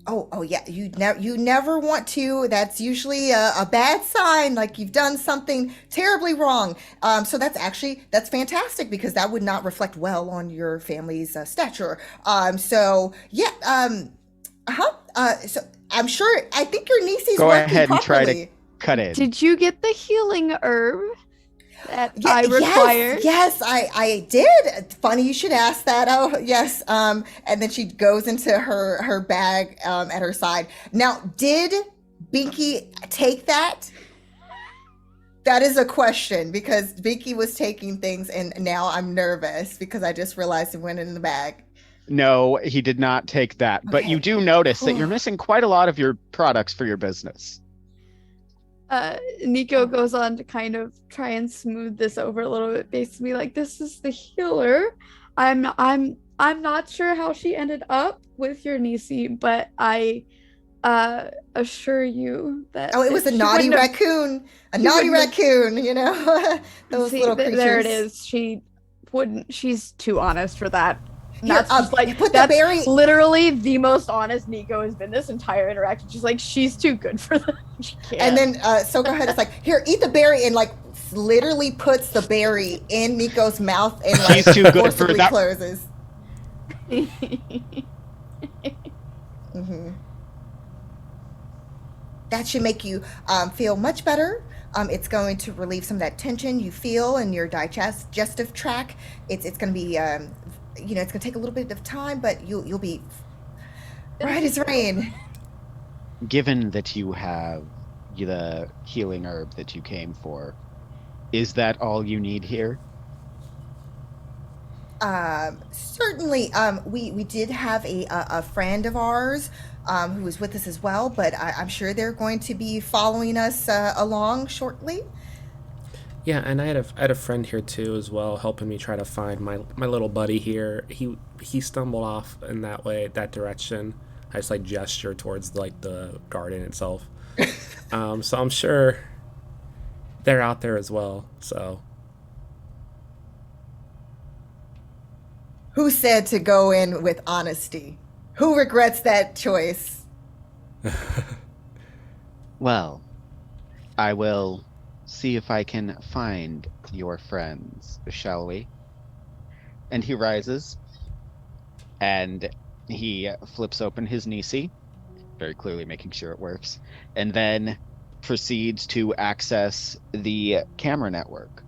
Oh yeah, you never want to. That's usually a bad sign, like you've done something terribly wrong. So that's fantastic because that would not reflect well on your family's stature. So yeah, so I'm sure. I think your niece is
Go
working
ahead and
properly.
try to cut in.
Did you get the healing herb that I required?
Yes, I did. Funny you should ask that. Oh, yes. And then she goes into her bag at her side. Now, did Binky take that? That is a question because Binky was taking things and now I'm nervous because I just realized it went in the bag.
No, he did not take that. But you do notice that you're missing quite a lot of your products for your business.
Niko goes on to kind of try and smooth this over a little bit, basically like, this is the healer. I'm not sure how she ended up with your Nisi, but I assure you that
it was a naughty raccoon. Raccoon, you know. Those little creatures.
There it is. She's too honest for that.
That's
just like
put
that's
the berry.
Literally the most honest Niko has been this entire interaction. She's like, she's too good for them. She can't.
And then Sokahot is like, here, eat the berry, and like literally puts the berry in Niko's mouth and like
she's too good for that.
Closes. That should make you feel much better. It's going to relieve some of that tension you feel in your digestive tract. It's going to be it's going to take a little bit of time, but you'll be right as rain.
Given that you have the healing herb that you came for, is that all you need here?
Certainly. We did have a friend of ours who was with us as well, but I'm sure they're going to be following us along shortly.
Yeah, and I had a friend here too as well, helping me try to find my little buddy here. He stumbled off in that direction. I just like gesture towards like the garden itself. So I'm sure they're out there as well. So
who said to go in with honesty? Who regrets that choice?
Well, I will see if I can find your friends, shall we? And he rises, and He flips open his Nisti, very clearly making sure it works, and then proceeds to access the camera network.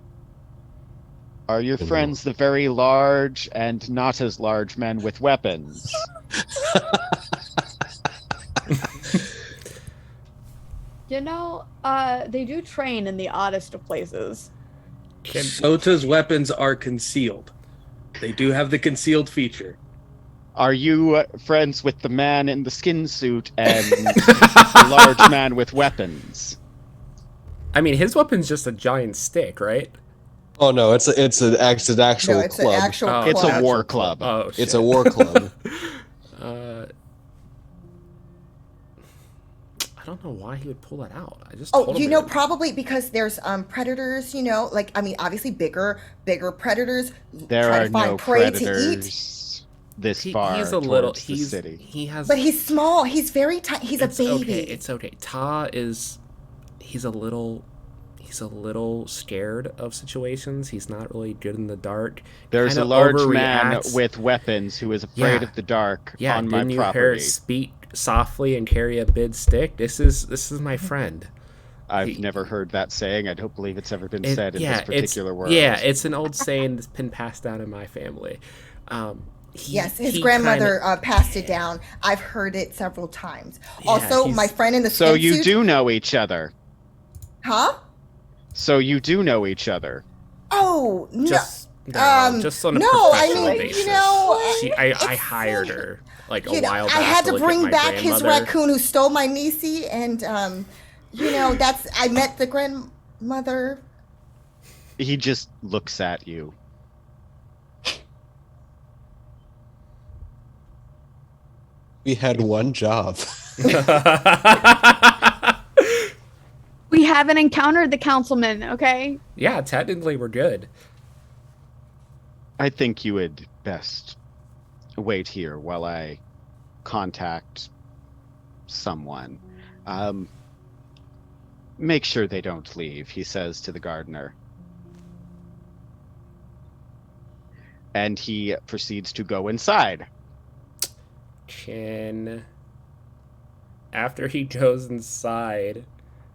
Are your
Ooh.
friends the very large and not as large men with weapons?
They do train in the oddest of places.
Sota's weapons are concealed. They do have the concealed feature.
Are you friends with the man in the skin suit and the large man with weapons?
I mean, his weapon's just a giant stick, right?
Oh no, it's an actual
No, it's
club.
an actual
Oh,
club.
It's a war club.
Oh, shit.
It's a war club.
I don't know why he would pull that out. I just
Oh,
told him
you
it
know,
would-
probably because there's predators, like, I mean, obviously bigger predators
There
try
are
to find
no
prey to eat.
predators this far
he's a little.
towards the city.
He has.
But he's small. He's very tiny. He's a
it's
baby.
Okay, it's okay. Ta is. He's a little scared of situations. He's not really good in the dark.
There's a
Kinda
large man
overreacts.
with weapons who is afraid
Yeah.
of the dark
Yeah,
on my
didn't you hear
property.
it speak softly and carry a big stick? This is my friend.
I've never heard that saying. I don't believe it's ever been said in this particular world.
Yeah, it's an old saying that's been passed down in my family.
Yes, his
he
grandmother
kinda-
passed it down. I've heard it several times.
Yeah,
Also,
he's-
my friend in the
So
skin
you
suit-
do know each other.
Huh?
So you do know each other.
Oh, no.
Just on a
no, I
professional
mean,
basis. I
it's
hired her like a
you know,
while back.
I had to
look at
bring
my
back his
grandmother.
raccoon who stole my Nisti, and I met the grandmother.
He just looks at you.
We had one job.
We haven't encountered the councilman, okay?
Yeah, technically we're good.
I think you would best wait here while I contact someone. Make sure they don't leave, he says to the gardener. And he proceeds to go inside.
After he goes inside,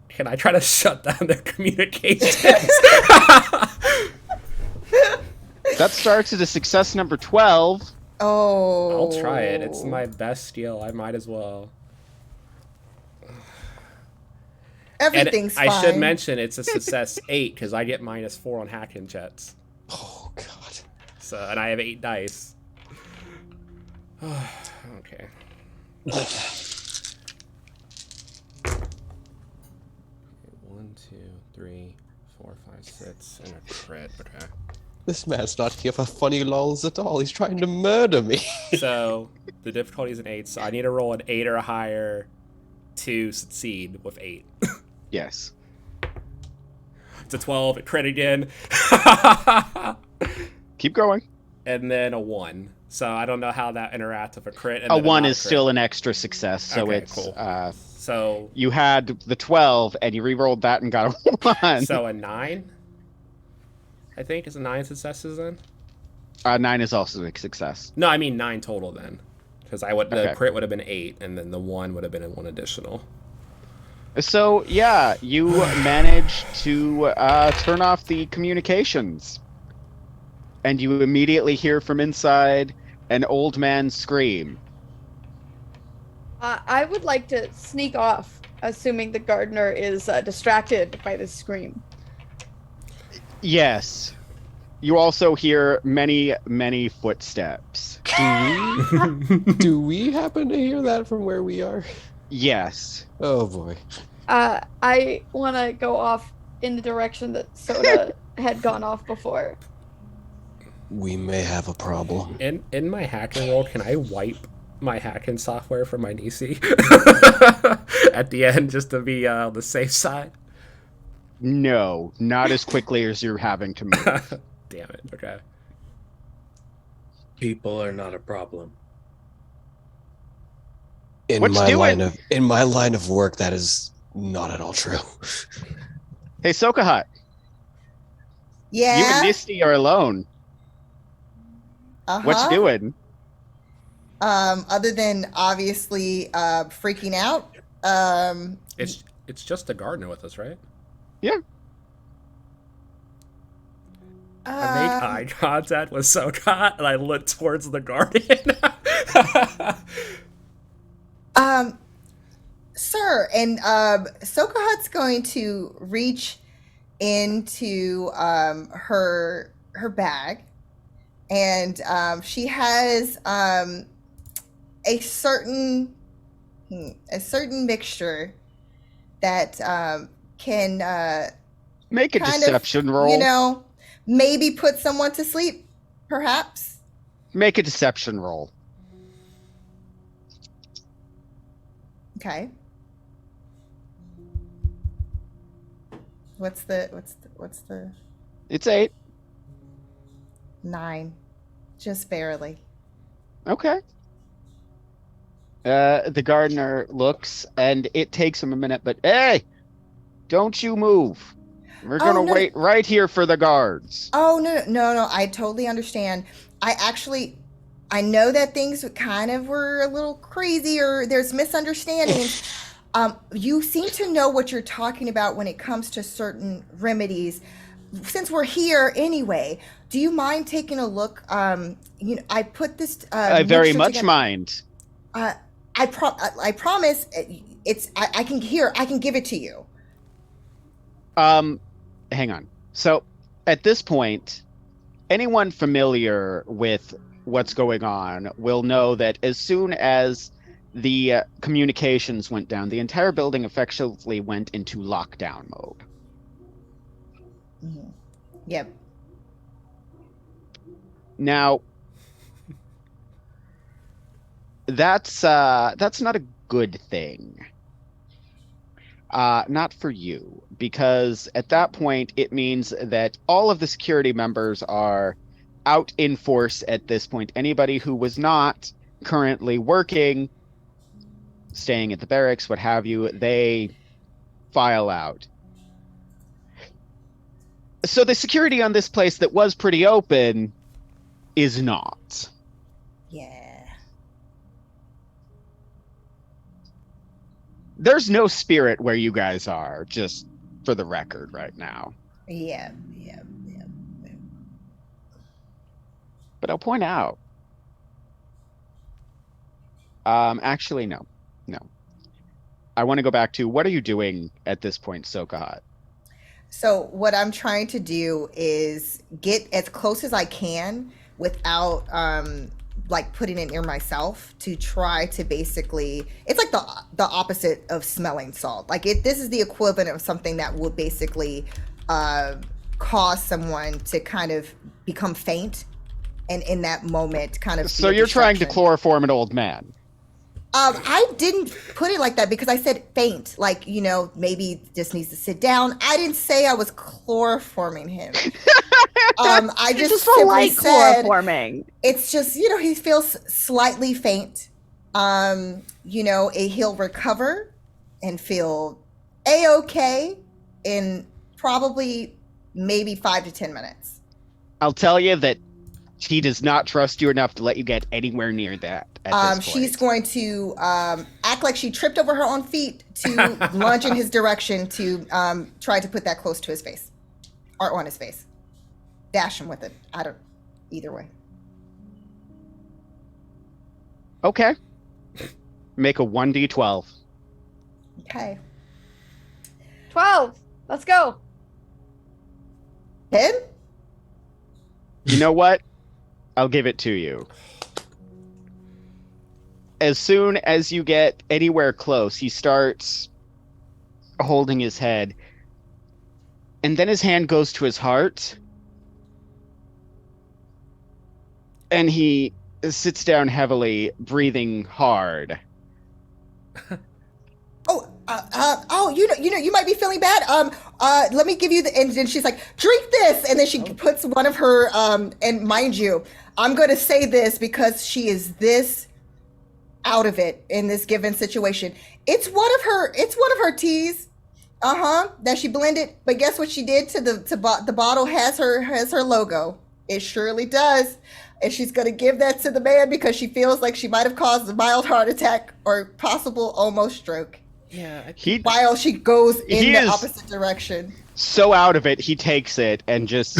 can I try to shut down their communications?
That starts at a success number 12.
Oh.
I'll try it. It's my best skill. I might as well.
Everything's fine.
I should mention it's a success 8 because I get -4 on hacking checks.
Oh god.
So, and I have 8 dice. Okay. 1, 2, 3, 4, 5, 6, and a crit. Okay.
This man's not here for funny lols at all. He's trying to murder me.
So the difficulty is an 8. So I need to roll an 8 or higher to succeed with 8.
Yes.
It's a 12. A crit again.
Keep going.
And then a 1. So I don't know how that interacts with a crit. And
A
then
1
not
is
crit.
still an extra success, so
Okay,
it's
cool. So
you had the 12 and you re-rolled that and got a 1.
so a 9. I think is a 9 successes then.
9 is also a success.
No, I mean 9 total then, because the
Okay.
crit would have been 8, and then the 1 would have been 1 additional.
So yeah, you manage to turn off the communications, and you immediately hear from inside an old man scream.
I would like to sneak off, assuming the gardener is distracted by this scream.
Yes. You also hear many, many footsteps.
Do we happen to hear that from where we are?
Yes.
Oh boy.
I want to go off in the direction that Sota had gone off before.
We may have a problem.
In my hacking roll, can I wipe my hacking software from my Nisti at the end just to be on the safe side?
No, not as quickly as you're having to move.
Damn it. Okay.
People are not a problem.
In
What you doing?
my line of work, that is not at all true.
Hey, Sokahot, you
Yeah.
and Nisti are alone.
Uh-huh.
What you doing?
other than obviously freaking out.
It's just the gardener with us, right?
Yeah.
I make eye contact with Sokahot and I look towards the garden.
Sir, and Sokahot's going to reach into her bag, and she has a certain mixture that can
Make a
kind
deception
of,
roll.
Maybe put someone to sleep, perhaps.
Make a deception roll.
Okay. What's the
It's 8.
9? Just barely.
Okay. The gardener looks, and it takes him a minute, but hey, don't you move. We're gonna wait right here for the guards.
Oh, no. I totally understand. I know that things kind of were a little crazy, or there's misunderstandings. You seem to know what you're talking about when it comes to certain remedies. Since we're here anyway, do you mind taking a look? I put this.
I very much
together.
mind.
I promise. I can give it to you.
Hang on. So, at this point, anyone familiar with what's going on will know that as soon as the communications went down, the entire building effectively went into lockdown mode.
Mm-hmm. Yep.
Now, that's not a good thing. Not for you, because at that point it means that all of the security members are out in force at this point. Anybody who was not currently working, staying at the barracks, what have you, they file out. So the security on this place that was pretty open is not.
Yeah.
There's no spirit where you guys are, just for the record right now.
Yeah.
But I'll point out. Actually, no. I want to go back to, what are you doing at this point, Sokahot?
So what I'm trying to do is get as close as I can without putting it near myself, to try to basically, it's like the opposite of smelling salt. This is the equivalent of something that would basically cause someone to kind of become faint, and in that moment kind of.
So you're trying to chloroform an old man.
I didn't put it like that because I said faint, maybe just needs to sit down. I didn't say I was chloroforming him. I just simply said
chloroforming.
It's just, he feels slightly faint. He'll recover and feel A-okay in probably maybe 5 to 10 minutes.
I'll tell you that he does not trust you enough to let you get anywhere near that at this point.
She's going to act like she tripped over her own feet to lunge in his direction to try to put that close to his face, or on his face. Dash him with it. Either way.
Okay. Make a 1d12.
Okay.
12. Let's go.
10?
You know what? I'll give it to you. As soon as you get anywhere close, he starts holding his head, and then his hand goes to his heart, and he sits down heavily, breathing hard.
You might be feeling bad. Let me give you and then she's like, drink this, and then she puts one of her and mind you, I'm going to say this because she is this out of it in this given situation. It's one of her teas, that she blended. But guess what she did to the bottle has her logo. It surely does. and she's going to give that to the man because she feels like she might have caused a mild heart attack or possible almost stroke.
Yeah.
While she goes in
He
the
is-
opposite direction.
So out of it, he takes it and just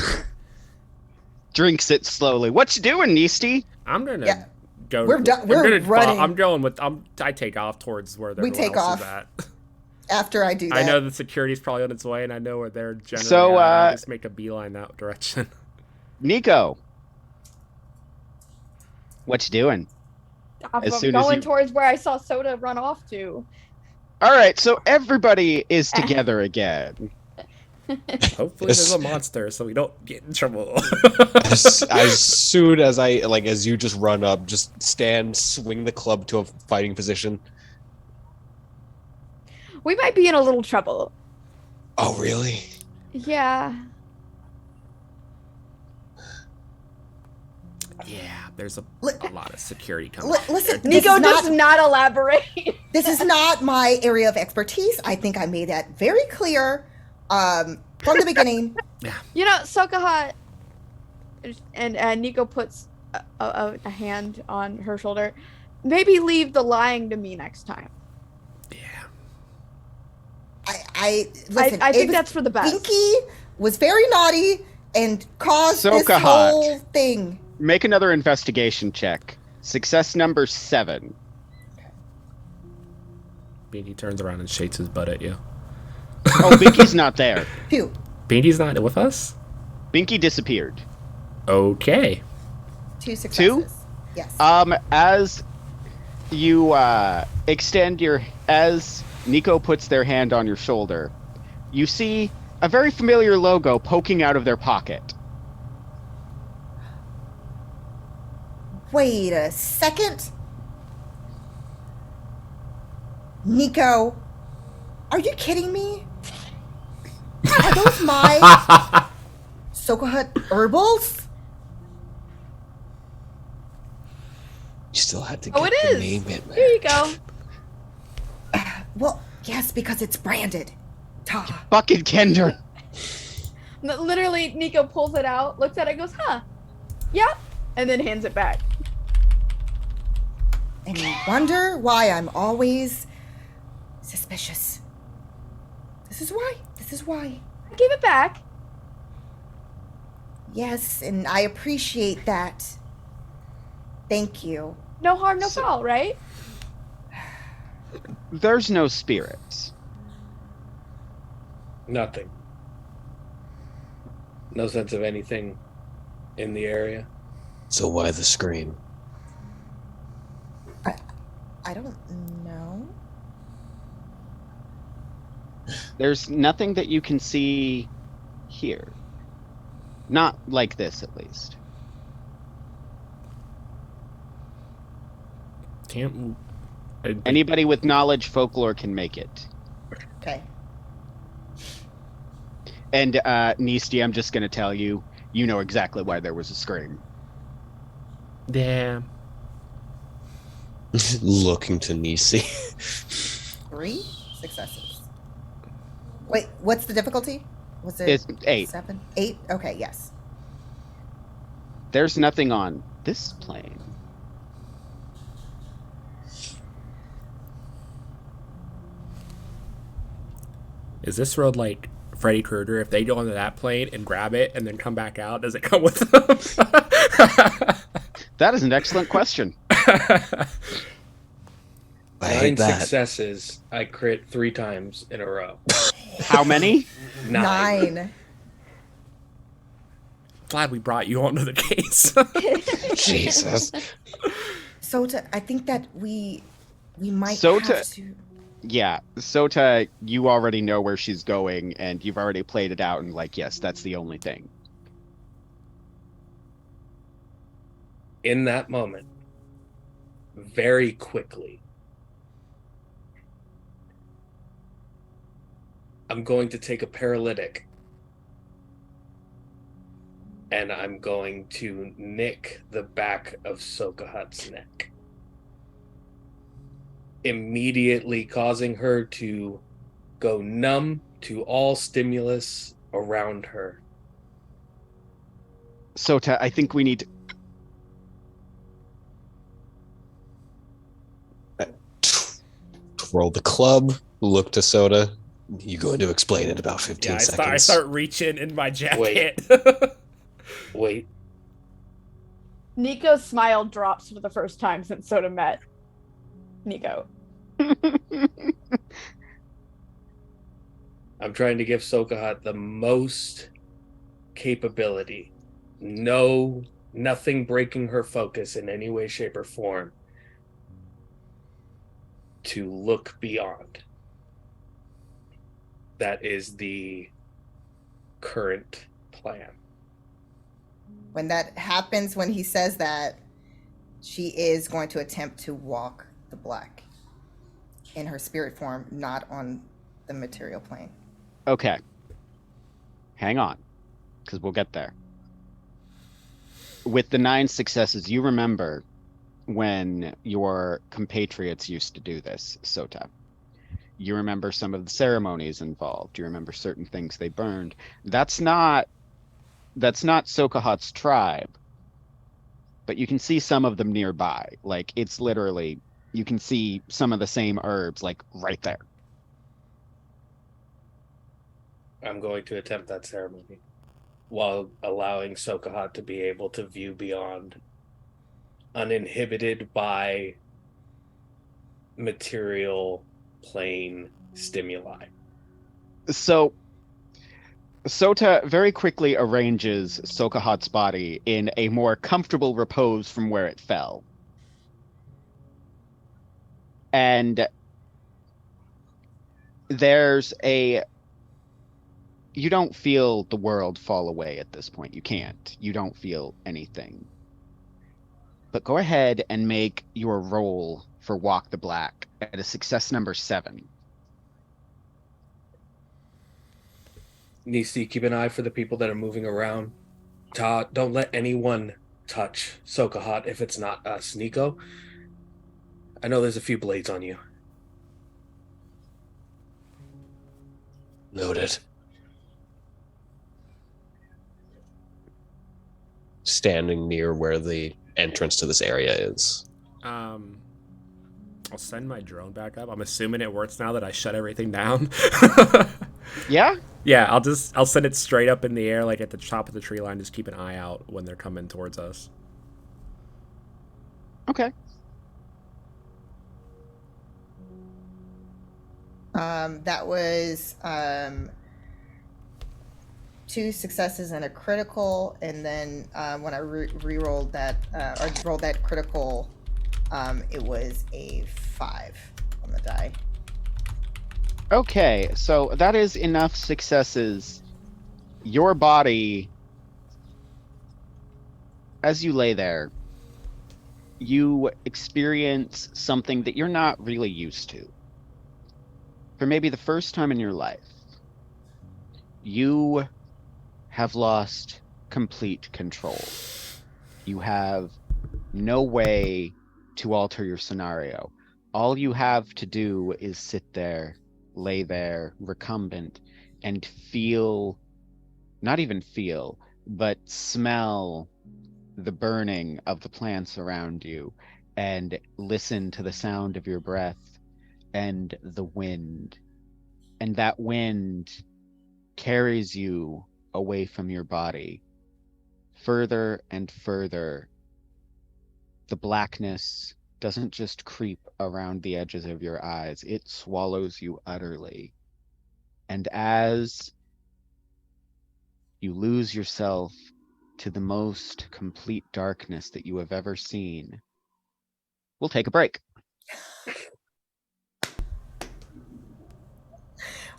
drinks it slowly. What you doing, Nisti?
I'm gonna
Yeah.
go.
We're done- we're
I'm gonna
running.
I'm going with. I take off towards where
We
everyone
take
else is
off.
at.
After I do that.
I know the security's probably on its way, and I know where they're generally
So,
at. I'll just make a beeline that direction.
Niko. What you doing?
I'm
As soon as
going
you-
towards where I saw Sota run off to.
All right, so everybody is together again.
Hopefully, there's a monster, so we don't get in trouble.
As soon as as you just run up, just stand, swing the club to a fighting position.
We might be in a little trouble.
Oh, really?
Yeah.
Yeah, there's a
Li-
lot of security coming.
Listen,
There.
this
Nico
is
does
not,
not elaborate.
this is not my area of expertise. I think I made that very clear from the beginning.
You know, Sokahot and Nico puts a hand on her shoulder. Maybe leave the lying to me next time.
Yeah.
Listen,
I think that's for the best.
Binky was very naughty and caused this
Sokahot.
whole thing.
Make another investigation check. Success number 7.
Binky turns around and shakes his butt at you.
Oh, Binky's not there.
Phew.
Binky's not with us?
Binky disappeared.
Okay.
2 successes. Yes.
As you as Niko puts their hand on your shoulder, you see a very familiar logo poking out of their pocket.
Wait a second. Niko, are you kidding me? Are those my Sokahot herbals?
You still had to
Oh,
get
it
the
is.
name in
Here
there.
you go.
Well, yes, because it's branded. Ta.
Fucking Kendra.
Literally, Nico pulls it out, looks at it, goes, "Huh, yeah," and then hands it back.
And you wonder why I'm always suspicious. This is why. This is why.
I gave it back.
Yes, and I appreciate that. Thank you.
No harm, no foul, right?
There's no spirits.
Nothing. No sense of anything in the area.
So why the scream?
I don't know.
There's nothing that you can see here. Not like this, at least.
Can't.
Anybody with knowledge folklore can make it.
Okay.
And Nisti, I'm just gonna tell you, you know exactly why there was a scream.
Damn.
Looking to Nisi.
3 successes. Wait, what's the difficulty? Was it
It's 8.
7? 8? Okay, yes.
There's nothing on this plane.
Is this road like Freddy Krueger? If they go onto that plane and grab it and then come back out, does it come with them?
That is an excellent question.
I hate
9
that.
successes. I crit 3 times in a row.
How many?
9.
Glad we brought you onto the case.
Jesus.
Sota, I think that we might
Sota-
have to.
Yeah, Sota, you already know where she's going, and you've already played it out, and like, yes, that's the only thing.
In that moment, very quickly, I'm going to take a paralytic and I'm going to nick the back of Sokahot's neck, immediately causing her to go numb to all stimulus around her.
Sota, I think we need to...
roll the club, look to Sota. You going to explain in about 15
Yeah, I
seconds.
start reaching in my jacket.
Wait.
Niko's smile drops for the first time since Soda met Niko.
I'm trying to give Sokahot the most capability. No, nothing breaking her focus in any way, shape, or form to look beyond. That is the current plan.
When that happens, when he says that, she is going to attempt to walk the black in her spirit form, not on the material plane.
Okay. Hang on, because we'll get there. With the 9 successes, you remember when your compatriots used to do this, Sota. You remember some of the ceremonies involved. You remember certain things they burned. That's not Sokahot's tribe, but you can see some of them nearby. Like, it's literally, you can see some of the same herbs, like, right there.
I'm going to attempt that ceremony while allowing Sokahot to be able to view beyond, uninhibited by material plane stimuli.
So Sota very quickly arranges Sokahot's body in a more comfortable repose from where it fell. And you don't feel the world fall away at this point. You can't. You don't feel anything. But go ahead and make your roll for Walk the Black at a success number 7.
Nisti, keep an eye for the people that are moving around. Todd, don't let anyone touch Sokahot if it's not us. Niko, I know there's a few blades on you.
Noted. Standing near where the entrance to this area is.
I'll send my drone back up. I'm assuming it works now that I shut everything down.
Yeah?
Yeah, I'll send it straight up in the air, like at the top of the tree line. Just keep an eye out when they're coming towards us.
Okay.
That was 2 successes and a critical, and then when I re-rolled that or rolled that critical, it was a 5 on the die.
Okay, so that is enough successes. Your body, as you lay there, you experience something that you're not really used to. For maybe the first time in your life, you have lost complete control. You have no way to alter your scenario. All you have to do is sit there, lay there, recumbent, and feel, not even feel, but smell the burning of the plants around you, and listen to the sound of your breath and the wind. And that wind carries you away from your body, further and further. The blackness doesn't just creep around the edges of your eyes, it swallows you utterly. And as you lose yourself to the most complete darkness that you have ever seen, we'll take a break.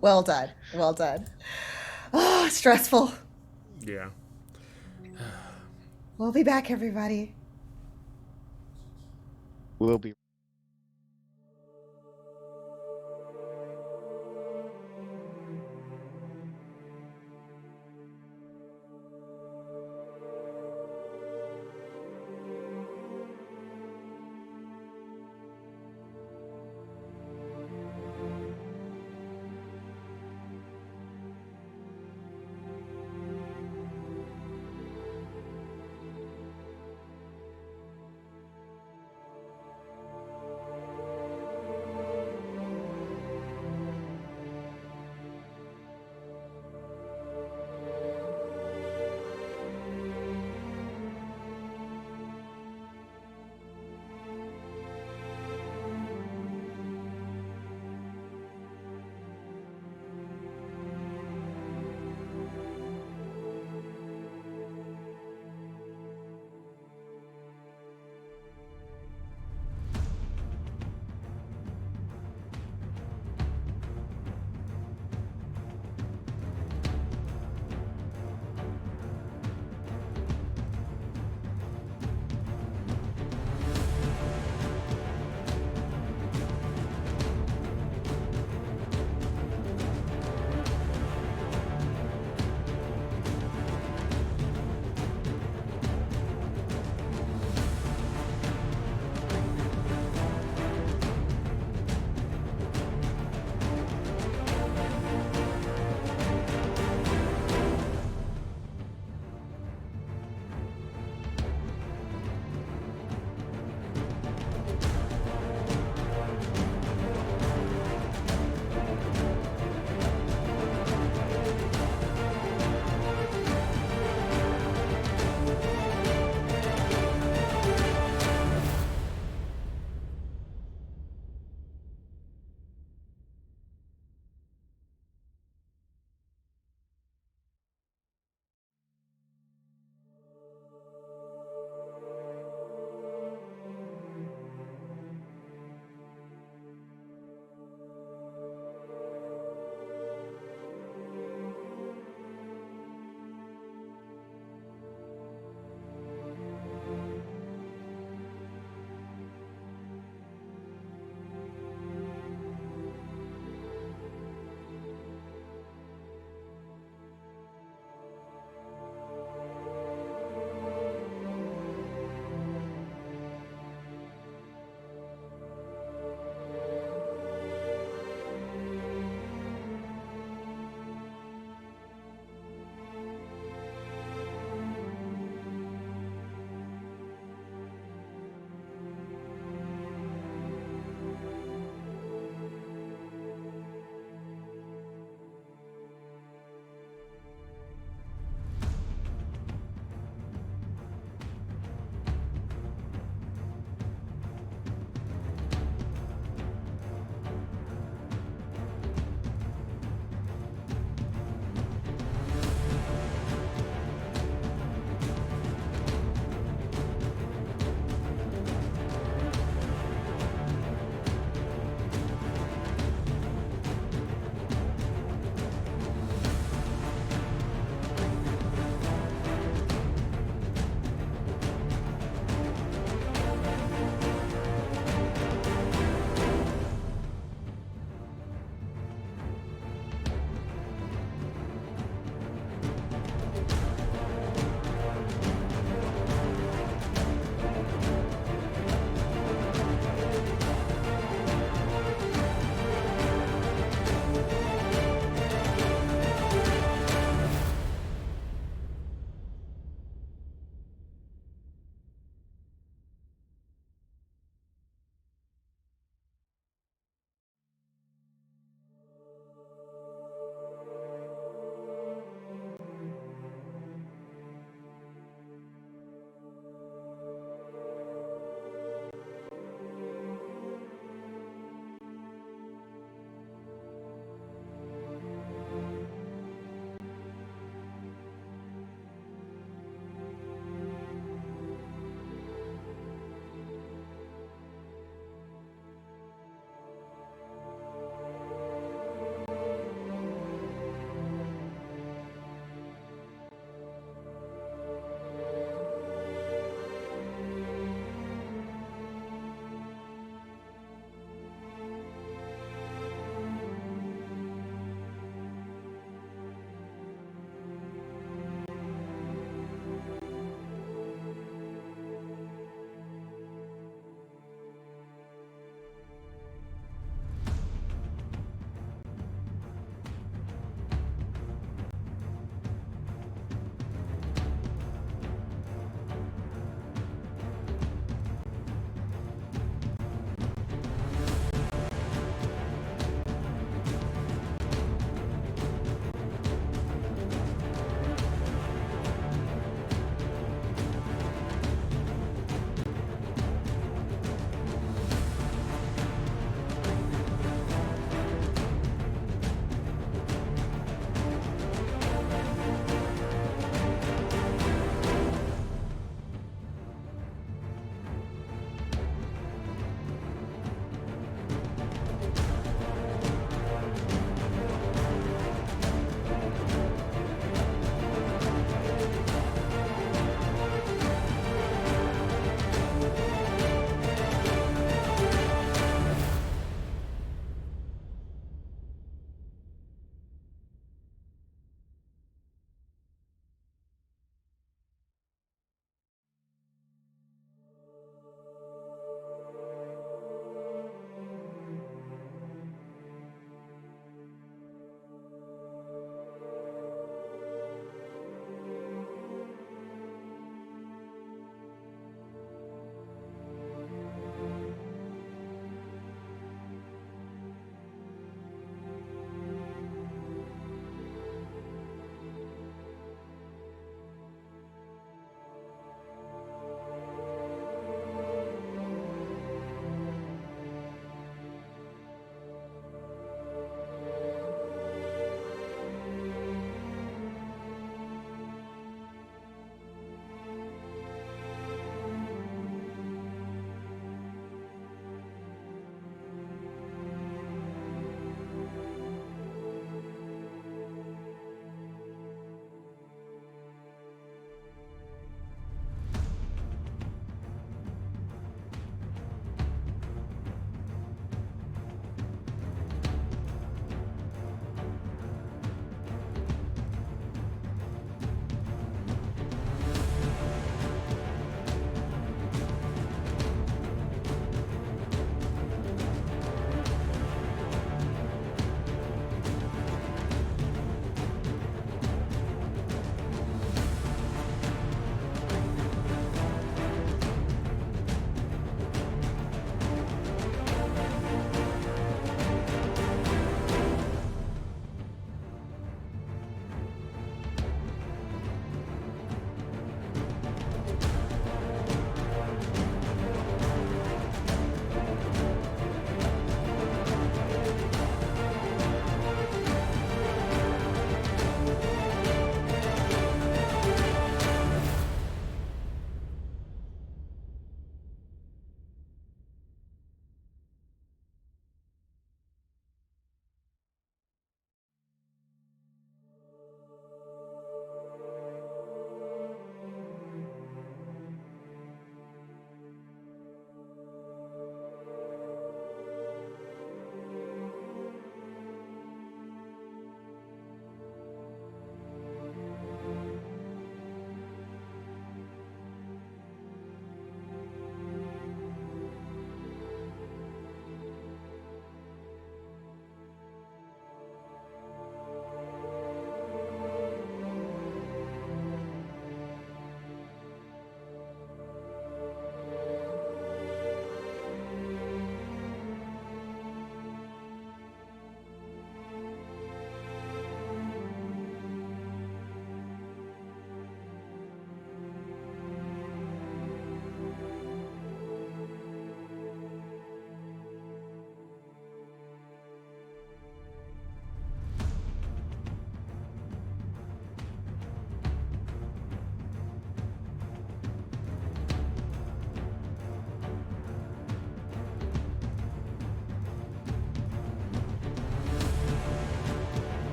Well done. Well done. Oh, stressful.
Yeah.
We'll be back, everybody.
We'll be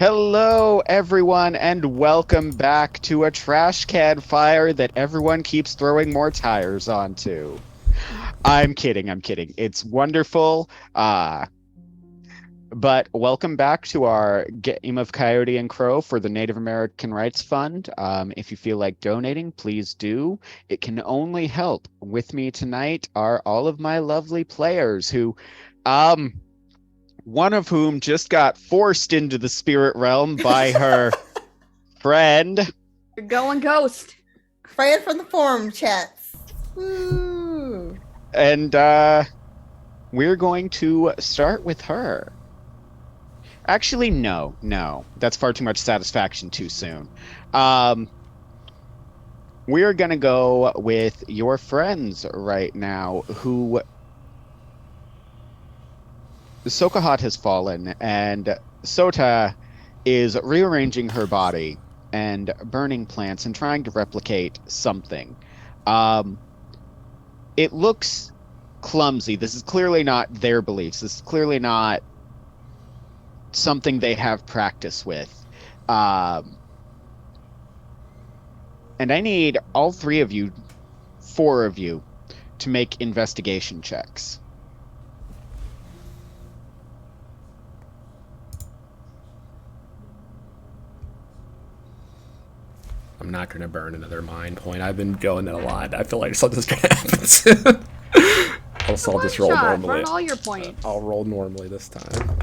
Hello, everyone, and welcome back to a trash can fire that everyone keeps throwing more tires onto. I'm kidding. It's wonderful. But welcome back to our game of Coyote and Crow for the Native American Rights Fund. If you feel like donating, please do. It can only help. With me tonight are all of my lovely players who, one of whom just got forced into the spirit realm by her friend.
You're going ghost.
Friend from the forum chats. Woo.
And we're going to start with her. Actually, no. That's far too much satisfaction too soon. We're going to go with your friends right now who... Sokahot has fallen, and Sota is rearranging her body and burning plants and trying to replicate something. It looks clumsy. This is clearly not their beliefs. This is clearly not something they have practice with. And I need all four of you, to make investigation checks.
I'm not going to burn another mind point. I've been going that a lot. I feel like something's going to happen soon. I'll just roll normally.
Burn all your points.
I'll roll normally this time.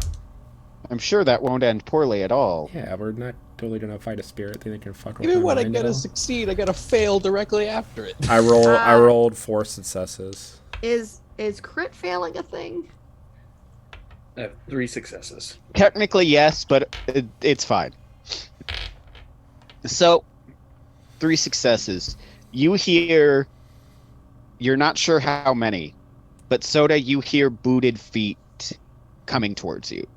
I'm sure that won't end poorly at all.
Yeah, we're not totally going to fight a spirit thing that can fuck with
Even
my
when I
mind
gotta
at all.
succeed, I gotta fail directly after it.
I rolled 4 successes.
Is crit failing a thing?
I have 3 successes.
Technically, yes, but it's fine. So, 3 successes. You hear... You're not sure how many, but Sota, you hear booted feet coming towards you.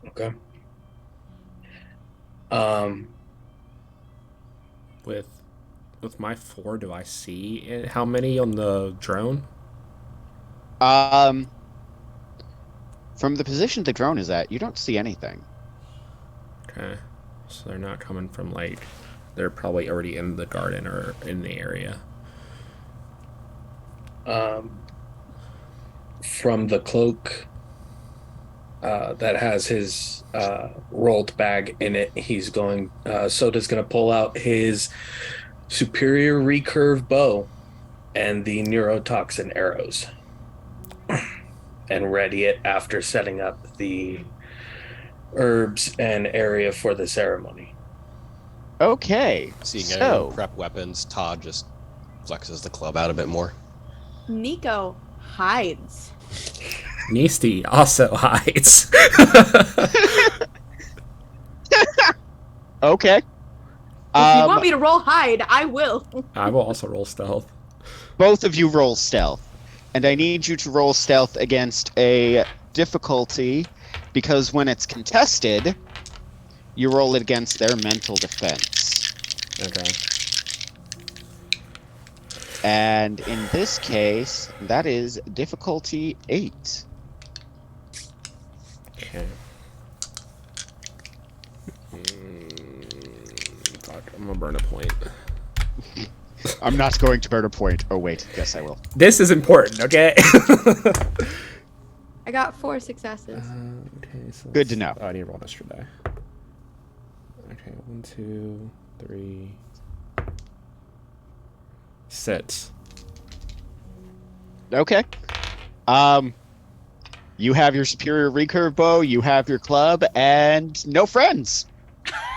Okay.
With my 4, do I see how many on the drone?
From the position the drone is at, you don't see anything.
Okay, so they're not coming from they're probably already in the garden or in the area.
From the cloak that has his rolled bag in it, Soda's going to pull out his superior recurve bow and the neurotoxin arrows and ready it after setting up the herbs and area for the ceremony.
Okay,
Seeing anyone prep weapons, Todd just flexes the club out a bit more.
Niko hides.
Nisti also hides.
Okay.
If you want me to roll hide, I will.
I will also roll stealth.
Both of you roll stealth. And I need you to roll stealth against a difficulty, because when it's contested, you roll it against their mental defense.
Okay.
And in this case, that is difficulty 8.
Okay. Fuck, I'm gonna burn a point.
I'm not going to burn a point. Oh, wait. Yes, I will.
This is important, okay?
I got 4 successes.
Okay, so
Good to know.
Oh, I need to roll an extra die. Okay, 1, 2, 3, 6.
Okay. You have your superior recurve bow, you have your club, and no friends.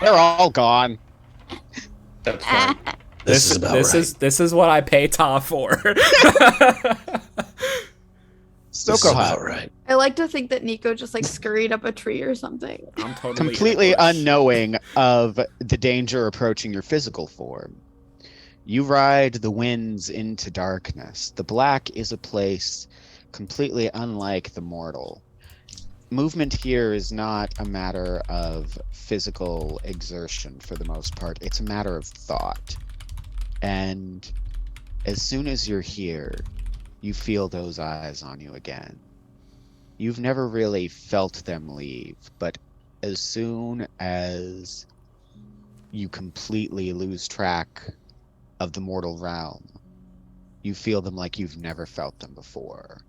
They're all gone.
That's fine.
This is about right.
This is what I pay Ta for.
This is about right.
I like to think that Niko just scurried up a tree or something.
I'm totally
Completely
ambush.
unknowing of the danger approaching your physical form. You ride the winds into darkness. The black is a place completely unlike the mortal. Movement here is not a matter of physical exertion for the most part. It's a matter of thought. And as soon as you're here, you feel those eyes on you again. You've never really felt them leave, but as soon as you completely lose track of the mortal realm, you feel them like you've never felt them before.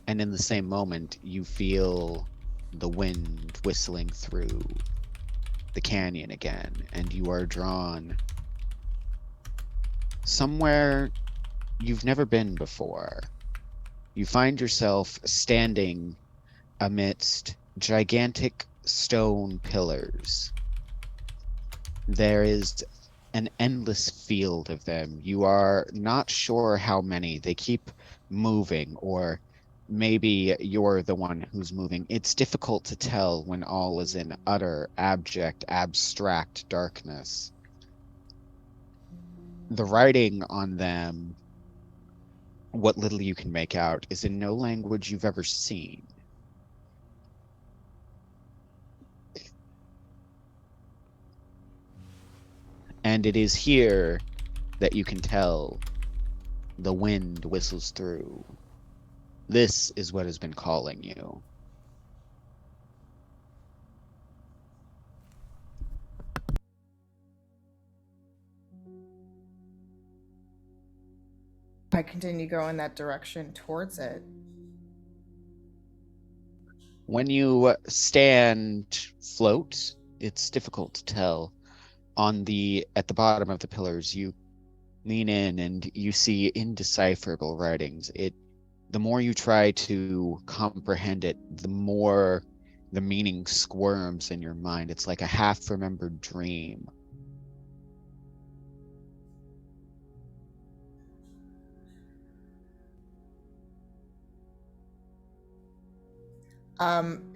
And in the same moment, you feel the wind whistling through the canyon again, and you are drawn somewhere you've never been before. You find yourself standing amidst gigantic stone pillars. There is an endless field of them. You are not sure how many. They keep moving, or maybe you're the one who's moving. It's difficult to tell when all is in utter, abject, abstract darkness. The writing on them, what little you can make out, is in no language you've ever seen. And it is here that you can tell the wind whistles through. This is what has been calling you.
I continue going that direction towards it.
When you stand float, it's difficult to tell. At the bottom of the pillars, you lean in and you see indecipherable writings. The more you try to comprehend it, the more the meaning squirms in your mind. It's like a half-remembered dream.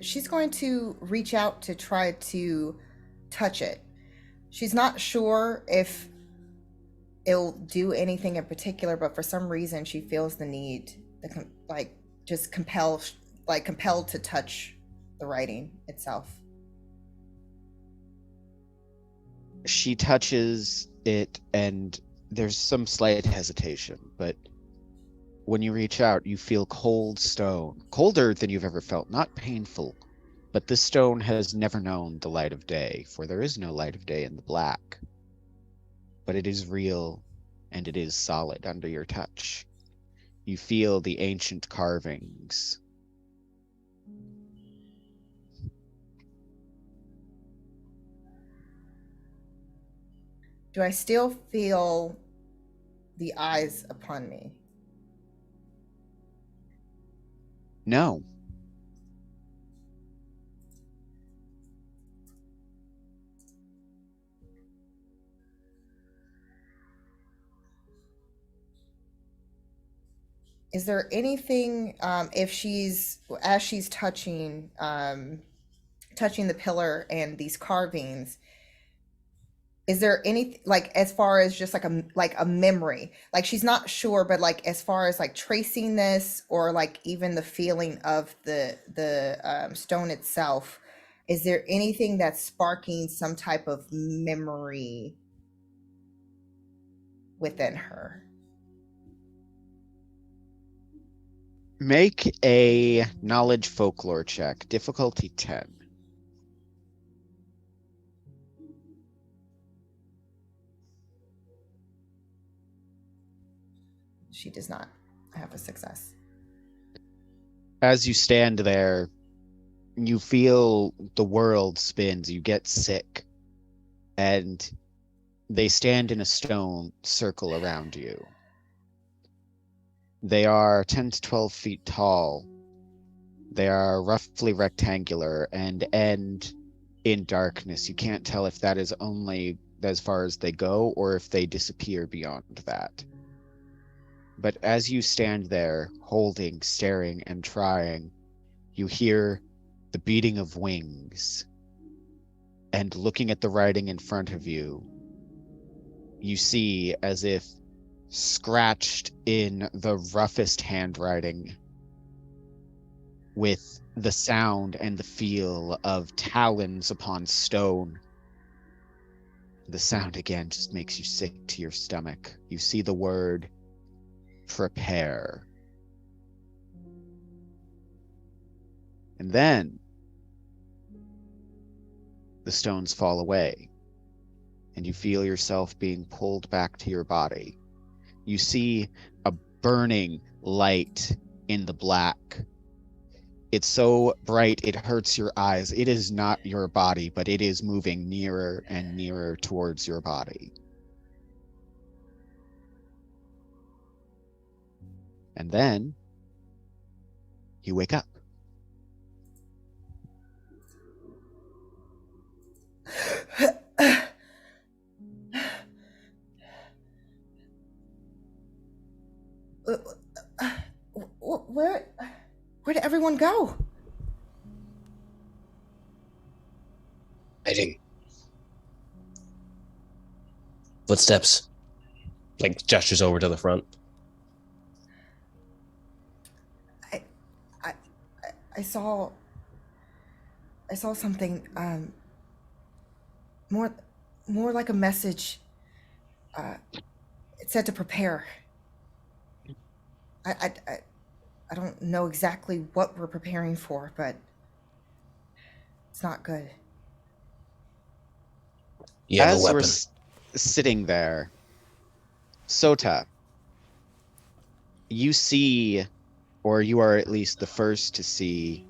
She's going to reach out to try to touch it. She's not sure if it'll do anything in particular, but for some reason she feels the need, compelled to touch the writing itself.
She touches it, and there's some slight hesitation, but when you reach out, you feel cold stone, colder than you've ever felt, not painful, but this stone has never known the light of day, for there is no light of day in the black. But it is real, and it is solid under your touch. You feel the ancient carvings.
Do I still feel the eyes upon me?
No.
Is there anything, as she's touching the pillar and these carvings, is there any, like, as far as just like a memory, like she's not sure, but like as far as like tracing this, or like even the feeling of the stone itself, is there anything that's sparking some type of memory within her?
Make a knowledge folklore check, difficulty 10.
She does not have a success.
As you stand there, you feel the world spins, you get sick, and they stand in a stone circle around you. They are 10 to 12 feet tall. They are roughly rectangular and end in darkness. You can't tell if that is only as far as they go or if they disappear beyond that. But as you stand there, holding, staring, and trying, you hear the beating of wings. And looking at the writing in front of you, you see, as if scratched in the roughest handwriting, with the sound and the feel of talons upon stone. The sound again just makes you sick to your stomach. You see the word prepare. And then the stones fall away, and you feel yourself being pulled back to your body. You see a burning light in the black. It's so bright it hurts your eyes. It is not your body, but it is moving nearer and nearer towards your body. And then you wake up.
Where did everyone go?
Hiding. Footsteps. Like gestures over to the front.
I saw something more like a message. It said to prepare. I don't know exactly what we're preparing for, but it's not good.
You have
As
a weapon.
you're sitting there, Sota, you see, or you are at least the first to see,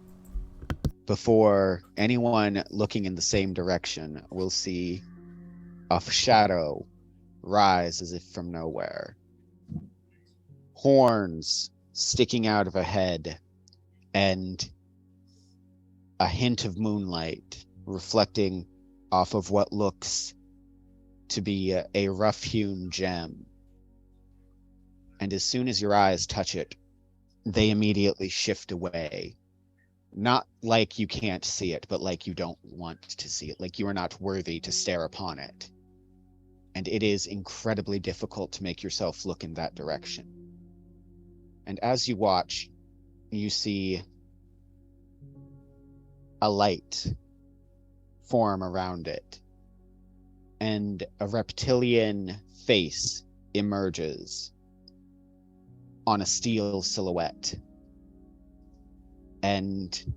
before anyone looking in the same direction will see a shadow rise as if from nowhere. Horns sticking out of a head, and a hint of moonlight reflecting off of what looks to be a rough-hewn gem. And as soon as your eyes touch it, they immediately shift away. Not like you can't see it, but like you don't want to see it, like you are not worthy to stare upon it. And it is incredibly difficult to make yourself look in that direction. And as you watch, you see a light form around it, and a reptilian face emerges on a steel silhouette. And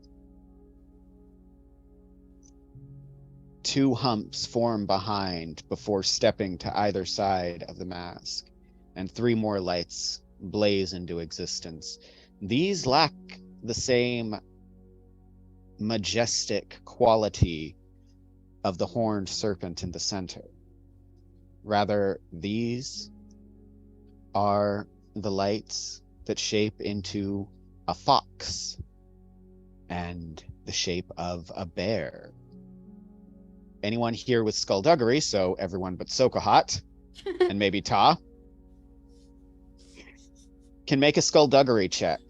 two humps form behind before stepping to either side of the mask, and three more lights blaze into existence. These lack the same majestic quality of the horned serpent in the center. Rather, these are the lights that shape into a fox and the shape of a bear. Anyone here with skullduggery, so everyone but Sokahot and maybe Ta, can make a skullduggery check.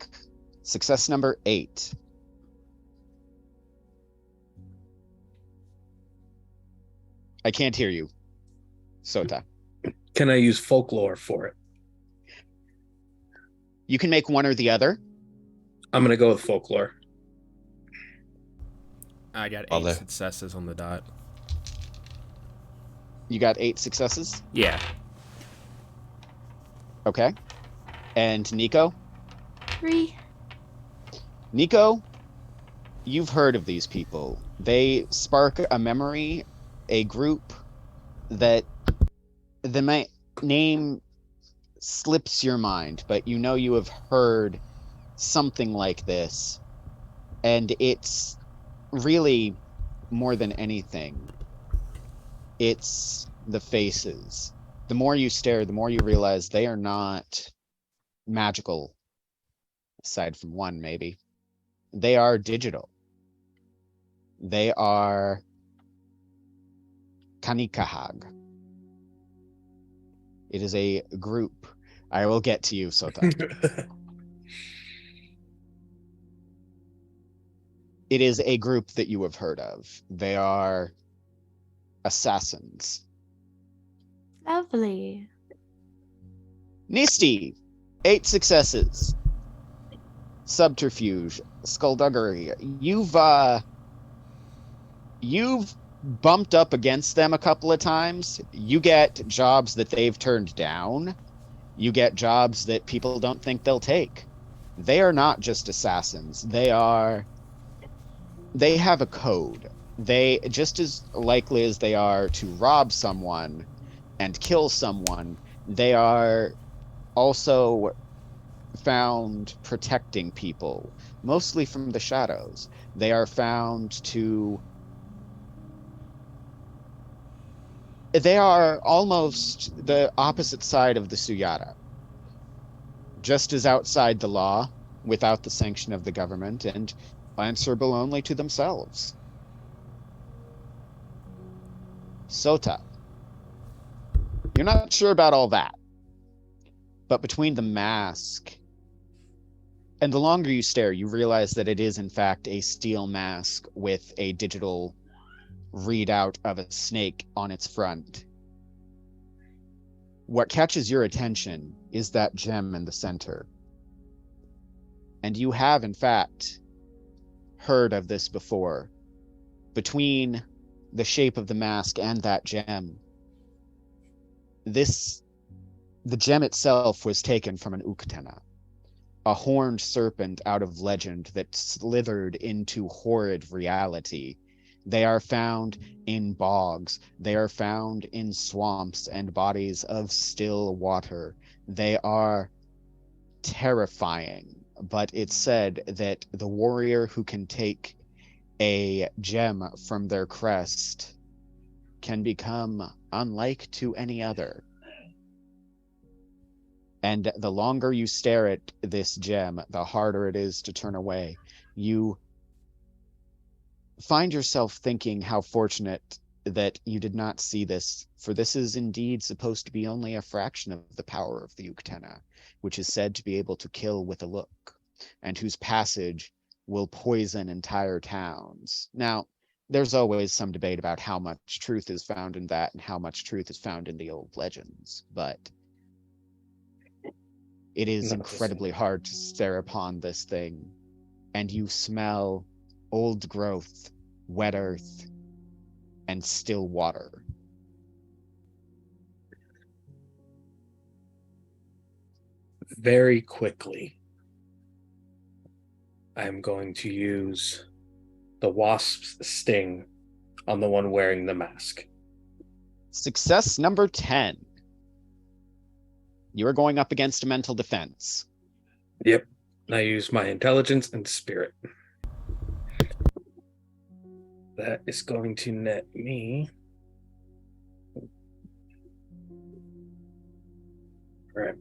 Success number 8. I can't hear you, Sota.
Can I use folklore for it?
You can make one or the other.
I'm going to go with folklore.
I got 8
Other.
successes on the dot.
You got 8 successes?
Yeah.
Okay. And Niko?
3.
Niko, you've heard of these people. They spark a memory, a group that the name slips your mind, but you know you have heard something like this. And it's really, more than anything, it's the faces. The more you stare, the more you realize they are not magical, aside from one maybe. They are digital. They are Kanikahag. It is a group. I will get to you, Sota. It is a group that you have heard of. They are assassins.
Lovely.
Nisti, 8 successes. Subterfuge, skullduggery. You've bumped up against them a couple of times. You get jobs that they've turned down. You get jobs that people don't think they'll take. They are not just assassins. They are they have a code. They, just as likely as they are to rob someone and kill someone, they are also found protecting people, mostly from the shadows. They are found to... They are almost the opposite side of the Suyata. Just as outside the law, without the sanction of the government, and answerable only to themselves. Sota, you're not sure about all that. But between the mask and the longer you stare, you realize that it is in fact a steel mask with a digital readout of a snake on its front. What catches your attention is that gem in the center. And you have, in fact, heard of this before. Between the shape of the mask and that gem, the gem itself was taken from an Uktena, a horned serpent out of legend that slithered into horrid reality. They are found in bogs. They are found in swamps and bodies of still water. They are terrifying, but it's said that the warrior who can take a gem from their crest can become unlike to any other. And the longer you stare at this gem, the harder it is to turn away. You find yourself thinking how fortunate that you did not see this, for this is indeed supposed to be only a fraction of the power of the Uktena, which is said to be able to kill with a look, and whose passage will poison entire towns. Now, there's always some debate about how much truth is found in that and how much truth is found in the old legends, but it is incredibly hard to stare upon this thing, and you smell old growth, wet earth, and still water.
Very quickly, I'm going to use the wasp's sting on the one wearing the mask.
Success number 10. You are going up against a mental defense.
Yep. I use my intelligence and spirit. That is going to net me. All right.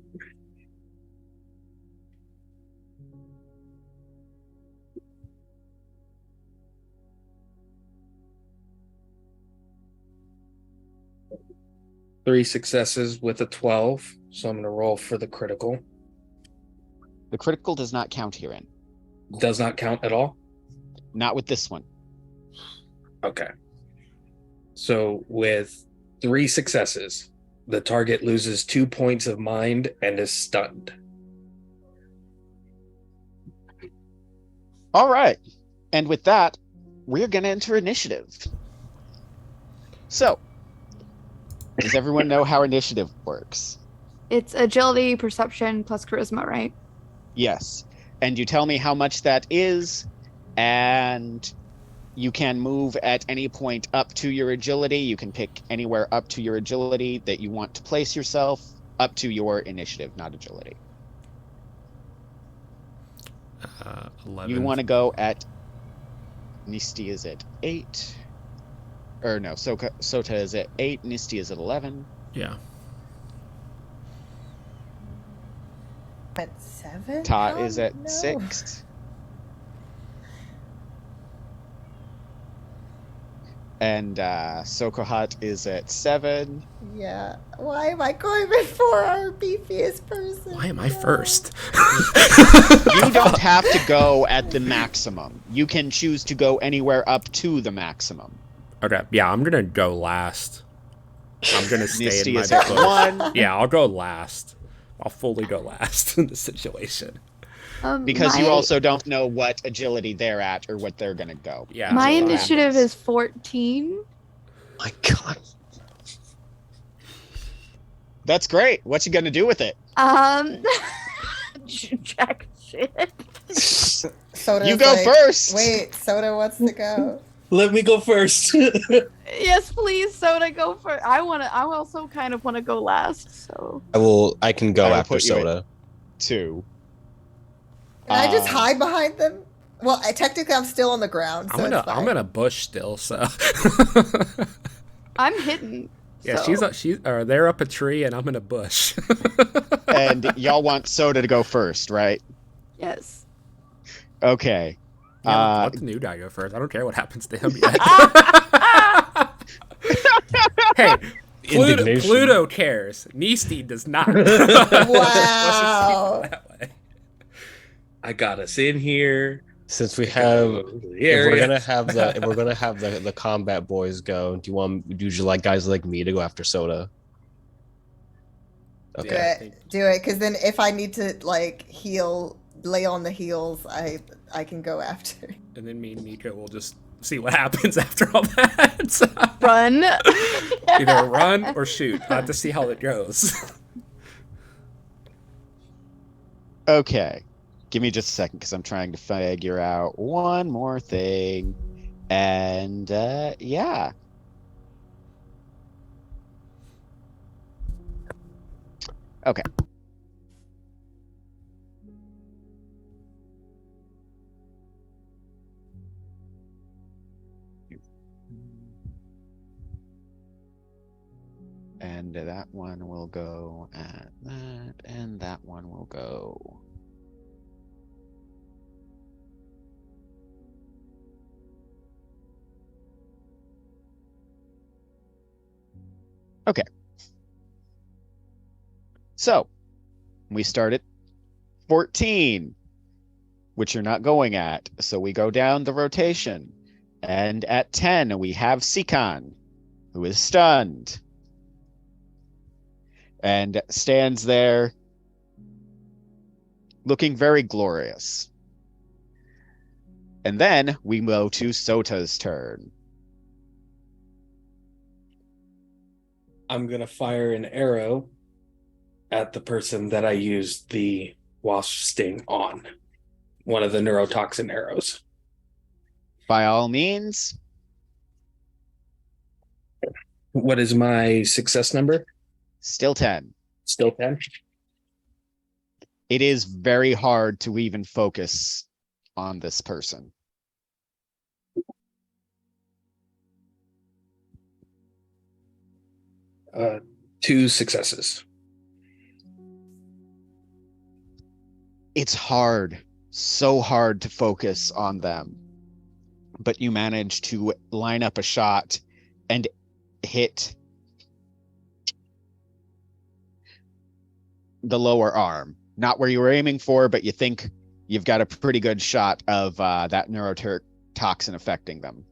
Three successes with a 12, so I'm going to roll for the critical.
The critical does not count herein.
Does not count at all?
Not with this one.
Okay. So with 3 successes, the target loses 2 points of mind and is stunned.
All right. And with that, we're going to enter initiative. So, does everyone know how initiative works?
It's agility, perception, plus charisma, right?
Yes. And you tell me how much that is, and you can move at any point up to your agility. You can pick anywhere up to your agility that you want to place yourself, up to your initiative, not agility.
11.
You want to go at... Nisti is at 8. Or no, Sota is at 8, Nisti is at 11.
Yeah.
At 7?
Ta is at
no.
6. And Sokahot is at 7.
Yeah. Why am I going before our beefiest person?
Why am I
No.
first?
You don't have to go at the maximum. You can choose to go anywhere up to the maximum.
Okay, yeah, I'm gonna go last. I'm gonna stay in
Nisti
my
is at
boat.
1.
Yeah, I'll go last. I'll fully go last in this situation.
Because you also don't know what agility they're at or what they're going to go.
Yeah.
My
so
initiative is 14.
My God.
That's great. What you going to do with it?
Jack shit.
So Soda's
You go
like,
first.
Wait, Soda wants to go.
Let me go first.
Yes, please, Soda, go for. I also kind of want to go last. So
I can go
I will
after
put you at
Soda.
2.
Can I just hide behind them? Well, technically, I'm still on the ground, so it's fine.
I'm in a bush still, so.
I'm hidden.
Yeah,
so.
they're up a tree and I'm in a bush.
And y'all want Soda to go first, right?
Yes.
Okay.
Yeah, let the new guy go first. I don't care what happens to him yet. Hey, Pluto cares. Nisti does not.
Wow.
Let's just keep it that way.
I got us in here.
Since we have, if we're gonna have
the
the combat boys go, do you like guys like me to go after Soda? Okay.
Do it, because then if I need to like lay on the heels, I can go after.
And then me and Niko will just see what happens after all that.
Run.
Either run or shoot. I have to see how it goes.
Okay. Give me just a second because I'm trying to figure out one more thing. And yeah. Okay. And that one will go at that, and that one will go. Okay. So, we start at 14, which you're not going at. So we go down the rotation. And at 10, we have Sikan, who is stunned. And stands there looking very glorious. And then we go to Sota's turn.
I'm gonna fire an arrow at the person that I used the wasp sting on. One of the neurotoxin arrows.
By all means.
What is my success number?
Still 10.
Still 10?
It is very hard to even focus on this person.
Two successes.
It's hard, so hard to focus on them. But you manage to line up a shot and hit the lower arm. Not where you were aiming for, but you think you've got a pretty good shot of that neurotoxin affecting them.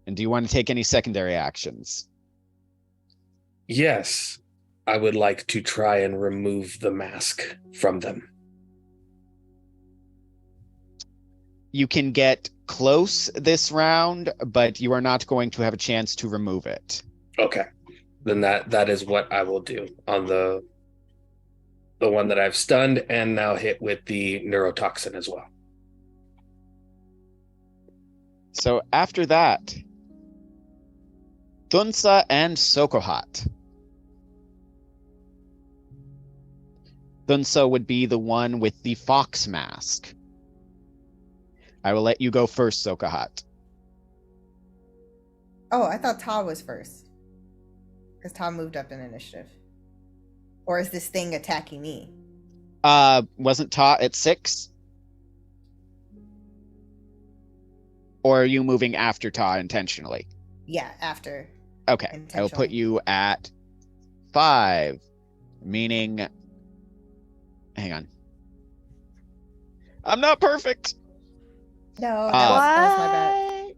And do you want to take any secondary actions?
Yes. I would like to try and remove the mask from them.
You can get close this round, but you are not going to have a chance to remove it.
Okay. Then that is what I will do on the one that I've stunned and now hit with the neurotoxin as well.
So after that, Thunsa and Sokahot. Thunsa would be the one with the fox mask. I will let you go first, Sokahot.
Oh, I thought Todd was first. Because Todd moved up in initiative. Or is this thing attacking me?
Wasn't Todd at 6? Or are you moving after Todd intentionally?
Yeah, after.
Okay, I will put you at 5, meaning... Hang on. I'm not perfect!
No, that was my bad.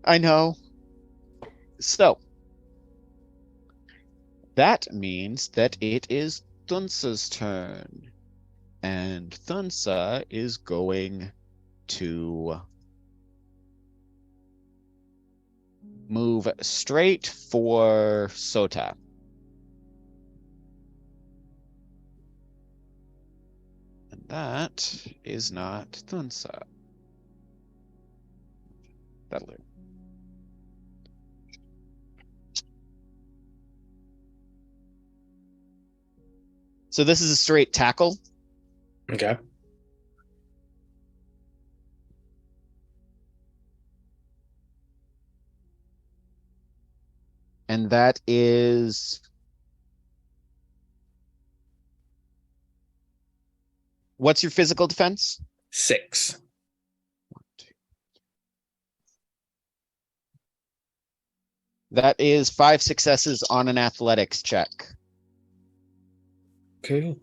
I know. So, that means that it is Thunsa's turn. And Thunsa is going to move straight for Sota. That is not Thunsa. That'll do. So this is a straight tackle.
Okay.
And that is... What's your physical defense?
6.
That is 5 successes on an athletics check.
Okay.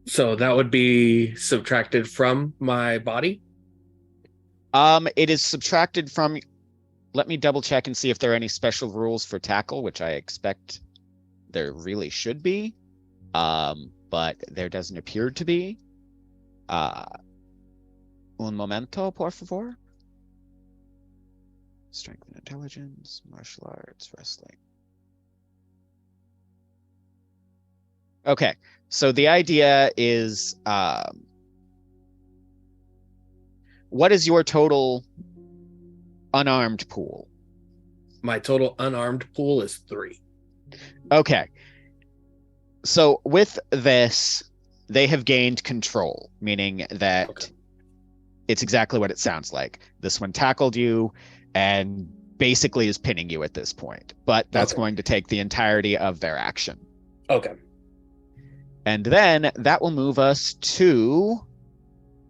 So that would be subtracted from my body?
It is subtracted from... Let me double check and see if there are any special rules for tackle, which I expect there really should be. But there doesn't appear to be. Un momento, por favor. Strength and intelligence, martial arts, wrestling. Okay, so the idea is, what is your total unarmed pool?
My total unarmed pool is 3.
Okay. So with this, they have gained control, meaning that it's exactly what it sounds like. This one tackled you and basically is pinning you at this point, but that's going to take the entirety of their action.
Okay.
And then that will move us to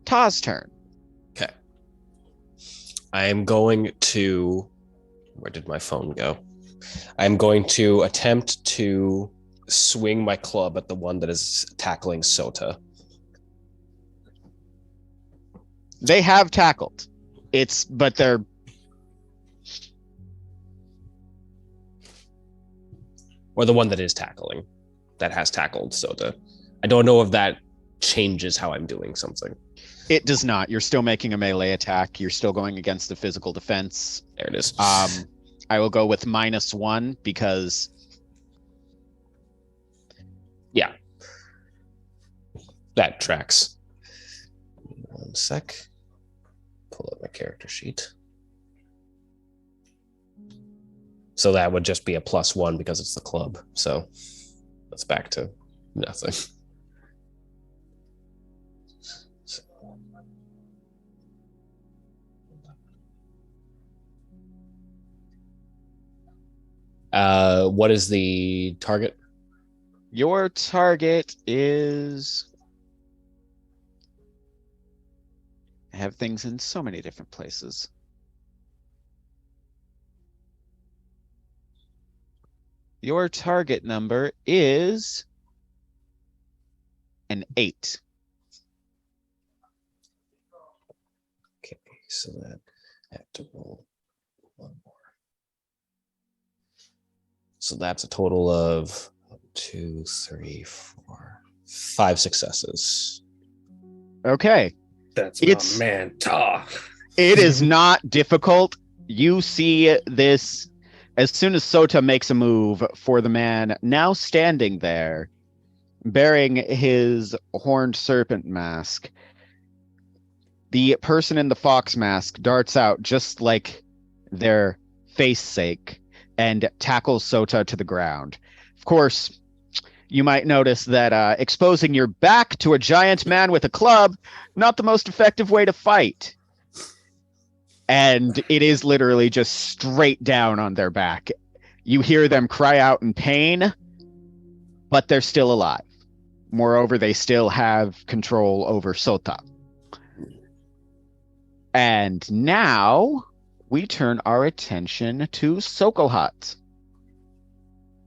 Ta's turn.
Okay. I am going to... Where did my phone go? I'm going to attempt to swing my club at the one that is tackling Sota.
They have tackled. But they're...
Or the one that is tackling. That has tackled Sota. I don't know if that changes how I'm doing something.
It does not. You're still making a melee attack. You're still going against the physical defense.
There it is.
I will go with -1 because...
Yeah. That tracks. 1 sec. Pull up my character sheet. So that would just be a +1 because it's the club. So that's back to nothing. What is the target?
Your target is... I have things in so many different places. Your target number is an 8.
Okay, so that I have to roll 1 more. So that's a total of 2, 3, 4, 5 successes.
Okay.
That's
It's-
my man, Ta.
It is not difficult. You see this as soon as Sota makes a move for the man now standing there, bearing his horned serpent mask. The person in the fox mask darts out just like their face sake and tackles Sota to the ground. Of course, you might notice that exposing your back to a giant man with a club, not the most effective way to fight. And it is literally just straight down on their back. You hear them cry out in pain, but they're still alive. Moreover, they still have control over Sota. And now we turn our attention to Sokahot.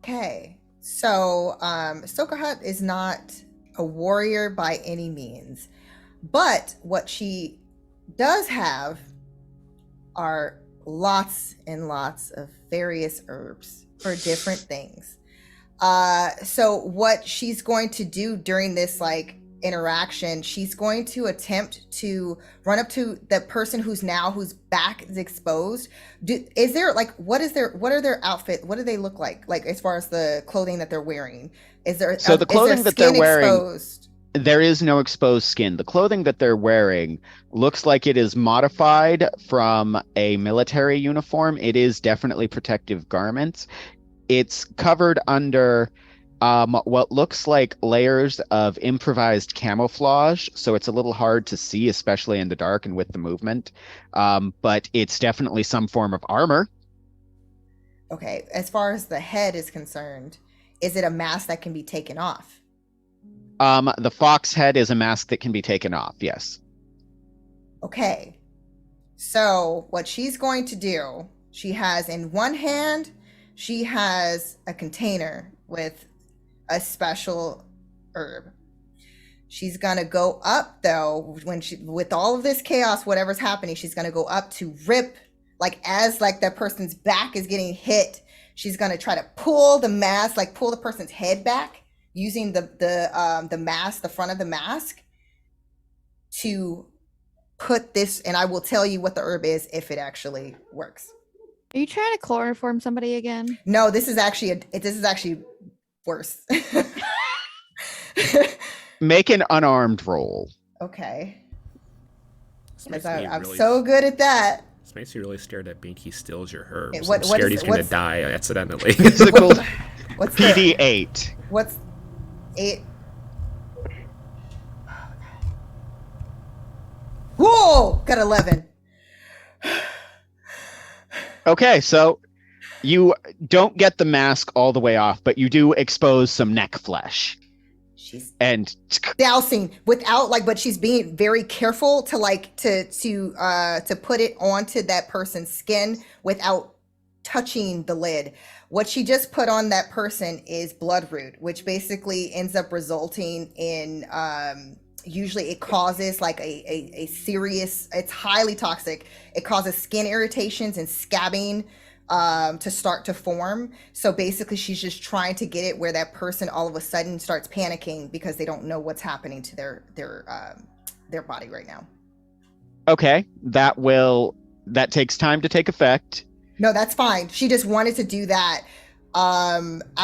Okay, so Sokahot is not a warrior by any means, but what she does have are lots and lots of various herbs for different things. So what she's going to do during this like interaction, she's going to attempt to run up to the person whose back is exposed. Is there like what are their outfit? What do they look like? Like as far as the clothing that they're wearing? Is there
So the clothing that they're wearing,
exposed?
there is no exposed skin. The clothing that they're wearing looks like it is modified from a military uniform. It is definitely protective garments. It's covered under what looks like layers of improvised camouflage, so it's a little hard to see, especially in the dark and with the movement. But it's definitely some form of armor.
Okay, as far as the head is concerned, is it a mask that can be taken off?
The fox head is a mask that can be taken off, yes.
Okay, so what she's going to do, she has in one hand, she has a container with a special herb. She's gonna go up though, with all of this chaos, whatever's happening, she's gonna go up to rip, as that person's back is getting hit, she's gonna try to pull the mask, pull the person's head back using the mask, the front of the mask, to put this, and I will tell you what the herb is if it actually works.
Are you trying to chloroform somebody again?
No, this is actually worse.
Make an unarmed roll.
Okay.
This
Because
makes me
I'm
really-
so good at that.
This makes me really scared that Binky steals your herbs.
What
I'm scared
is-
he's gonna
what's-
die accidentally.
Physical
What's the
PD8.
what's 8? Whoa! Got 11.
Okay, so you don't get the mask all the way off, but you do expose some neck flesh.
She's
And
dousing without but she's being very careful to to put it onto that person's skin without touching the lid. What she just put on that person is bloodroot, which basically ends up resulting in usually it causes a serious, it's highly toxic. It causes skin irritations and scabbing to start to form. So basically she's just trying to get it where that person all of a sudden starts panicking because they don't know what's happening to their body right now.
okay, that takes time to take effect.
No, that's fine. She just wanted to do that. I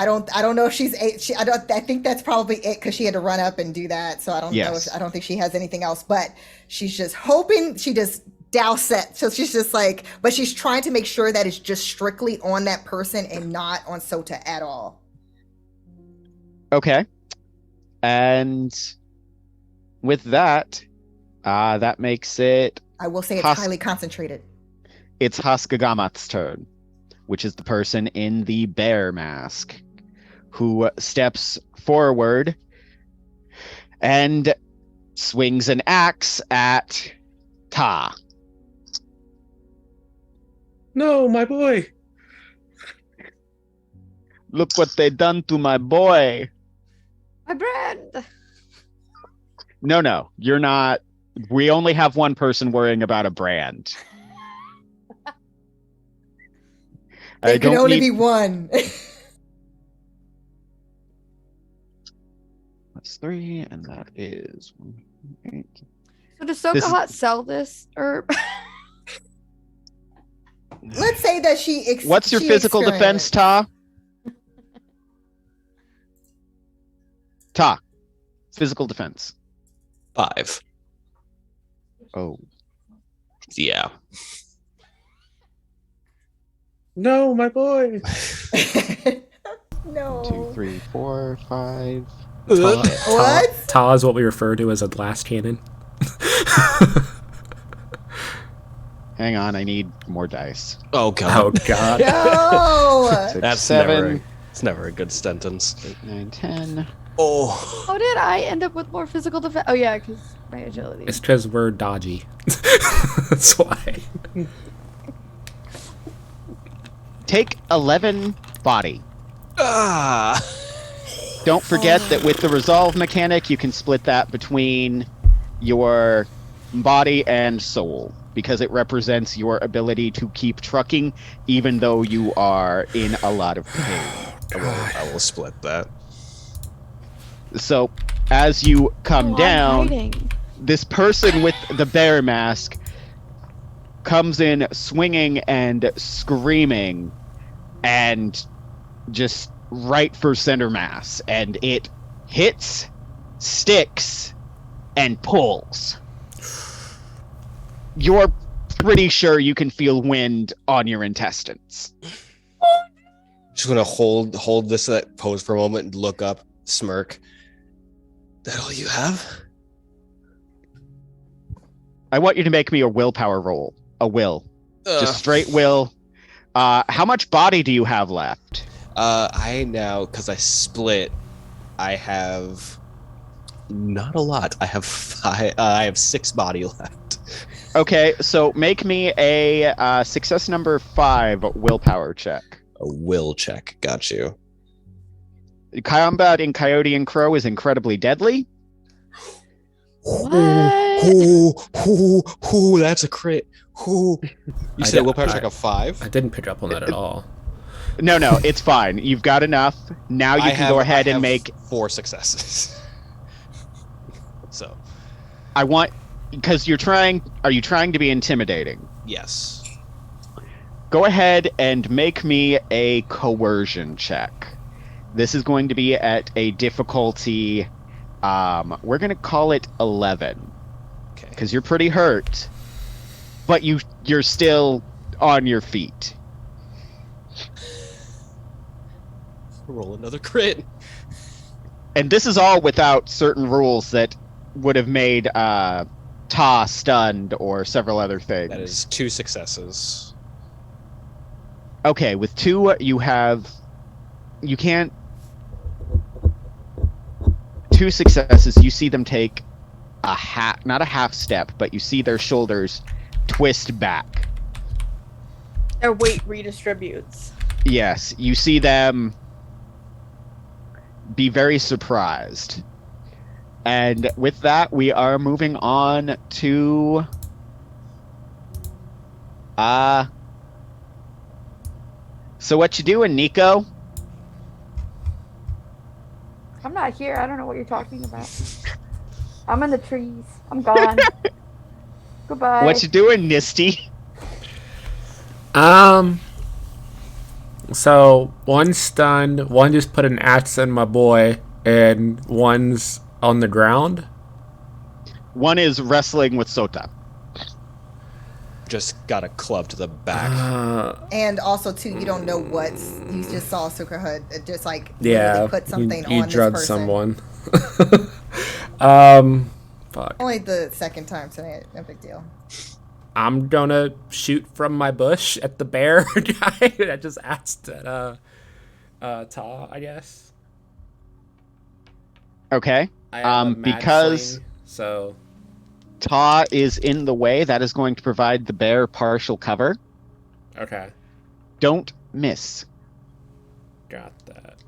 don't know if I think that's probably it because she had to run up and do that. So I don't know. I don't think she has anything else, but she's just hoping she just douse it. So she's just but she's trying to make sure that it's just strictly on that person and not on Sota at all.
Okay. And with that, that makes it,
I will say it's highly concentrated.
it's Haskagamat's turn, which is the person in the bear mask who steps forward and swings an axe at Ta.
No, my boy.
Look what they done to my boy.
My brand.
No, you're not. We only have one person worrying about a brand.
There can only be one.
That's 3, and that is 8.
So does Sokahot sell this herb?
Let's say that
What's your
she
physical defense, Ta? Ta. Physical defense.
5.
Oh.
Yeah.
No, my boy.
No.
2, 3, 4, 5.
What?
Ta is what we refer to as a glass cannon.
Hang on, I need more dice.
Oh god.
Oh god.
No.
6,
That's
7,
it's never a good sentence.
8, 9, 10.
Oh.
How did I end up with more physical defense? Oh yeah, because my agility.
It's because we're dodgy. That's why.
Take 11 body.
Ah.
Don't forget that with the resolve mechanic, you can split that between your body and soul, because it represents your ability to keep trucking even though you are in a lot of pain.
I will split that.
So as you come
I'm
down,
hiding.
this person with the bear mask comes in swinging and screaming and just right for center mass, and it hits, sticks, and pulls. You're pretty sure you can feel wind on your intestines.
Just gonna hold this pose for a moment and look up, smirk. That all you have?
I want you to make me a willpower roll. A will. Just straight will. How much body do you have left?
I now, because I split, I have not a lot. I have 5. I have 6 body left.
Okay, so make me a success number 5 willpower check.
A will check. Got you.
Combat in Coyote and Crow is incredibly deadly.
What?
That's a crit. You said willpower check of 5?
I didn't pick up on that at all.
No, it's fine. You've got enough. Now you can go ahead and make
4 successes. So
I want, because are you trying to be intimidating?
yes.
Go ahead and make me a coercion check. This is going to be at a difficulty, we're going to call it 11.
Okay.
Because you're pretty hurt, but you're still on your feet.
Roll another crit.
And this is all without certain rules that would have made Ta stunned or several other things.
That is 2 successes.
Okay, with 2, you can't... 2 successes, you see them take not a half step, but you see their shoulders twist back.
Their weight redistributes.
Yes, you see them be very surprised. And with that, we are moving on to... So what you doing, Niko?
I'm not here. I don't know what you're talking about. I'm in the trees. I'm gone. Goodbye.
What you doing, Nisti?
So one's stunned, one just put an axe in my boy, and one's on the ground.
One is wrestling with Sota.
Just got a club to the back.
And also, too, you don't know what's. You just saw Sokahot just like
Yeah,
literally put something
you
on
drugged
this person.
someone. Fuck.
Only the second time tonight. No big deal.
I'm gonna shoot from my bush at the bear guy that just asked at Ta, I guess.
Okay.
I have a mad
because
sling, so
Ta is in the way, that is going to provide the bear partial cover.
okay,
Don't miss.
got that.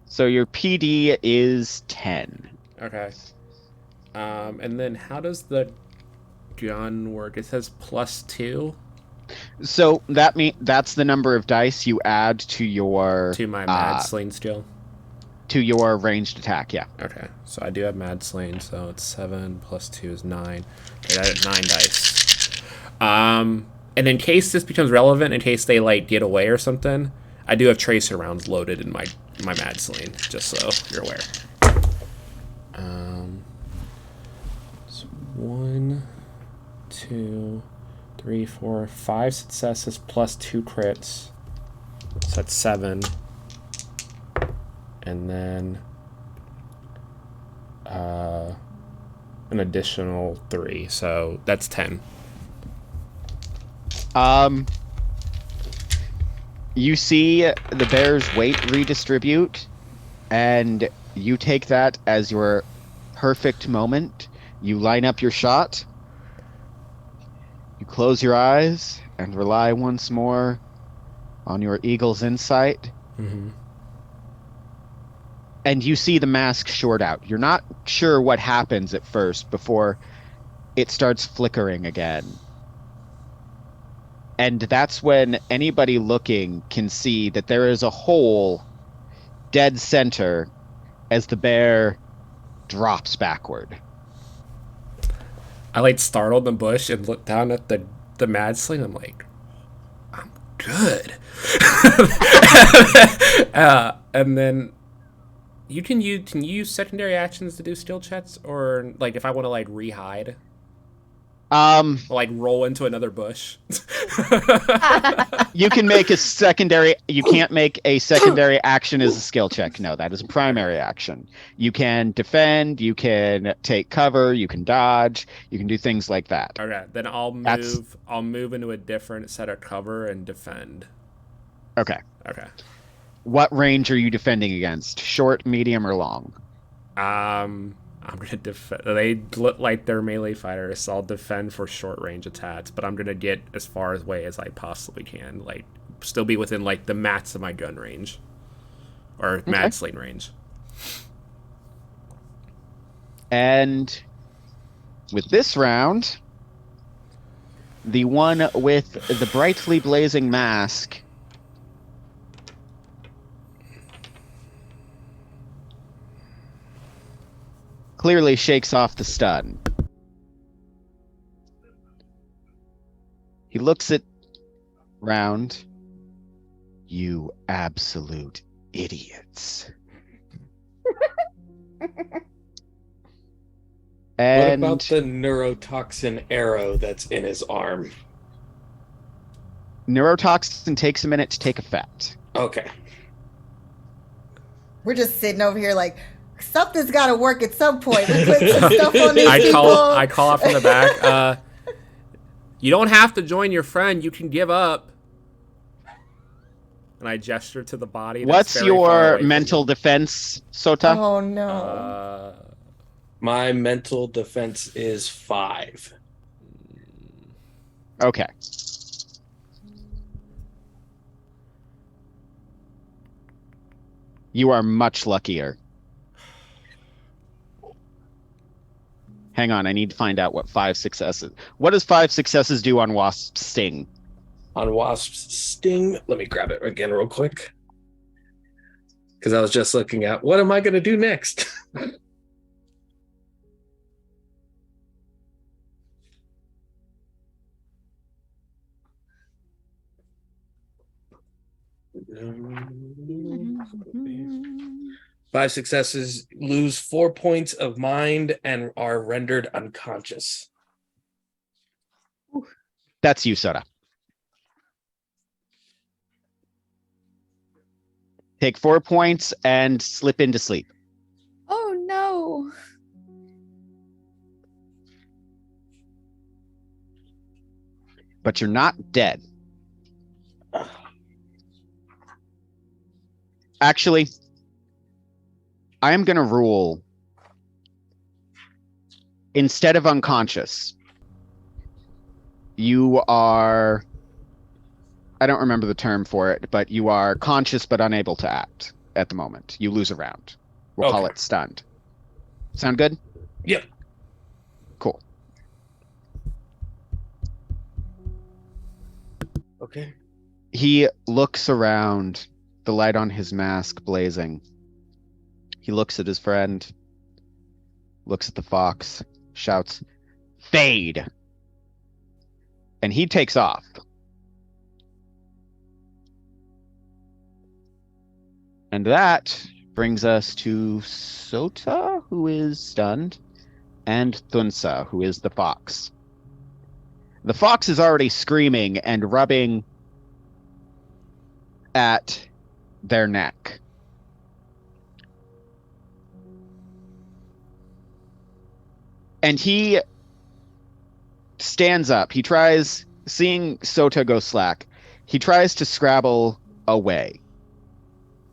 So your PD is 10.
Okay. And then how does the gun work? It says +2
So that's the number of dice you add to your
to my mad sling skill.
to your ranged attack. Yeah.
Okay, so I do have mad sling, so it's 7 + 2 is 9. Okay, that's 9 dice. And in case this becomes relevant, in case they like get away or something, I do have tracer rounds loaded in my mad sling, just so you're aware. So 1, 2, 3, 4, 5 successes +2 crits, so that's 7. And then an additional 3, so that's 10.
You see the bear's weight redistribute, and you take that as your perfect moment. You line up your shot. You close your eyes and rely once more on your eagle's insight.
Mm-hmm.
And you see the mask short out. You're not sure what happens at first before it starts flickering again. And that's when anybody looking can see that there is a hole dead center as the bear drops backward.
I like startled the bush and look down at the mad sling. I'm like, I'm good. And then can you use secondary actions to do skill checks, or like if I want to like rehide, or like roll into another bush.
You can make a secondary. You can't make a secondary action as a skill check. No, that is a primary action. You can defend. You can take cover. You can dodge. You can do things like that.
Okay, then I'll move into a different set of cover and defend.
Okay.
Okay.
What range are you defending against? Short, medium, or long?
I'm gonna defend. They look like they're melee fighters, so I'll defend for short range attacks. But I'm gonna get as far away as I possibly can, like still be within like the max of my gun range, or mad sling range.
And with this round, the one with the brightly blazing mask clearly shakes off the stun. He looks at round. You absolute idiots. And
what about the neurotoxin arrow that's in his arm?
Neurotoxin takes a minute to take effect.
Okay.
We're just sitting over here like, something's got to work at some point. We put some stuff on these people.
I call out from the back. You don't have to join your friend. You can give up. And I gesture to the body.
What's your mental defense, Sota?
Oh, no.
My mental defense is 5.
Okay. You are much luckier. Hang on, I need to find out what 5 successes. What does 5 successes do on Wasp's Sting?
On Wasp's Sting, let me grab it again real quick. Because I was just looking at what am I going to do next? Five successes, lose 4 points of mind and are rendered unconscious.
That's you, Sota. Take 4 points and slip into sleep.
Oh no.
But you're not dead. Actually, I am going to rule, instead of unconscious, you are, I don't remember the term for it, but you are conscious but unable to act at the moment. You lose a round. We'll call it stunned. Sound good?
Yep.
Cool.
Okay.
He looks around, the light on his mask blazing. He looks at his friend, looks at the fox, shouts, "Fade!" And he takes off. And that brings us to Sota, who is stunned, and Thunsa, who is the fox. The fox is already screaming and rubbing at their neck. And he stands up. He tries, seeing Sota go slack, he tries to scrabble away.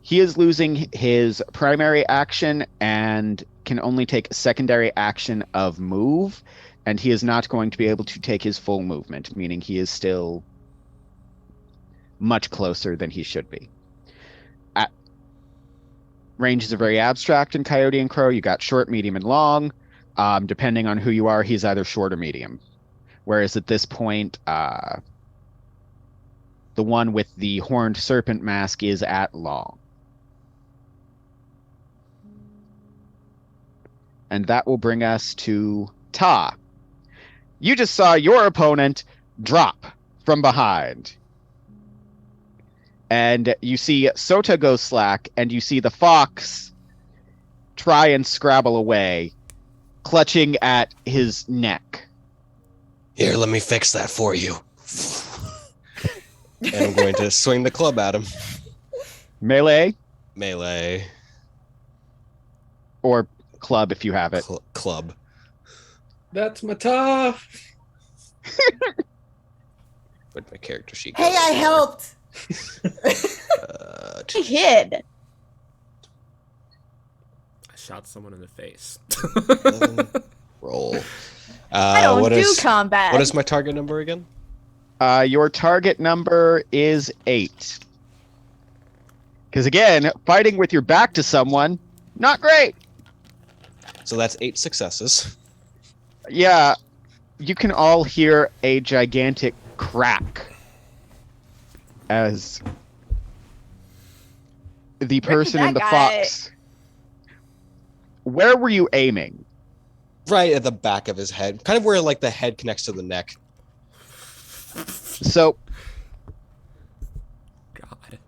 He is losing his primary action and can only take a secondary action of move, and he is not going to be able to take his full movement, meaning he is still much closer than he should be. Ranges are very abstract in Coyote and Crow. You got short, medium, and long. Depending on who you are, he's either short or medium. Whereas at this point, the one with the horned serpent mask is at long. And that will bring us to Ta. You just saw your opponent drop from behind. And you see Sota go slack, and you see the fox try and scrabble away, clutching at his neck.
Here, let me fix that for you. And I'm going to swing the club at him.
Melee
Melee.
or club if you have it.
Club.
That's my tough.
Where'd my character sheet go?
Hey, I helped.
I hid.
I shot someone in the face.
Roll.
I don't
what
do
is-
combat.
What is my target number again?
Your target number is 8. Because again, fighting with your back to someone, not great.
So that's 8 successes.
Yeah, you can all hear a gigantic crack as the person in
that
the
guy?
fox. Where were you aiming?
Right at the back of his head. Kind of where like the head connects to the neck.
So
God.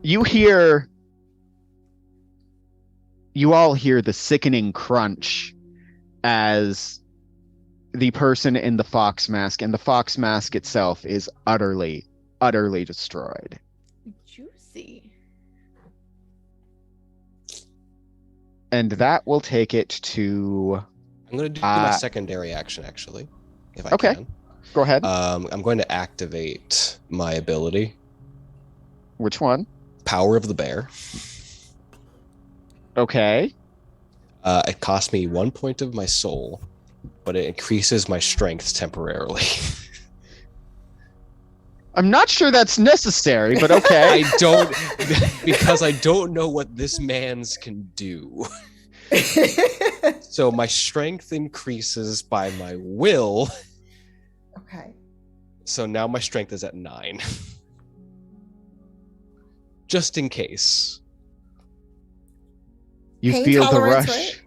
you all hear the sickening crunch as the person in the fox mask, and the fox mask itself is utterly destroyed.
Juicy.
And that will take it to...
I'm going to do my secondary action, actually, if I
Okay.
can.
Go ahead.
I'm going to activate my ability,
Which one?
Power of the Bear.
Okay.
It costs me 1 point of my soul, but it increases my strength temporarily.
I'm not sure that's necessary, but okay.
I don't, because I don't know what this man's can do. So my strength increases by my will.
Okay.
So now my strength is at 9. Just in case.
You
Pain
feel the
tolerance,
rush.
right?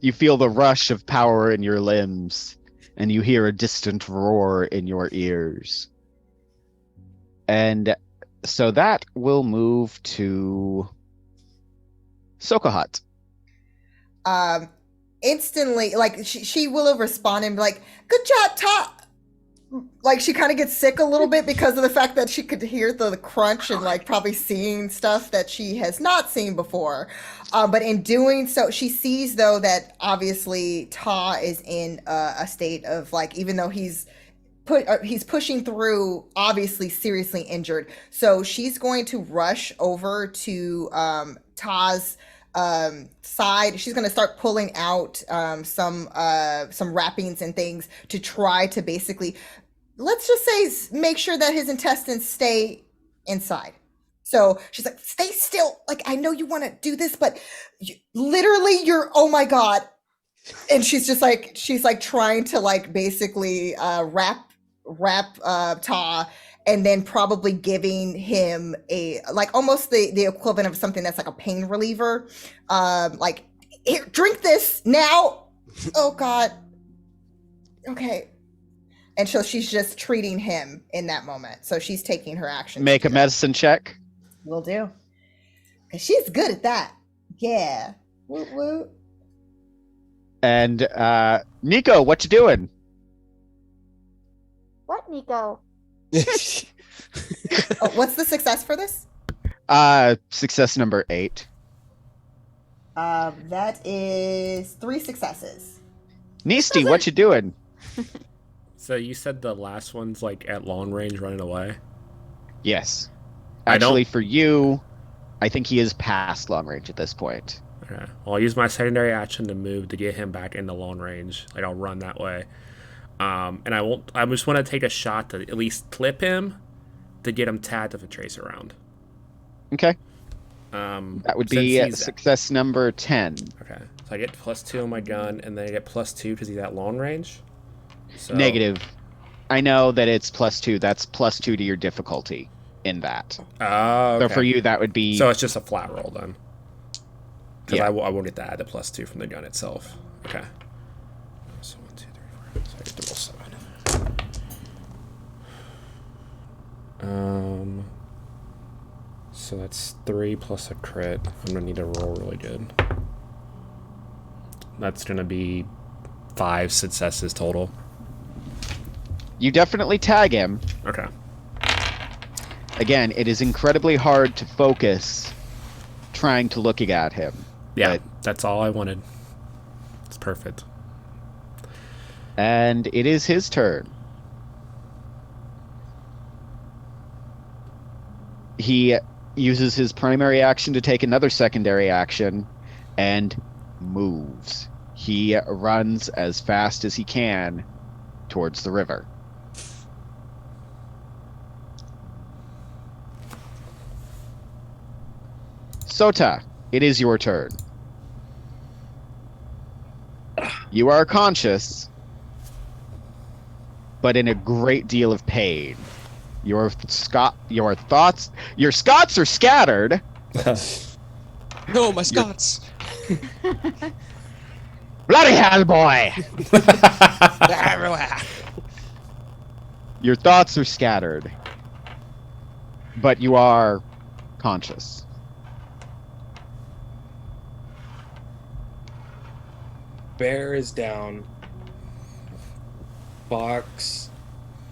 You feel the rush of power in your limbs, and you hear a distant roar in your ears. And so that will move to Sokahot.
Instantly, like she will have responded and be like, "Good job, Top." Like she kind of gets sick a little bit because of the fact that she could hear the crunch and like probably seeing stuff that she has not seen before. But in doing so, she sees though that obviously Ta is in a state of like, even though he's pushing through, obviously seriously injured. So she's going to rush over to Ta's side. She's going to start pulling out some wrappings and things to try to basically, let's just say, make sure that his intestines stay inside. So she's like, stay still. Like, I know you want to do this, but literally you're, oh my God. And she's like trying to like basically wrap Ta, and then probably giving him a like almost the equivalent of something that's like a pain reliever. Like, here, drink this now. Oh God. Okay. And so she's just treating him in that moment. So she's taking her action.
Make a medicine check.
Will do. Cause she's good at that. Yeah. Woot woot.
And Niko, what you doing?
What, Niko?
Oh, what's the success for this?
Success number 8.
That is 3 successes.
Nisti, what you doing?
So you said the last one's like at long range running away?
Yes.
I don't-
Actually, for you, I think he is past long range at this point.
Okay. Well, I'll use my secondary action to move to get him back into long range. Like, I'll run that way. And I just want to take a shot to at least clip him to get him tagged if a tracer round.
Okay.
That
That would be success number 10.
Okay. So I get +2 on my gun, and then I get +2 because he's at long range. So,
Negative. I know that it's +2. That's +2 to your difficulty in that.
Oh, okay.
So for you, that would be...
So it's just a flat roll then. Because
Yeah.
I won't get to add the +2 from the gun itself. Okay. So 1, 2, 3, 4. So I get to roll 7. So that's 3 plus a crit. I'm gonna need to roll really good. That's gonna be 5 successes total.
You definitely tag him.
Okay.
Again, it is incredibly hard to focus trying to look at him.
Yeah,
But-
that's all I wanted. It's perfect.
And it is his turn. He uses his primary action to take another secondary action and moves. He runs as fast as he can towards the river. Sota, it is your turn. You are conscious, but in a great deal of pain. Your Scots are scattered.
No, my Scots.
Bloody hell, boy!
Everywhere.
Your thoughts are scattered, but you are conscious.
Bear is down. Fox,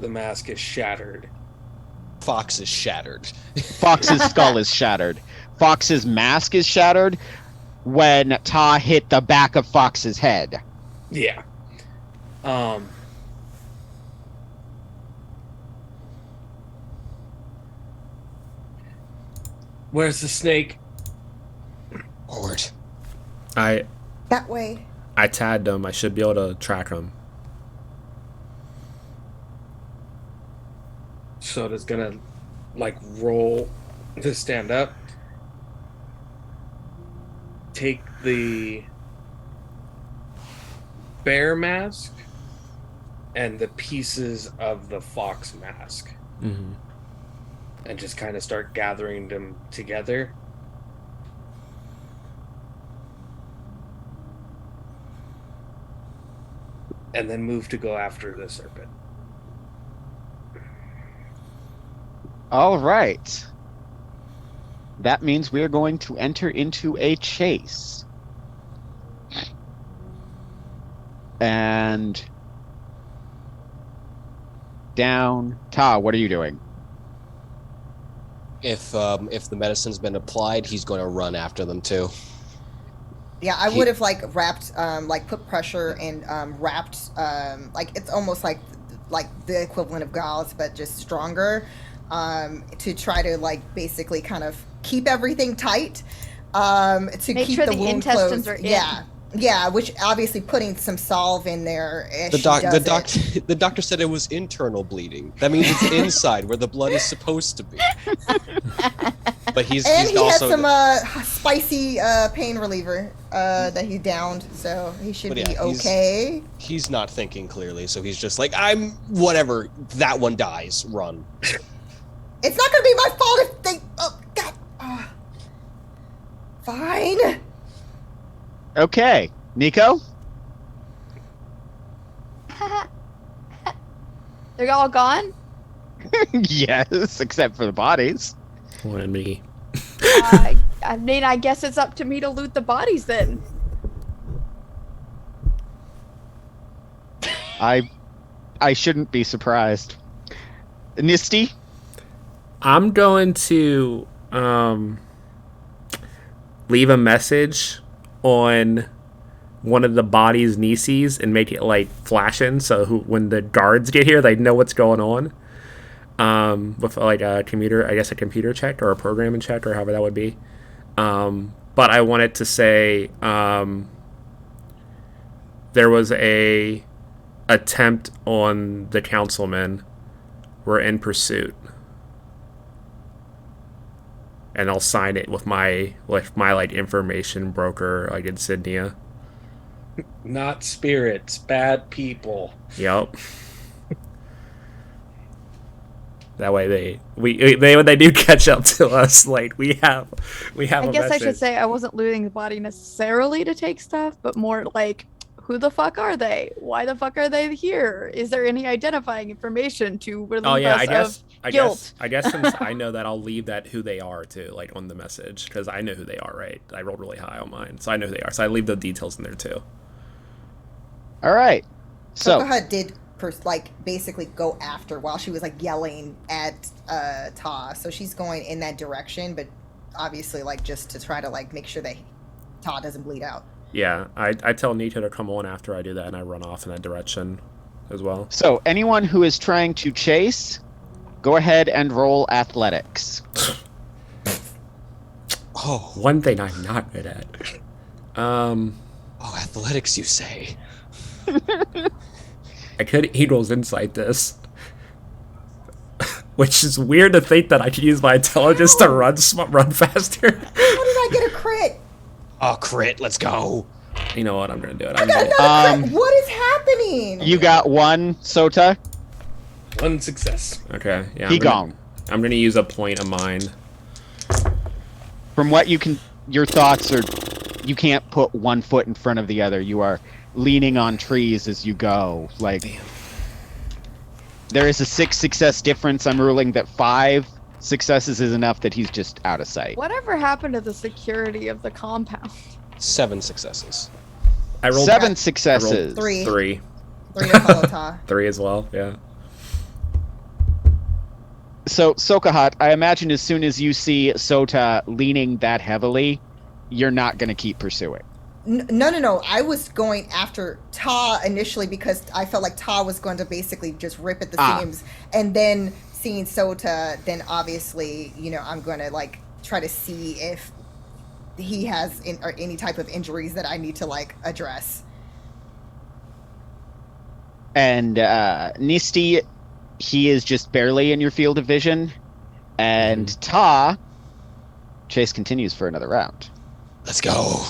the mask is shattered.
Fox is shattered.
Fox's skull is shattered. Fox's mask is shattered when Ta hit the back of Fox's head.
Yeah. Where's the snake?
Forward.
I
That way.
tagged him. I should be able to track him.
Soda's gonna like roll to stand up. Take the bear mask and the pieces of the fox mask
Mm-hmm.
and just kind of start gathering them together. And then move to go after the serpent.
All right. That means we're going to enter into a chase. And down. Ta, what are you doing?
If the medicine's been applied, he's going to run after them too.
Yeah, I would have like wrapped, like put pressure and wrapped, like it's almost like the equivalent of gauze, but just stronger, to try to like basically kind of keep everything tight, to
Make
keep
sure
the
the
wound
intestines
closed.
are in.
Yeah, which obviously putting some salve in there.
The doctor said it was internal bleeding. That means it's inside where the blood is supposed to be. But he's
he
also
had some spicy pain reliever that he downed, so he should
But yeah,
be
he's-
okay.
he's not thinking clearly, so he's just like, I'm whatever. That one dies. Run.
It's not gonna be my fault if they. Oh God. Fine.
Okay. Niko?
They're all gone?
Yes, except for the bodies.
One and me.
I mean, I guess it's up to me to loot the bodies then.
I shouldn't be surprised. Nisti?
I'm going to leave a message on one of the body's Nisis and make it like flashing, so when the guards get here, they know what's going on. With like a computer check or a programming check or however that would be. But I wanted to say there was a attempt on the councilman. We're in pursuit. And I'll sign it with my like information broker like insignia.
Not spirits, bad people.
Yep. That way when they do catch up to us, like we have.
I
a
guess I should
message.
say I wasn't looting the body necessarily to take stuff, but more like, who the fuck are they? Why the fuck are they here? Is there any identifying information to relieve
Oh yeah,
us of guilt?
I guess since I know that, I'll leave that who they are too, like on the message, because I know who they are, right? I rolled really high on mine, so I know who they are. So I leave the details in there too.
All right. So
Sokahot did basically go after while she was like yelling at Ta. So she's going in that direction, but obviously like just to try to like make sure that Ta doesn't bleed out.
Yeah, I tell Niko to come on after I do that, and I run off in that direction as well.
So anyone who is trying to chase, go ahead and roll athletics.
Oh,
One thing I'm not good at.
athletics, you say?
I could Eagles Insight this. Which is weird to think that I could use my intelligence to run faster.
How did I get a crit?
Oh, crit! Let's go.
You know what? I'm gonna do it.
I got another crit. What is happening?
You got one, Sota.
One success.
Okay. Yeah.
He gone.
I'm gonna use a point of mine.
From what you can, your thoughts are, you can't put one foot in front of the other. You are leaning on trees as you go. Like, there is a 6 success difference. I'm ruling that 5 successes is enough that he's just out of sight.
Whatever happened to the security of the compound?
7 successes.
I rolled
7 successes.
Three.
Three.
Three to follow Ta.
3 as well. Yeah.
So, Sokahot, I imagine as soon as you see Sota leaning that heavily, you're not going to keep pursuing.
No. I was going after Ta initially because I felt like Ta was going to basically just rip at the seams, and then seeing Sota, then obviously, I'm going to like try to see if he has any type of injuries that I need to like address.
And Nisti, he is just barely in your field of vision. And Ta, chase continues for another round.
Let's go.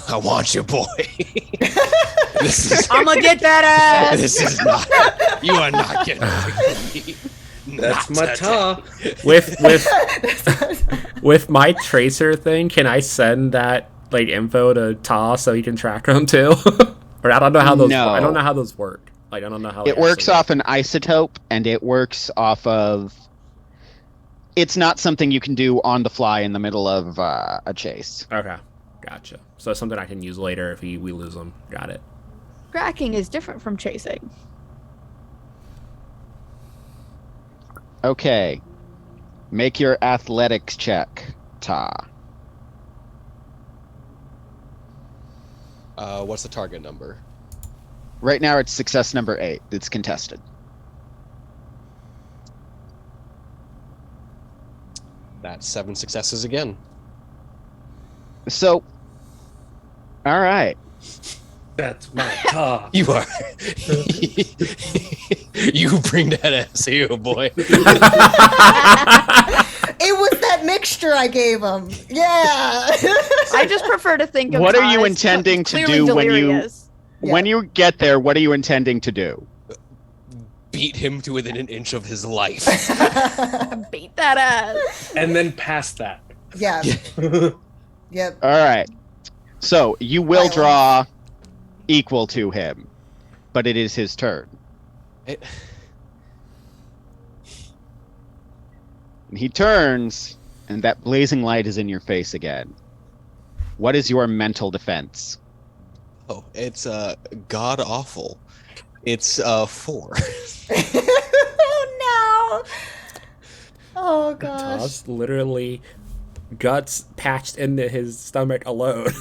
I want you, boy.
I'm gonna get that ass.
This is not. You are not getting me.
That's my Ta.
With my tracer thing, can I send that like info to Ta so he can track them too? Or I don't know how those.
No.
I don't know how those work. Like I don't know how
It works off an isotope, and it works off of. It's not something you can do on the fly in the middle of a chase.
Okay, gotcha. So it's something I can use later if we lose them. Got it.
Tracking is different from chasing.
Okay. Make your athletics check, Ta.
What's the target number?
Right now it's success number 8. It's contested.
That's 7 successes again.
So, all right.
That's my Ta.
You are. You bring that ass here, boy.
It was that mixture I gave him. Yeah.
I just prefer to think of
What are
Ta
you
as
intending to
clearly
do when you-
delirious.
When you get there, what are you intending to do?
Beat him to within an inch of his life.
Beat that ass.
And then past that.
Yeah. Yep.
All right. So, you will
Violence.
draw equal to him, but it is his turn.
It-
And he turns, and that blazing light is in your face again. What is your mental defense?
Oh, it's god awful. It's 4.
Oh no. Oh gosh.
Ta's literally guts patched into his stomach alone.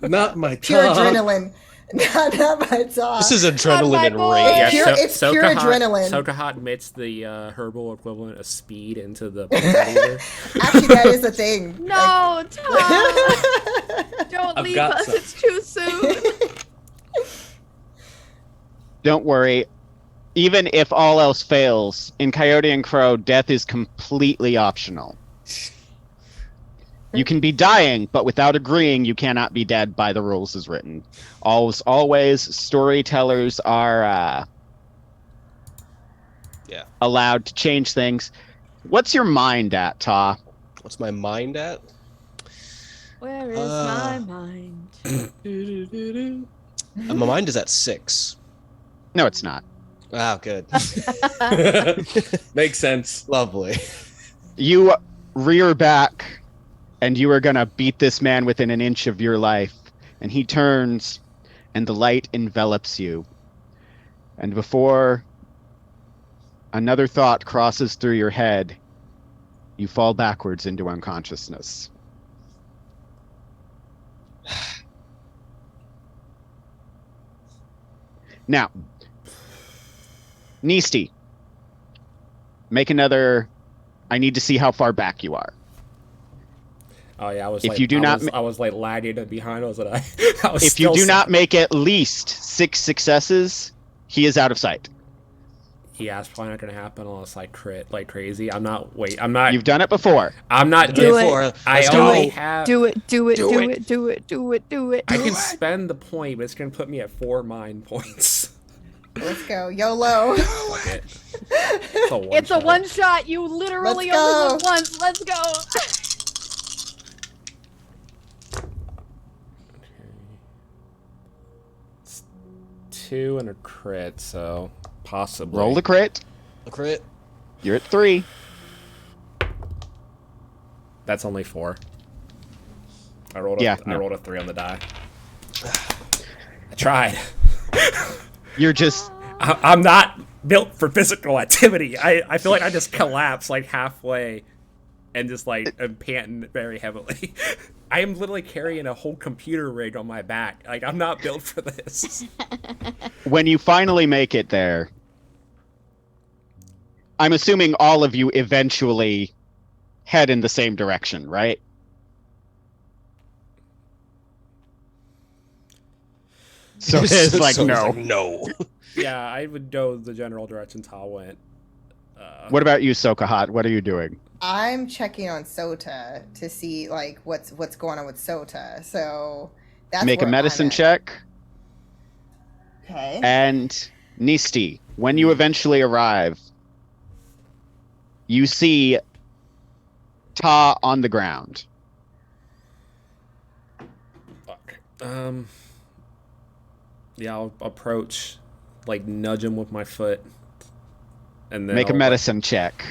Not my
Pure
Ta.
adrenaline. Not my Ta.
This is adrenaline
my
and
boy.
rage.
It's pure adrenaline.
Sokahot admits the herbal equivalent of speed into the eater.
Actually, that is a thing.
No, Ta. Don't
I've
leave
got
us.
some.
It's too soon.
Don't worry. Even if all else fails, in Coyote and Crow, death is completely optional. You can be dying, but without agreeing, you cannot be dead by the rules as written. Always, storytellers are allowed to change things. What's your mind at, Ta?
What's my mind at?
Where is my mind?
My mind is at 6.
No, it's not.
Wow, good.
Makes sense.
Lovely.
You rear back, and you are gonna beat this man within an inch of your life. And he turns, and the light envelops you. And before another thought crosses through your head, you fall backwards into unconsciousness. Now, Nisti, make another. I need to see how far back you are.
Oh yeah, I was.
If
like,
you do not
I was like lagging behind. I was. I was.
If you do not make at least 6 successes, he is out of sight.
Yeah, it's probably not gonna happen unless I crit like crazy. I'm not. Wait, I'm not.
You've done it before.
I'm not.
Do
doing
it.
I
Do
only
it.
have.
Do it. Do it.
Do
Do
it.
it. Do it. Do it. Do it.
I can spend the point, but it's gonna put me at 4 mind points.
Let's go. YOLO.
Fuck it.
It's a one shot. You literally
Let's
only
go.
live once. Let's go.
It's 2 and a crit, so possibly.
Roll the crit.
A crit.
You're at 3.
That's only 4. I rolled
no.
I rolled a 3 on the die. I tried.
You're just
I'm not built for physical activity. I feel like I just collapse like halfway and just like am panting very heavily. I am literally carrying a whole computer rig on my back. Like, I'm not built for this.
when you finally make it there. I'm assuming all of you eventually head in the same direction, right? So it's like no.
No.
Yeah, I would go the general direction Tal went.
What about you, Sokahot? What are you doing?
I'm checking on Sota to see like what's going on with Sota. So that's
Make a
where
medicine
I'm at.
check.
Okay.
And Nisti, when you eventually arrive, you see Ta on the ground.
Fuck. Yeah, I'll approach, like nudge him with my foot, and then
Make a
I'll,
medicine check.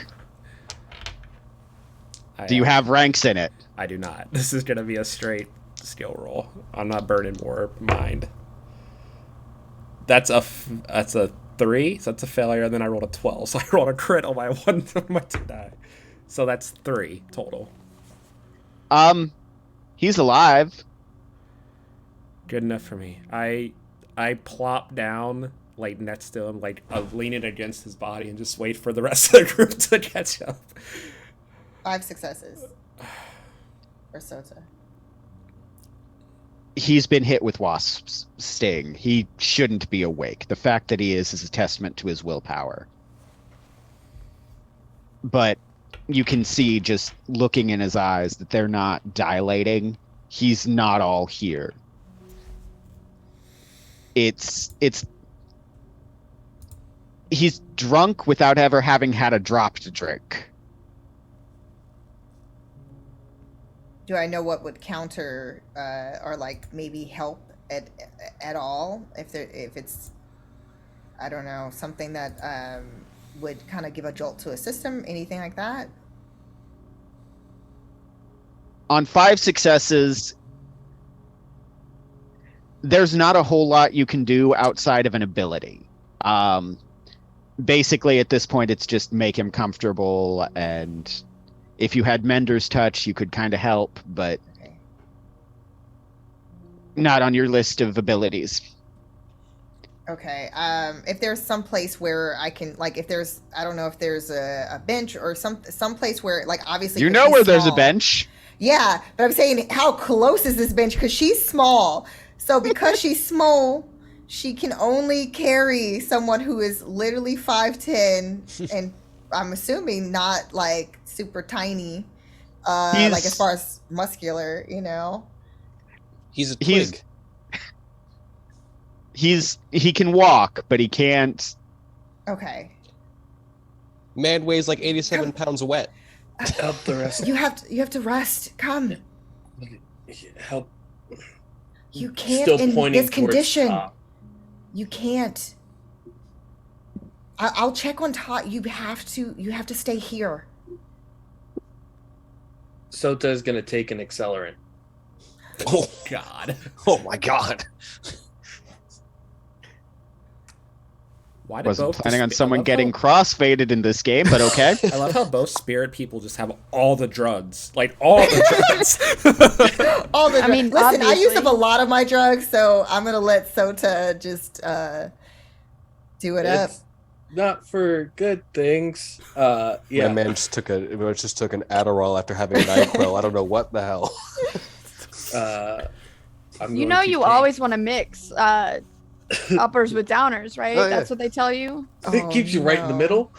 I,
Do you have ranks in it?
I do not. This is gonna be a straight skill roll. I'm not burning more mind. That's a 3, so that's a failure. And then I rolled a 12, so I rolled a crit on my one on my die. So that's 3 total.
He's alive.
Good enough for me. I plop down like next to him, like leaning against his body, and just wait for the rest of the group to catch up.
5 successes for Sota.
He's been hit with Wasp's sting. He shouldn't be awake. The fact that he is a testament to his willpower. But you can see just looking in his eyes that they're not dilating. He's not all here. He's drunk without ever having had a drop to drink.
Do I know what would counter or like maybe help at all if it's I don't know, something that would kind of give a jolt to a system, anything like that?
On 5 successes, there's not a whole lot you can do outside of an ability. Basically, at this point, it's just make him comfortable, and if you had Mender's touch, you could kind of help, but
Okay.
not on your list of abilities.
Okay. If there's some place where I can, like, if there's, I don't know if there's a bench or some place where, like, obviously.
You
'cause
know
she's
where there's a
small.
bench.
Yeah, but I'm saying how close is this bench? Because she's small. So because she's small, she can only carry someone who is literally 5'10", and I'm assuming not like super tiny, like as far as muscular, you know.
He's a twig.
He can walk, but he can't.
Okay.
Man weighs like 87 pounds wet.
Help the rest.
You have to rest. Come.
Help.
You can't
Still
in
pointing
this condition.
towards
You can't. I'll check on Todd. You have to stay here.
Sota is gonna take an accelerant.
Oh,
God.
oh my God.
Why did
Wasn't
both
planning
the
on
spi- I
someone
love
getting
how-
crossfaded in this game, but okay.
I love how both spirit people just have all the drugs. Like, all the drugs.
All the
I mean,
listen, I used
obviously.
up a lot of my drugs, so I'm gonna let Sota just do it up.
It's not for good things.
My
Yeah.
man just took an Adderall after having a NyQuil. I don't know what the hell.
I'm
You
going
know
to
you
take-
always want to mix uppers with downers, right?
Oh, yeah.
That's what they tell you.
It keeps you right in the
no.
middle.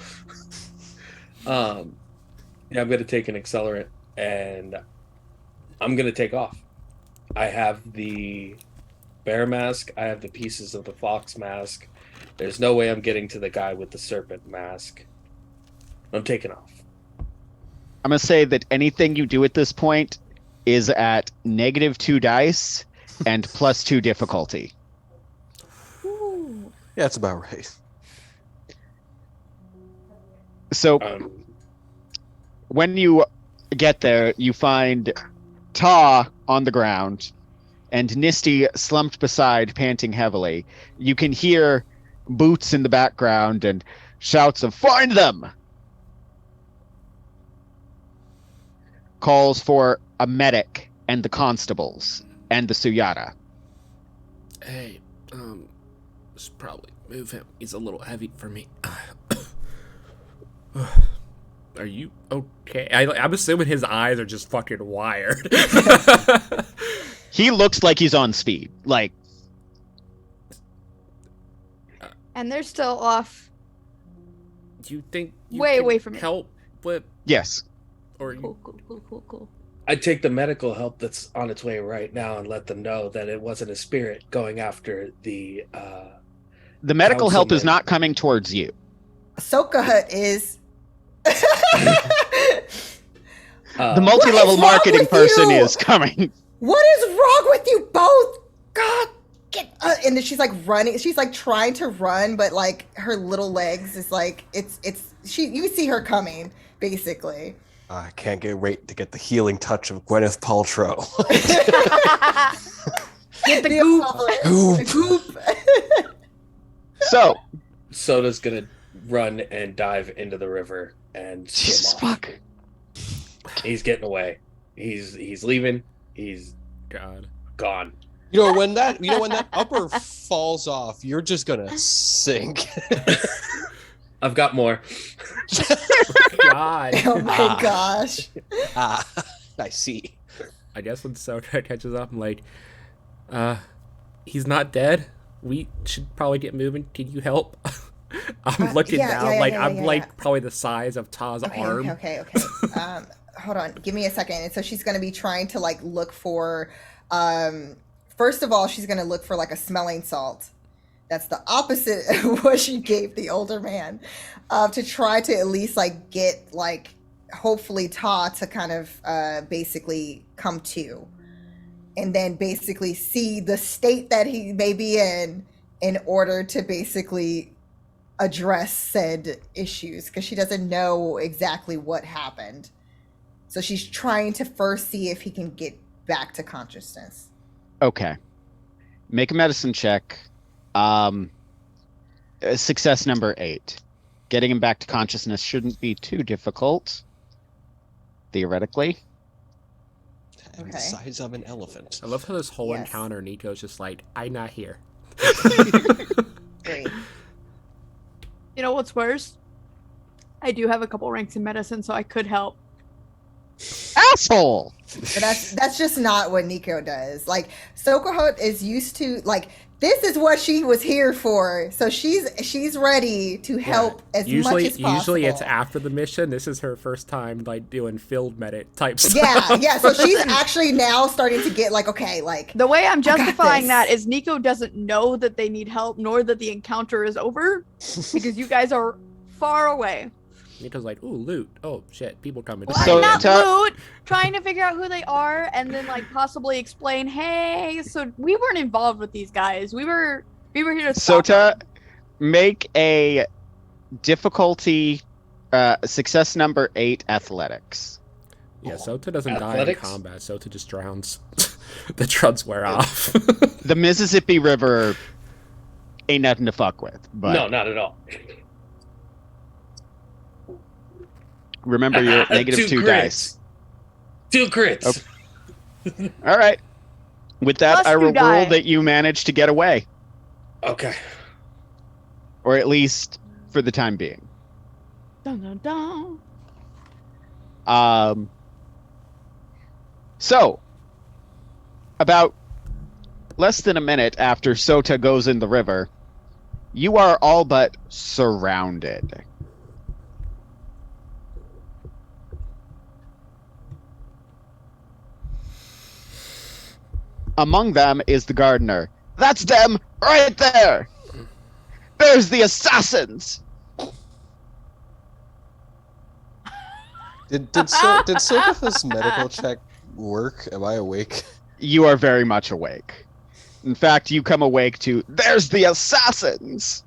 Yeah, I'm gonna take an accelerant and I'm gonna take off. I have the bear mask. I have the pieces of the fox mask. There's no way I'm getting to the guy with the serpent mask. I'm taking off.
I'm gonna say that anything you do at this point is at -2 dice and +2 difficulty.
Ooh.
Yeah, that's about right.
So when you get there, you find Ta on the ground and Nisti slumped beside, panting heavily. You can hear boots in the background and shouts of "Find them!" Calls for a medic and the constables and the Suyata.
Hey, should probably move him. He's a little heavy for me. Are you okay? I'm assuming his eyes are just fucking wired.
He looks like he's on speed. Like,
And they're still off.
Do you think you
Way
can
away from me.
help with,
yes.
or you,
Cool.
I take the medical help that's on its way right now and let them know that it wasn't a spirit going after the
The medical help is
Councilman.
not coming towards you.
Sokahot is.
The multi-level
What is wrong
marketing
with
person
you?
is coming.
What is wrong with you both? God, get! And then she's like running. She's like trying to run, but like her little legs is like it's she. You see her coming, basically.
I can't wait to get the healing touch of Gwyneth Paltrow.
Get the
The
goop.
goop.
So,
Soda's gonna run and dive into the river and swim
Jesus
off.
fuck.
He's getting away. He's leaving. He's
God.
gone.
When that upper falls off, you're just gonna sink.
I've got more.
God.
Oh my gosh.
I see.
I guess when Sota catches up, I'm like, he's not dead. We should probably get moving. Can you help? I'm looking down, I'm like probably the size of Ta's arm.
Okay. Hold on. Give me a second. And so she's going to be trying to like look for, first of all, she's going to look for like a smelling salt. That's the opposite of what she gave the older man, to try to at least like get like hopefully Ta to kind of basically come to, and then basically see the state that he may be in order to basically address said issues, because she doesn't know exactly what happened. So she's trying to first see if he can get back to consciousness.
Okay. Make a medicine check. Success number 8. Getting him back to consciousness shouldn't be too difficult. Theoretically.
The
Okay.
size of an elephant.
I love how this whole
Yes.
encounter, Niko's just like, I'm not here.
Great.
You know what's worse? I do have a couple ranks in medicine, so I could help.
Asshole!
But that's just not what Niko does. Like, Sokahot is used to, like, this is what she was here for. So she's ready to help as much as possible.
Usually it's after the mission. This is her first time like doing field medic type stuff.
Yeah. So she's actually now starting to get like, okay, like,
The way I'm
got
justifying
this.
that is Niko doesn't know that they need help, nor that the encounter is over, because you guys are far away.
Niko's like, ooh, loot. Oh shit, people coming.
Well,
So,
not
Ta-
loot, trying to figure out who they are, and then like possibly explain, hey, so we weren't involved with these guys. We were here to stop
Sota,
them.
make a difficulty success number 8 athletics.
Yeah, Sota doesn't die in
Athletics?
combat. Sota just drowns. The drugs wear off.
The Mississippi River ain't nothing to fuck with. But
No, not at all.
remember, you're at negative 2
crits.
dice.
2 crits.
Okay. All right. With that,
Plus
I
you
will
die.
rule that you managed to get away,
Okay.
or at least for the time being.
Dun, dun, dun.
So, about less than a minute after Sota goes in the river, you are all but surrounded. Among them is the gardener. That's them right there! There's the assassins!
Did Sokahot's medical check work? Am I awake?
You are very much awake. In fact, you come awake to, there's the assassins!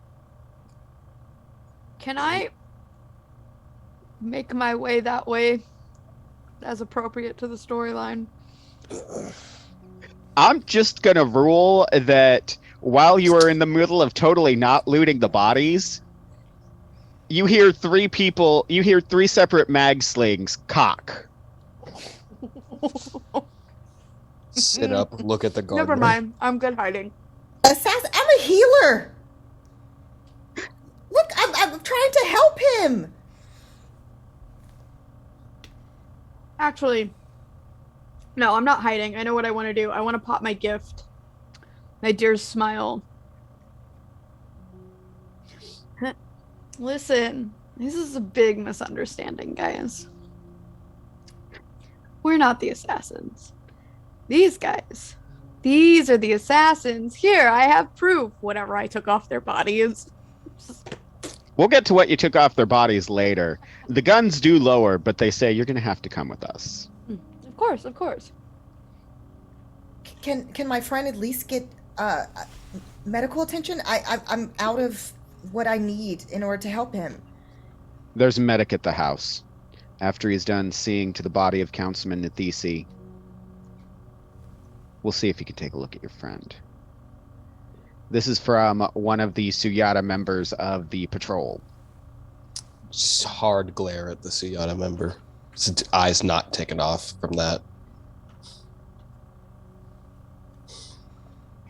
Can I make my way that way as appropriate to the storyline?
I'm just gonna rule that while you are in the middle of totally not looting the bodies, you hear 3 separate mag slings cock.
Sit up, look at the gardener.
Never mind. I'm good hiding.
Assassin, I'm a healer. Look, I'm trying to help him.
Actually, no, I'm not hiding. I know what I want to do. I want to pop my gift. My dear smile. Listen, this is a big misunderstanding, guys. We're not the assassins. These guys. These are the assassins. Here, I have proof. Whatever I took off their bodies.
We'll get to what you took off their bodies later. The guns do lower, but they say you're gonna have to come with us.
Of course, of course.
Can my friend at least get medical attention? I'm out of what I need in order to help him.
There's a medic at the house. After he's done seeing to the body of Councilman Nisti, we'll see if he can take a look at your friend. This is from one of the Suyata members of the patrol.
Just hard glare at the Suyata member. His eyes not taken off from that.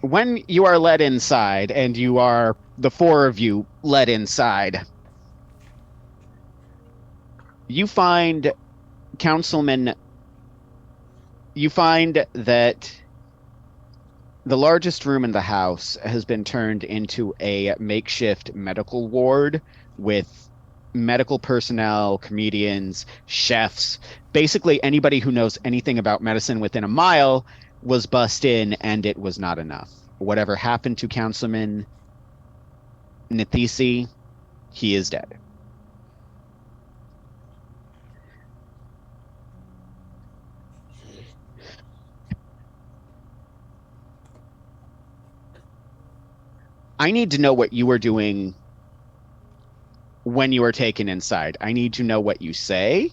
When you are led inside, and you are the 4 of you led inside, you find that the largest room in the house has been turned into a makeshift medical ward with medical personnel, comedians, chefs, basically anybody who knows anything about medicine within a mile was bussed in, and it was not enough. Whatever happened to Councilman Nisti, he is dead. I need to know what you were doing when you were taken inside. I need to know what you say,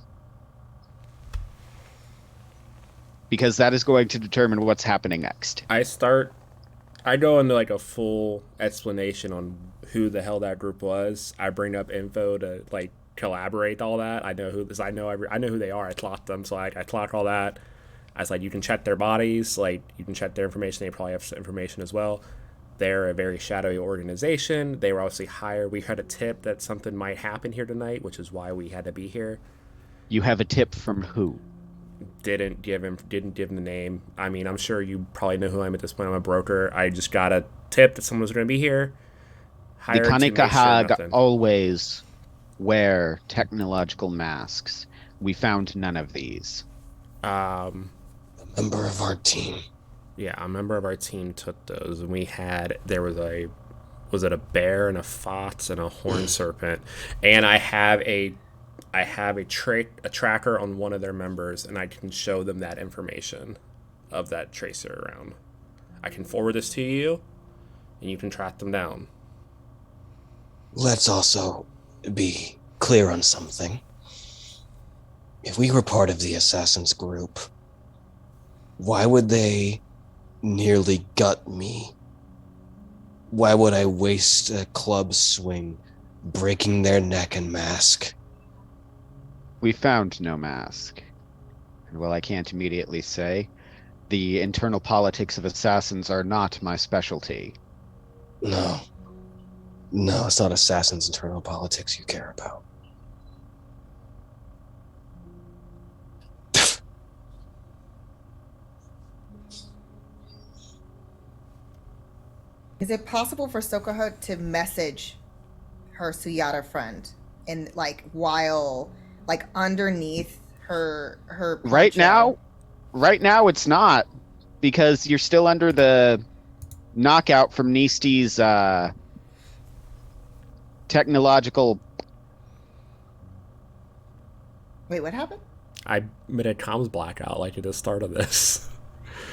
because that is going to determine what's happening next.
I go into like a full explanation on who the hell that group was. I bring up info to like collaborate all that. I know who they are. I clocked them, so I clock all that. I was like, you can check their bodies, like you can check their information. They probably have information as well. They're a very shadowy organization. They were obviously hired. We had a tip that something might happen here tonight, which is why we had to be here.
You have a tip from who?
Didn't give him the name. I mean, I'm sure you probably know who I am at this point. I'm a broker. I just got a tip that someone was going to be here.
The Kanikahag always wear technological masks. We found none of these.
A member of our team.
Yeah, a member of our team took those, and was it a bear and a fox and a horned serpent? And I have a I have a tracker on one of their members, and I can show them that information of that tracer around. I can forward this to you, and you can track them down.
Let's also be clear on something. If we were part of the Assassins group, why would they nearly gut me? Why would I waste a club swing breaking their neck and mask?
We found no mask. And while I can't immediately say, the internal politics of assassins are not my specialty.
No, it's not Assassins' internal politics you care about.
Is it possible for Sokahot to message her Suyata friend and while underneath her
Right
poncho?
now it's not, because you're still under the knockout from Nisti's technological.
Wait, what happened?
I made a comms blackout like at the start of this.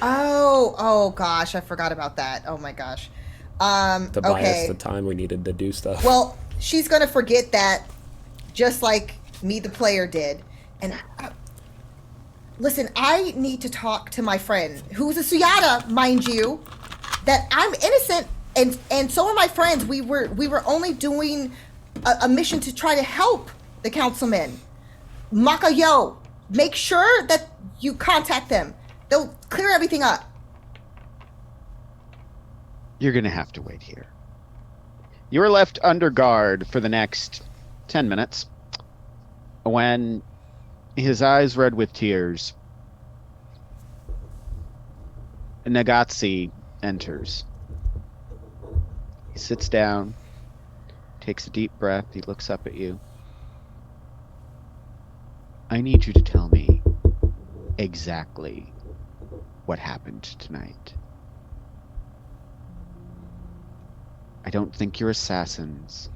Oh gosh, I forgot about that. Oh my gosh.
To buy us
Okay.
the time we needed to do stuff.
Well, she's gonna forget that, just like me, the player, did. And listen, I need to talk to my friend, who's a Suyata, mind you. That I'm innocent, and so are my friends. We were only doing a mission to try to help the councilmen. Makayo, make sure that you contact them. They'll clear everything up.
You're gonna have to wait here. You're left under guard for the next 10 minutes. When his eyes red with tears, Nagatsi enters. He sits down, takes a deep breath, he looks up at you. I need you to tell me exactly what happened tonight. I don't think you're assassins.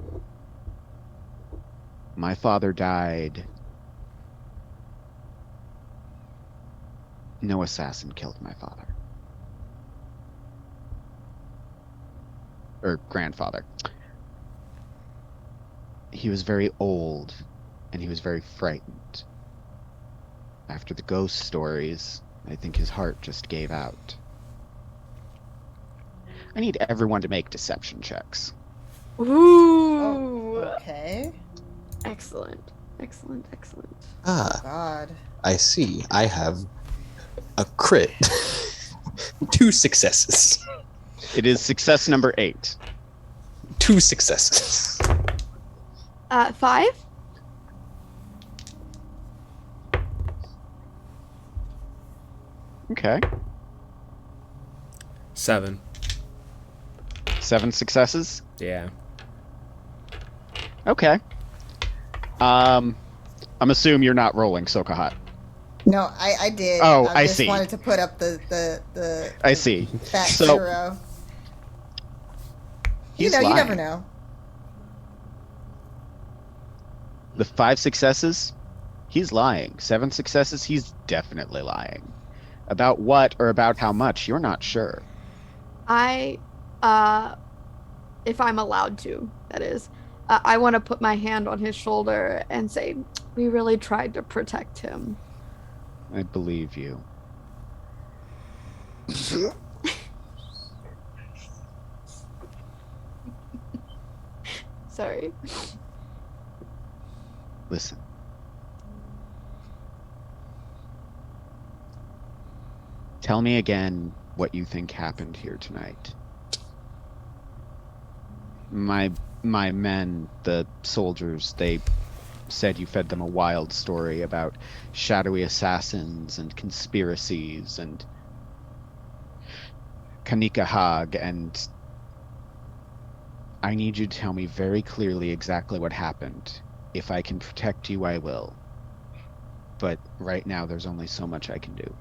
My father died. No assassin killed my father. Or grandfather. He was very old, and he was very frightened. After the ghost stories, I think his heart just gave out. I need everyone to make deception checks.
Ooh.
Okay.
Excellent. Excellent. Excellent.
Ah,
God.
I see. I have a crit. 2 successes.
It is success number 8.
2 successes.
5.
Okay.
7.
7 successes.
Yeah.
Okay. I'm assuming you're not rolling, Sokahot.
No, I did.
Oh, I
just
see.
wanted to put up the
I see.
fat
So-
0. You
He's
know, you
lying.
never know.
The 5 successes, he's lying. 7 successes, he's definitely lying. About what or about how much, you're not sure.
I, if I'm allowed to, that is, I want to put my hand on his shoulder and say, we really tried to protect him.
I believe you.
Sorry.
Listen. Tell me again what you think happened here tonight. My men, the soldiers, they said you fed them a wild story about shadowy assassins and conspiracies and Kanika Hag, and I need you to tell me very clearly exactly what happened. If I can protect you, I will. But right now, there's only so much I can do.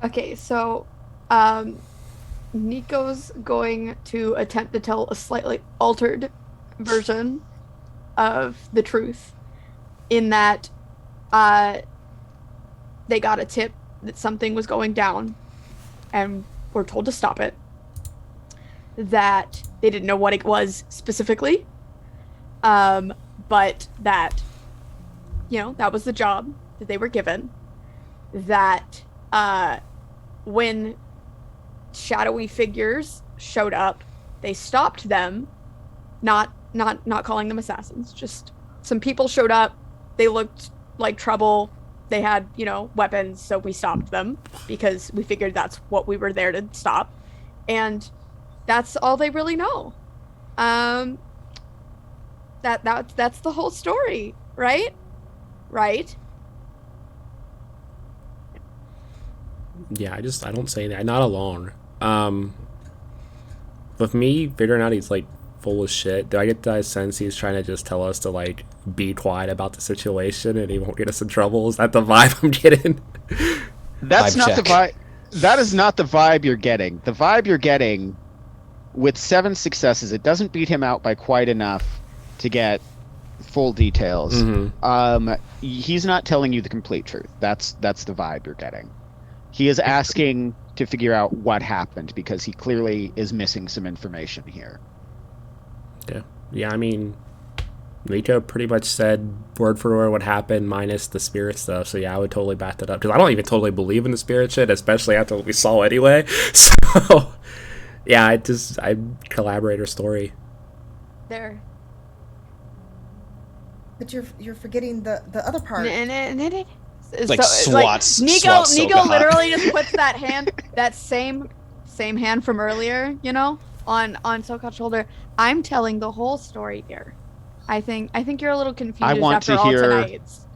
Okay, so, Niko's going to attempt to tell a slightly altered version of the truth, in that they got a tip that something was going down and were told to stop it. That they didn't know what it was specifically, but that, that was the job that they were given. That when shadowy figures showed up, they stopped them, not calling them assassins, just some people showed up, they looked like trouble, they had, weapons, so we stopped them because we figured that's what we were there to stop. And that's all they really know. That's the whole story, right? Right?
Yeah, I don't say that. Not alone. With me figuring out he's like full of shit, do I get that sense he's trying to just tell us to like be quiet about the situation and he won't get us in trouble? Is that the vibe I'm getting?
That's
Vibe
not
check.
the vibe. That is not the vibe you're getting. The vibe you're getting with 7 successes, it doesn't beat him out by quite enough to get full details.
Mm-hmm.
He's not telling you the complete truth. That's the vibe you're getting. He is asking to figure out what happened because he clearly is missing some information here.
Yeah, I mean, Niko pretty much said word for word what happened minus the spirit stuff. So yeah, I would totally back that up because I don't even totally believe in the spirit shit, especially after what we saw anyway. So yeah, I collaborator story.
There.
But you're forgetting the other part.
Like swats
Niko
Sokahot.
literally just puts that hand, that same hand from earlier, on Sokahot's shoulder. I'm telling the whole story here. I think you're a little confused after all tonight's.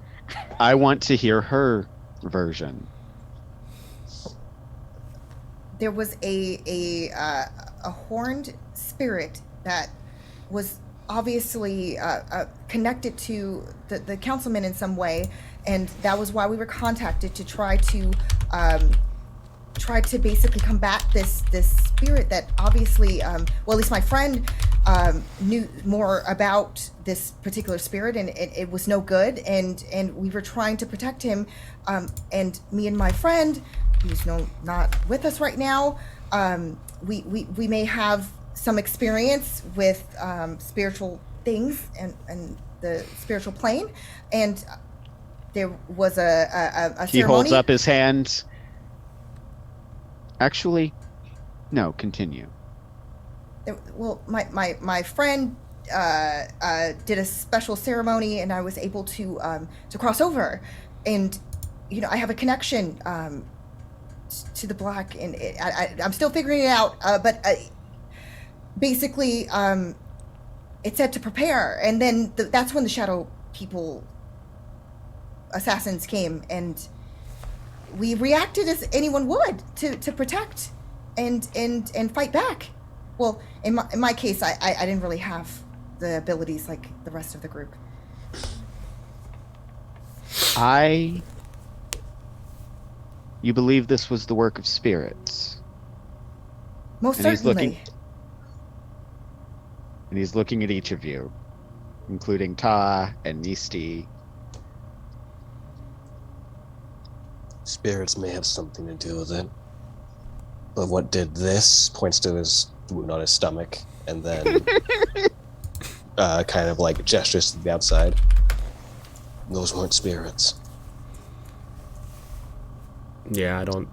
I want to hear her version.
There was a horned spirit that was obviously connected to the councilman in some way, and that was why we were contacted to try to basically combat this spirit that obviously, well, at least my friend knew more about this particular spirit, and it was no good, and we were trying to protect him, and me and my friend, who's not with us right now, we may have some experience with spiritual things and the spiritual plane, and there was a ceremony.
He holds up his hand. Actually, no, continue.
Well, my friend did a special ceremony, and I was able to cross over, and I have a connection to the black, and I'm still figuring it out. But basically, it said to prepare, and then that's when the shadow people, assassins, came, and we reacted as anyone would to protect and fight back. Well, in my case, I didn't really have the abilities like the rest of the group.
You believe this was the work of spirits?
Most
And
certainly.
He's looking at each of you, including Ta and Nisti.
Spirits may have something to do with it. But what did this? Points to his wound on his stomach, and then kind of like gestures to the outside. Those weren't spirits.
Yeah, I don't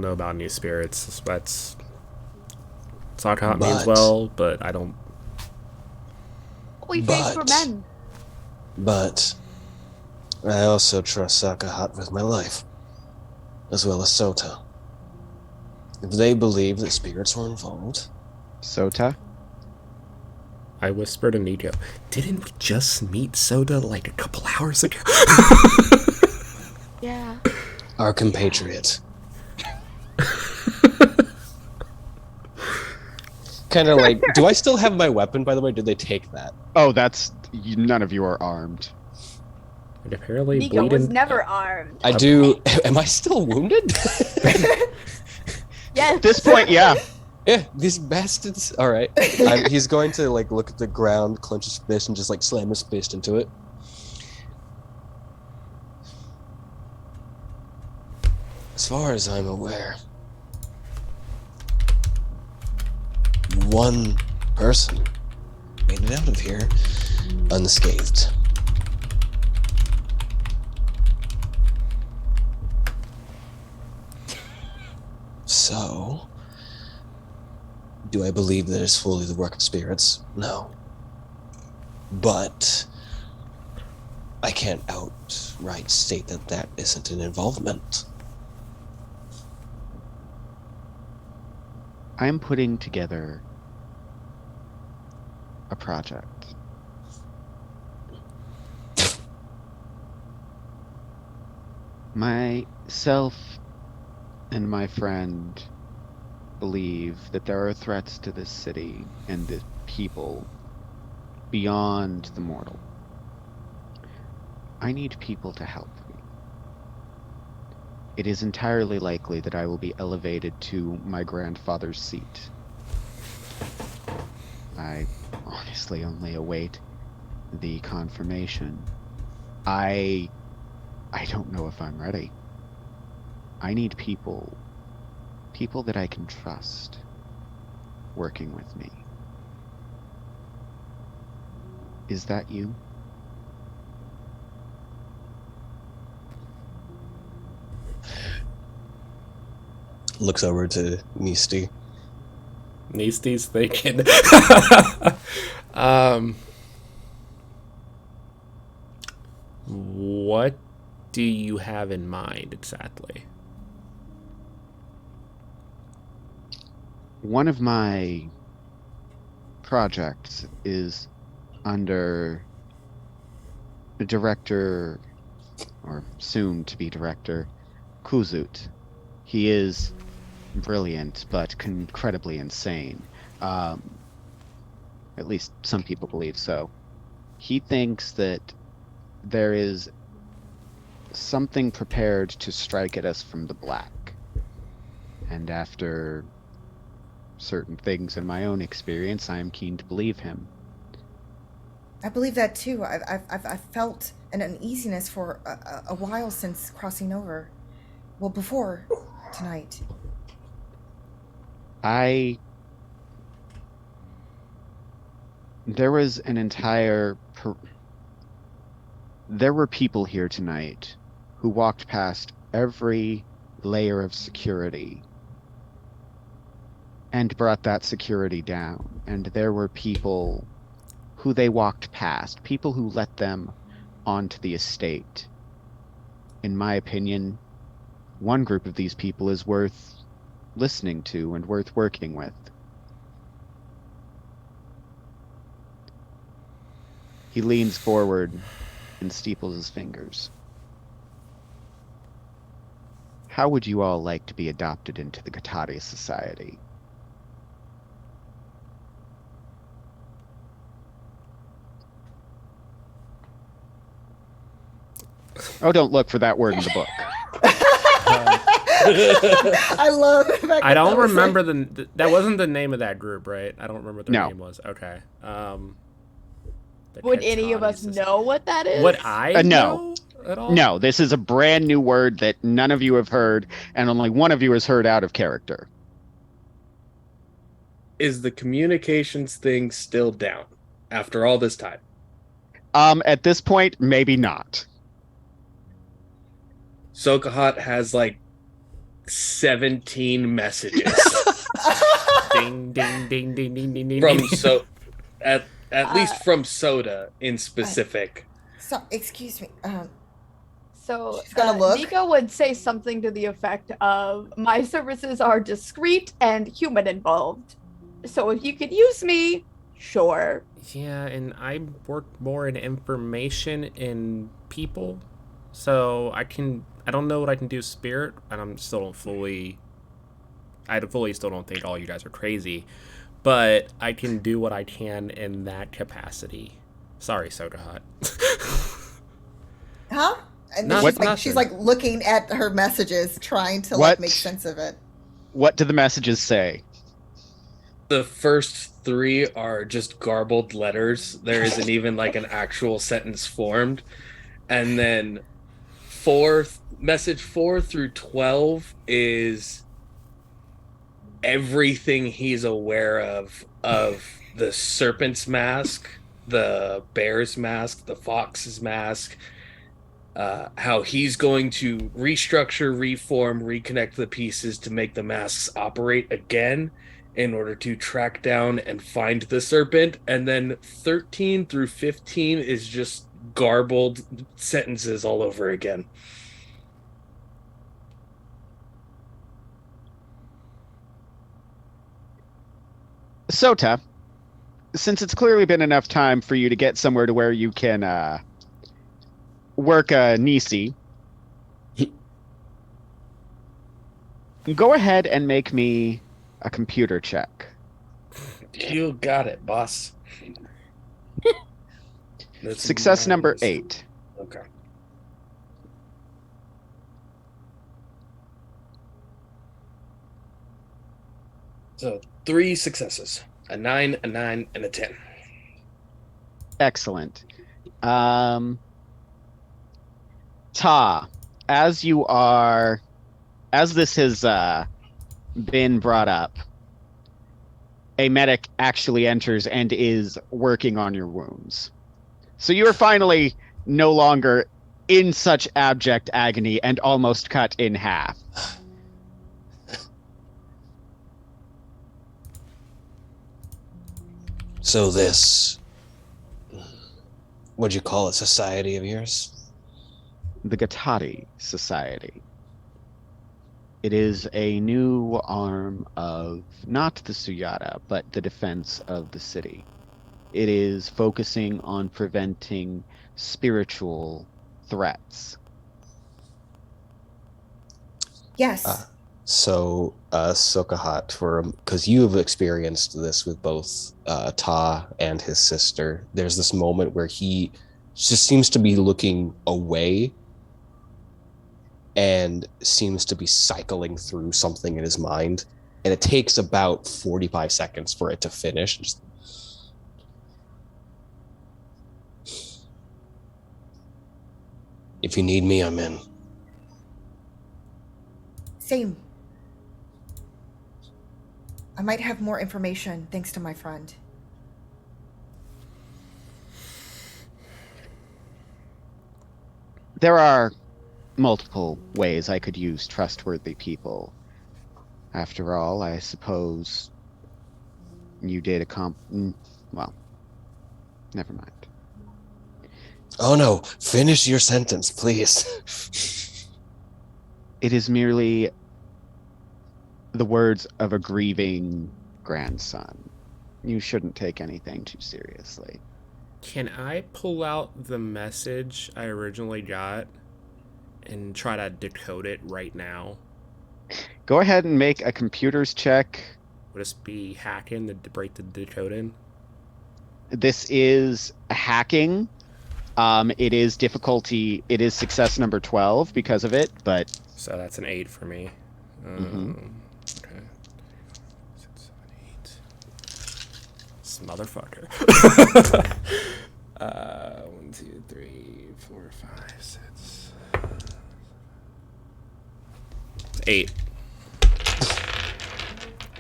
know about new spirits. That's Sokahot means
But-
well, but I don't.
Holy face for
But-
men.
But I also trust Sokahot with my life, as well as Sota. If they believe that spirits were involved,
Sota?
I whispered to Niko, didn't we just meet Sota like a couple hours ago?
Yeah.
our compatriot. Kind of like, do I still have my weapon, by the way? Did they take that?
Oh, none of you are armed.
And apparently
Niko was
bleeding.
never armed.
I do. Am I still wounded?
Yes.
At this point, yeah.
Yeah, these bastards. All right. He's going to like look at the ground, clench his fist, and just like slam his fist into it. far as I'm aware, one person made it out of here unscathed. So, do I believe that it's fully the work of spirits? No. But I can't outright state that that isn't an involvement.
I'm putting together a project. Myself and my friend believe that there are threats to this city and the people beyond the mortal. I need people to help me. It is entirely likely that I will be elevated to my grandfather's seat. I honestly only await the confirmation. I don't know if I'm ready. I need people that I can trust working with me. Is that you?
Looks over to Nisti.
Nisti's thinking. What do you have in mind exactly?
One of my projects is under the director, or soon to be director, Kuzut. He is brilliant, but incredibly insane. At least some people believe so. He thinks that there is something prepared to strike at us from the black. And after certain things in my own experience, I am keen to believe him.
I believe that too. I've felt an uneasiness for a while since crossing over. Well, before tonight.
There was an entire... There were people here tonight who walked past every layer of security and brought that security down. And there were people who they walked past, people who let them onto the estate. In my opinion, one group of these people is worth listening to and worth working with. He leans forward and steeples his fingers. How would you all like to be adopted into the Akbaatatdia Society? Oh, don't look for that word in the book.
I love the fact
I
that
don't
was
remember
like-
that wasn't the name of that group, right? I don't remember what their
No.
name was. Okay. The
Would any of
Akbaatattia
us
Society.
know what that is?
Would I
No.
know at all?
No, this is a brand new word that none of you have heard, and only one of you has heard out of character.
Is the communications thing still down after all this time?
At this point, maybe not.
Sokahot has like 17 messages
Ding ding ding ding ding ding ding.
from
ding.
at least from Sota in specific.
So, excuse me.
So
She's gonna look.
Niko would say something to the effect of, "My services are discreet and human involved. So if you could use me, sure."
Yeah, and I work more in information in people, so I don't know what I can do spirit, and I still don't think all you guys are crazy, but I can do what I can in that capacity. Sorry, Sokahot.
Huh? And then
Nothing.
she's like looking at her messages, trying to
What?
like make sense of it.
What do the messages say?
The first 3 are just garbled letters. There isn't even like an actual sentence formed. And then message 4 through 12 is everything he's aware of the serpent's mask, the bear's mask, the fox's mask, how he's going to restructure, reform, reconnect the pieces to make the masks operate again in order to track down and find the serpent. And then 13 through 15 is just garbled sentences all over again.
Sota, since it's clearly been enough time for you to get somewhere to where you can work Nisti, go ahead and make me a computer check.
You got it, boss.
Success number 8.
Okay. So 3 successes, a 9, a 9, and a 10.
Excellent. Ta, as this has been brought up, a medic actually enters and is working on your wounds. So you are finally no longer in such abject agony and almost cut in half.
So this, what'd you call it, society of yours?
The Gatati Society. It is a new arm of not the Suyata, but the defense of the city. It is focusing on preventing spiritual threats.
Yes.
So, Sokahot, because you have experienced this with both Ta and his sister, there's this moment where he just seems to be looking away and seems to be cycling through something in his mind. And it takes about 45 seconds for it to finish. Just... If you need me, I'm in.
Same. I might have more information thanks to my friend.
There are multiple ways I could use trustworthy people. After all, I suppose you did well, never mind.
Oh no, finish your sentence, please.
It is merely the words of a grieving grandson. You shouldn't take anything too seriously.
Can I pull out the message I originally got and try to decode it right now?
Go ahead and make a computer's check.
Would this be hacking to break the decoding?
This is hacking. It is difficulty. It is success number 12 because of it, but...
So that's an 8 for me. Okay. 6, 7, 8. This motherfucker. 1, 2, 3, 4, 5, 6. 8.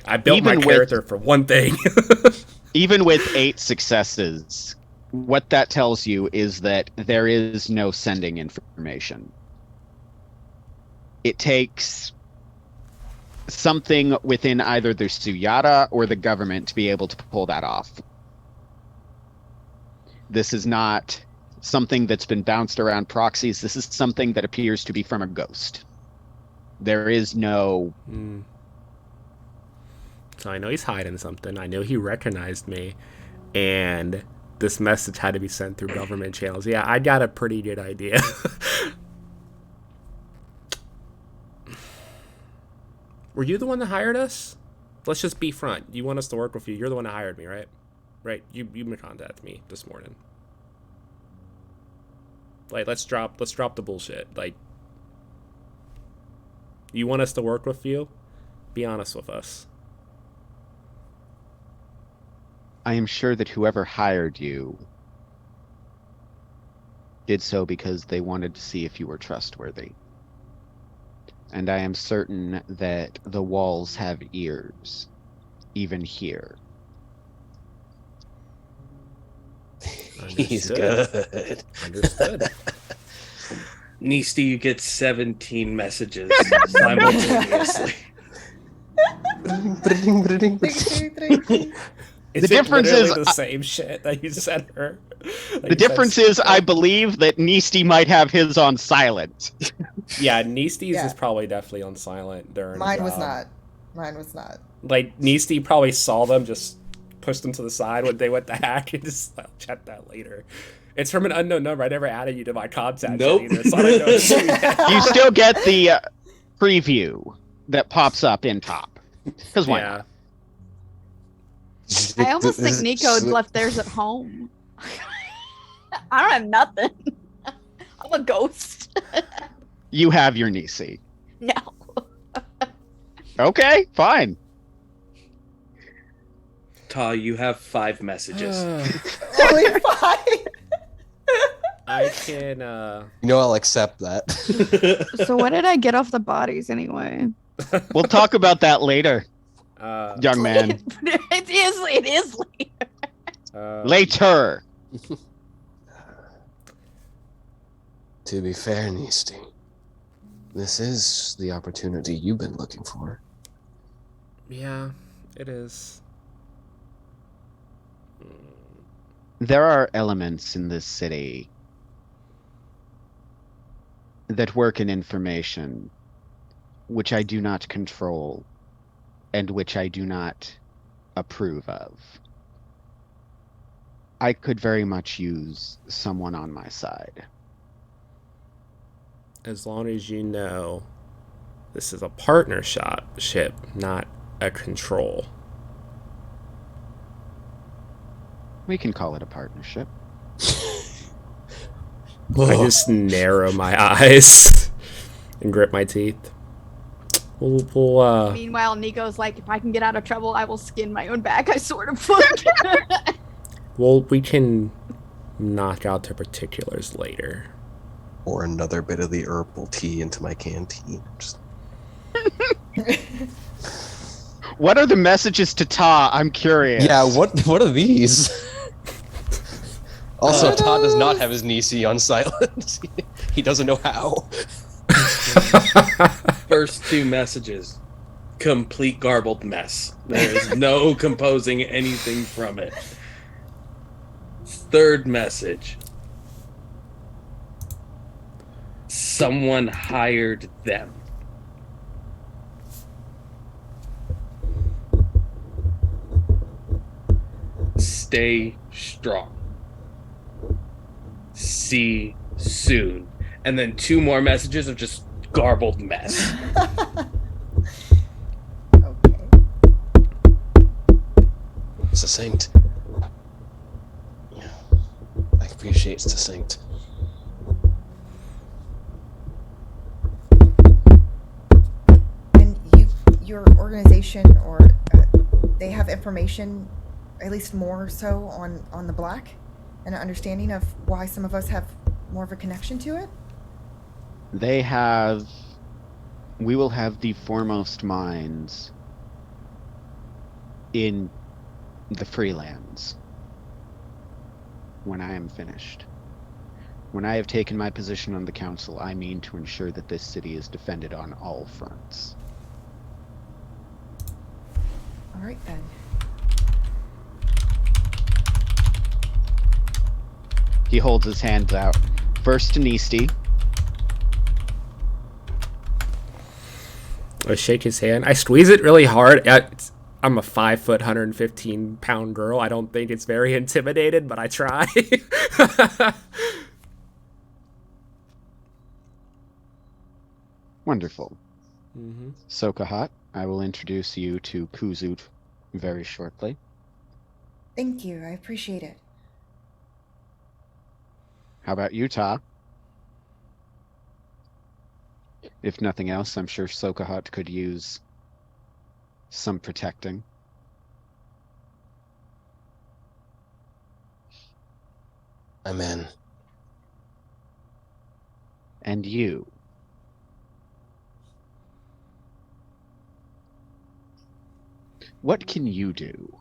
I built
Even
my character for one thing.
Even with 8 successes, what that tells you is that there is no sending information. It takes something within either the Suyata or the government to be able to pull that off. This is not something that's been bounced around proxies. This is something that appears to be from a ghost. There is no...
So I know he's hiding something. I know he recognized me. And this message had to be sent through government channels. Yeah, I got a pretty good idea. Were you the one that hired us? Let's just be front. You want us to work with you. You're the one that hired me, right? Right? You contacted me this morning. Like, let's drop the bullshit. Like, you want us to work with you? Be honest with us.
I am sure that whoever hired you did so because they wanted to see if you were trustworthy. And I am certain that the walls have ears, even here.
He's
Understood.
good.
Understood.
Nisti, you get 17 messages simultaneously.
Is
The
it
difference
literally
is,
the same shit that you sent her?
The difference is I believe that Nisti might have his on silent.
Yeah, Nisti's
Yeah.
is probably definitely on silent during.
Mine was not. Mine was not.
Like Nisti probably saw them, just pushed them to the side when they went to hack, and just I'll check that later. It's from an unknown number. I never added you to my contacts
Nope.
either, so I don't know if you yet.
You still get the preview that pops up in top. Because why not?
I almost think Niko's left theirs at home. I don't have nothing. I'm a ghost.
You have your Nisi.
No.
Okay, fine.
Ta, you have 5 messages.
Only 5.
I can.
You know, I'll accept that.
So what did I get off the bodies anyway?
We'll talk about that later, young man.
It is later.
Later.
To be fair, Nisti, this is the opportunity you've been looking for.
Yeah, it is.
There are elements in this city that work in information which I do not control and which I do not approve of. I could very much use someone on my side.
As long as you know this is a partnership, not a control.
We can call it a partnership.
I just narrow my eyes and grip my teeth. We'll
Meanwhile, Nico's like, if I can get out of trouble, I will skin my own back. I sort of fuck.
we can knock out the particulars later.
Or another bit of the herbal tea into my canteen. Just...
What are the messages to Ta? I'm curious.
Yeah, what are these? Also, Todd does not have his Nisi on silent. He doesn't know how.
First 2 messages, complete garbled mess. There is no composing anything from it. 3rd message, someone hired them. Stay strong. See soon. And then 2 more messages of just garbled mess.
Okay.
Succinct. Yeah. I appreciate succinct.
And your organization, or they have information, at least more so on the Black, and an understanding of why some of us have more of a connection to it.
We will have the foremost minds in the Freelands when I am finished. When I have taken my position on the council, I mean to ensure that this city is defended on all fronts.
All right then.
He holds his hands out. First to Nisti.
I shake his hand. I squeeze it really hard. I'm a 5 foot, 115-pound girl. I don't think it's very intimidated, but I try.
Wonderful.
Mm-hmm.
Sokahot, I will introduce you to Kuzut very shortly.
Thank you. I appreciate it.
How about Utah? If nothing else, I'm sure Sokahot could use some protecting.
I'm in.
And you. What can you do?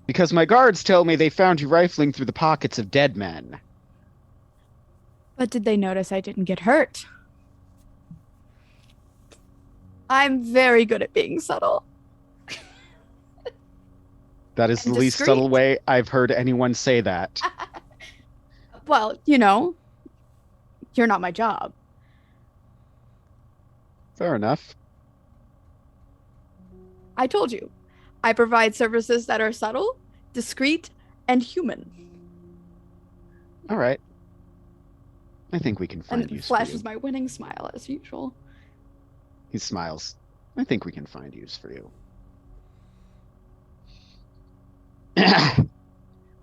Because my guards tell me they found you rifling through the pockets of dead men.
But did they notice I didn't get hurt? I'm very good at being subtle.
That is
And
the least
discreet.
subtle way I've heard anyone say that.
Well, you know, you're not my job.
Fair enough.
I told you. I provide services that are subtle, discreet, and human.
All right. I think we can find
And
use for
flashes
you.
my winning smile as usual.
He smiles. I think we can find use for you.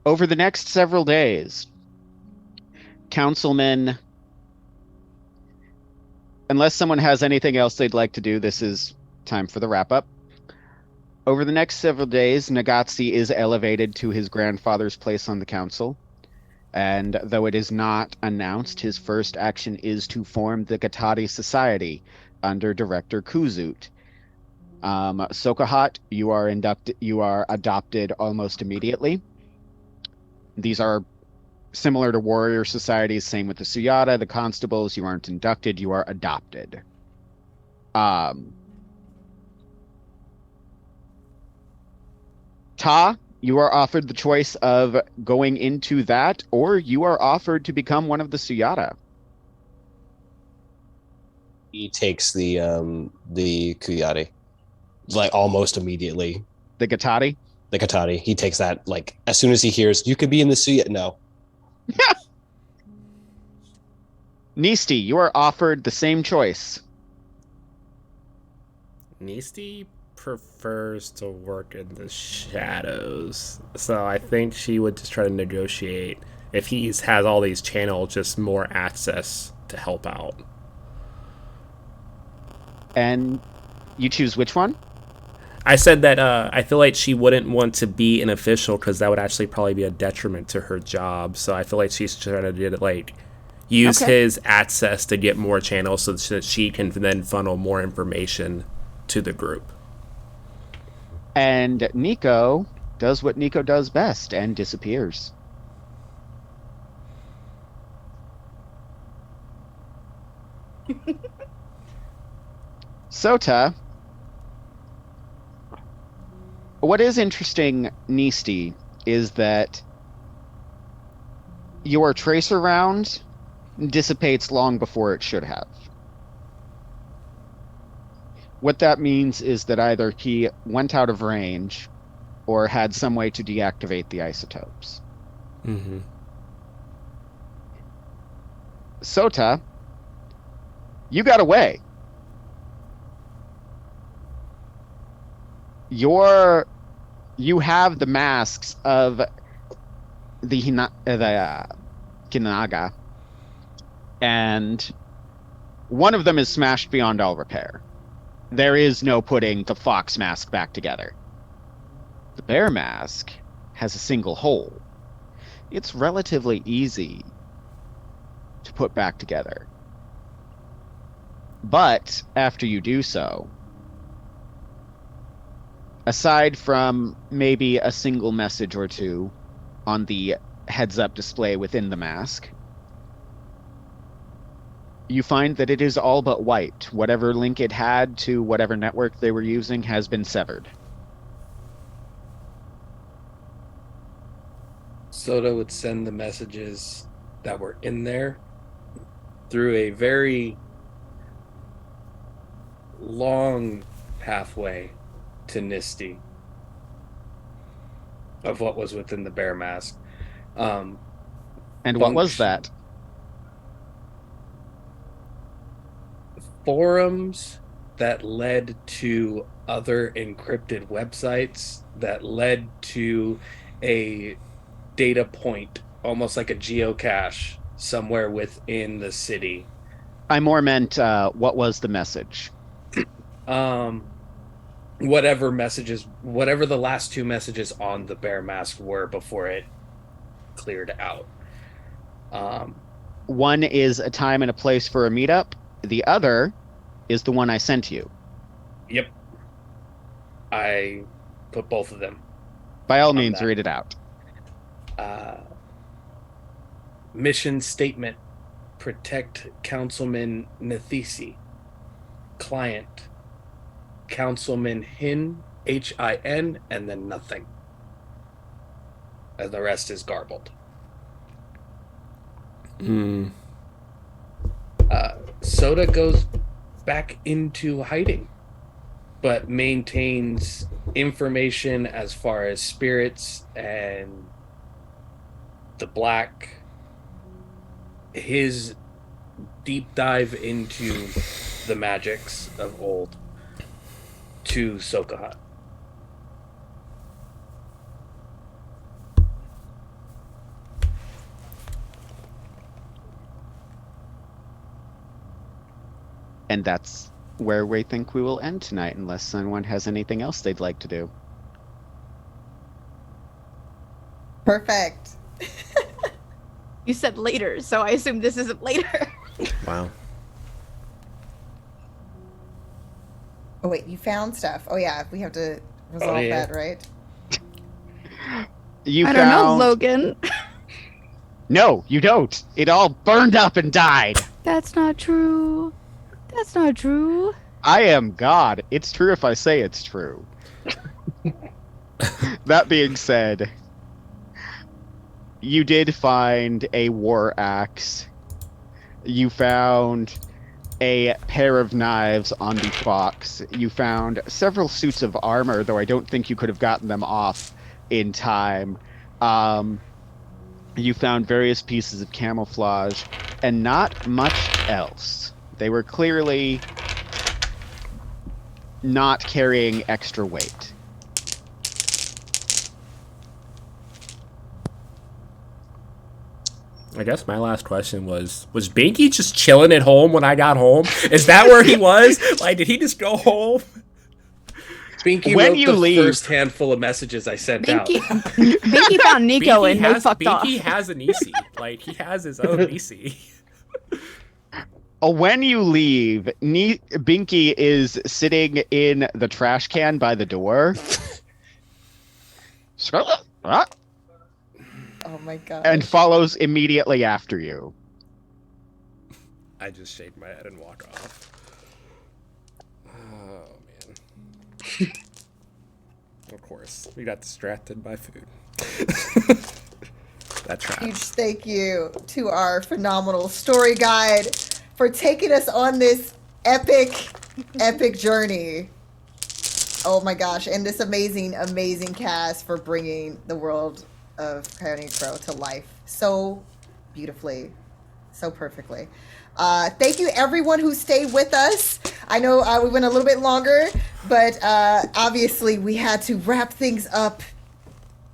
Over the next several days, councilmen, unless someone has anything else they'd like to do, this is time for the wrap-up. Over the next several days, Nagatsi is elevated to his grandfather's place on the council. And though it is not announced, his first action is to form the Gatari Society under Director Kuzut. Sokahot, you are adopted almost immediately. These are similar to warrior societies, same with the Suyata, the constables. You aren't inducted, you are adopted. Ta, you are offered the choice of going into that, or you are offered to become one of the Suyata.
He takes the Coyote, like almost immediately.
The Gatari?
The Katari. He takes that like as soon as he hears you could be in the suit. No.
Nisti, you are offered the same choice.
Nisti prefers to work in the shadows, so I think she would just try to negotiate if he has all these channels, just more access to help out.
And you choose which one?
I said that I feel like she wouldn't want to be an official because that would actually probably be a detriment to her job. So I feel like she's trying to do it, like use his access to get more channels so that she can then funnel more information to the group.
And Niko does what Niko does best and disappears. Sota, what is interesting, Nisti, is that your tracer round dissipates long before it should have. What that means is that either he went out of range or had some way to deactivate the isotopes.
Mm-hmm.
Sota, you got away. You have the masks of the Kinaga, and one of them is smashed beyond all repair. There is no putting the fox mask back together. The bear mask has a single hole. It's relatively easy to put back together. But after you do so, aside from maybe a single message or two on the heads-up display within the mask, you find that it is all but white. Whatever link it had to whatever network they were using has been severed.
Sota would send the messages that were in there through a very long pathway to Nisti of what was within the bear mask.
And what was that?
Forums that led to other encrypted websites that led to a data point, almost like a geocache somewhere within the city.
I more meant what was the message?
whatever the last two messages on the bear mask were before it cleared out.
One is a time and a place for a meetup. The other is the one I sent you.
Yep. I put both of them.
By all means, read it out.
Mission statement: protect Councilman Nisti. Client: Councilman Hin, Hin, and then nothing. And the rest is garbled. Sota goes back into hiding, but maintains information as far as spirits and the black. His deep dive into the magics of old to Sokahot.
And that's where we think we will end tonight, unless someone has anything else they'd like to do.
Perfect.
You said later, so I assume this isn't later.
Wow.
Oh wait, you found stuff. Oh yeah, we have to resolve that, right?
I
don't know, Logan.
No, you don't. It all burned up and died.
That's not true. That's not true.
I am God. It's true if I say it's true. That being said, you did find a war axe. You found a pair of knives on the fox. You found several suits of armor, though I don't think you could have gotten them off in time. You found various pieces of camouflage, and not much else. They were clearly not carrying extra weight.
I guess my last question was Binky just chilling at home when I got home? Is that where he was? Like, did he just go home?
Binky
When
wrote
you
the
leave-
first handful of messages I sent out.
Binky found Niko and they fucked off.
Binky has a Nisi. Like, he has his own Nisi.
When you leave, Binky is sitting in the trash can by the door.
Oh my god.
And follows immediately after you.
I just shake my head and walk off. Oh, man. Of course. We got distracted by food. That tracks.
Huge thank you to our phenomenal story guide for taking us on this epic journey. Oh my gosh, and this amazing cast for bringing the world of Coyote and Crow to life so beautifully, so perfectly. Thank you everyone who stayed with us. I know we went a little bit longer, but obviously we had to wrap things up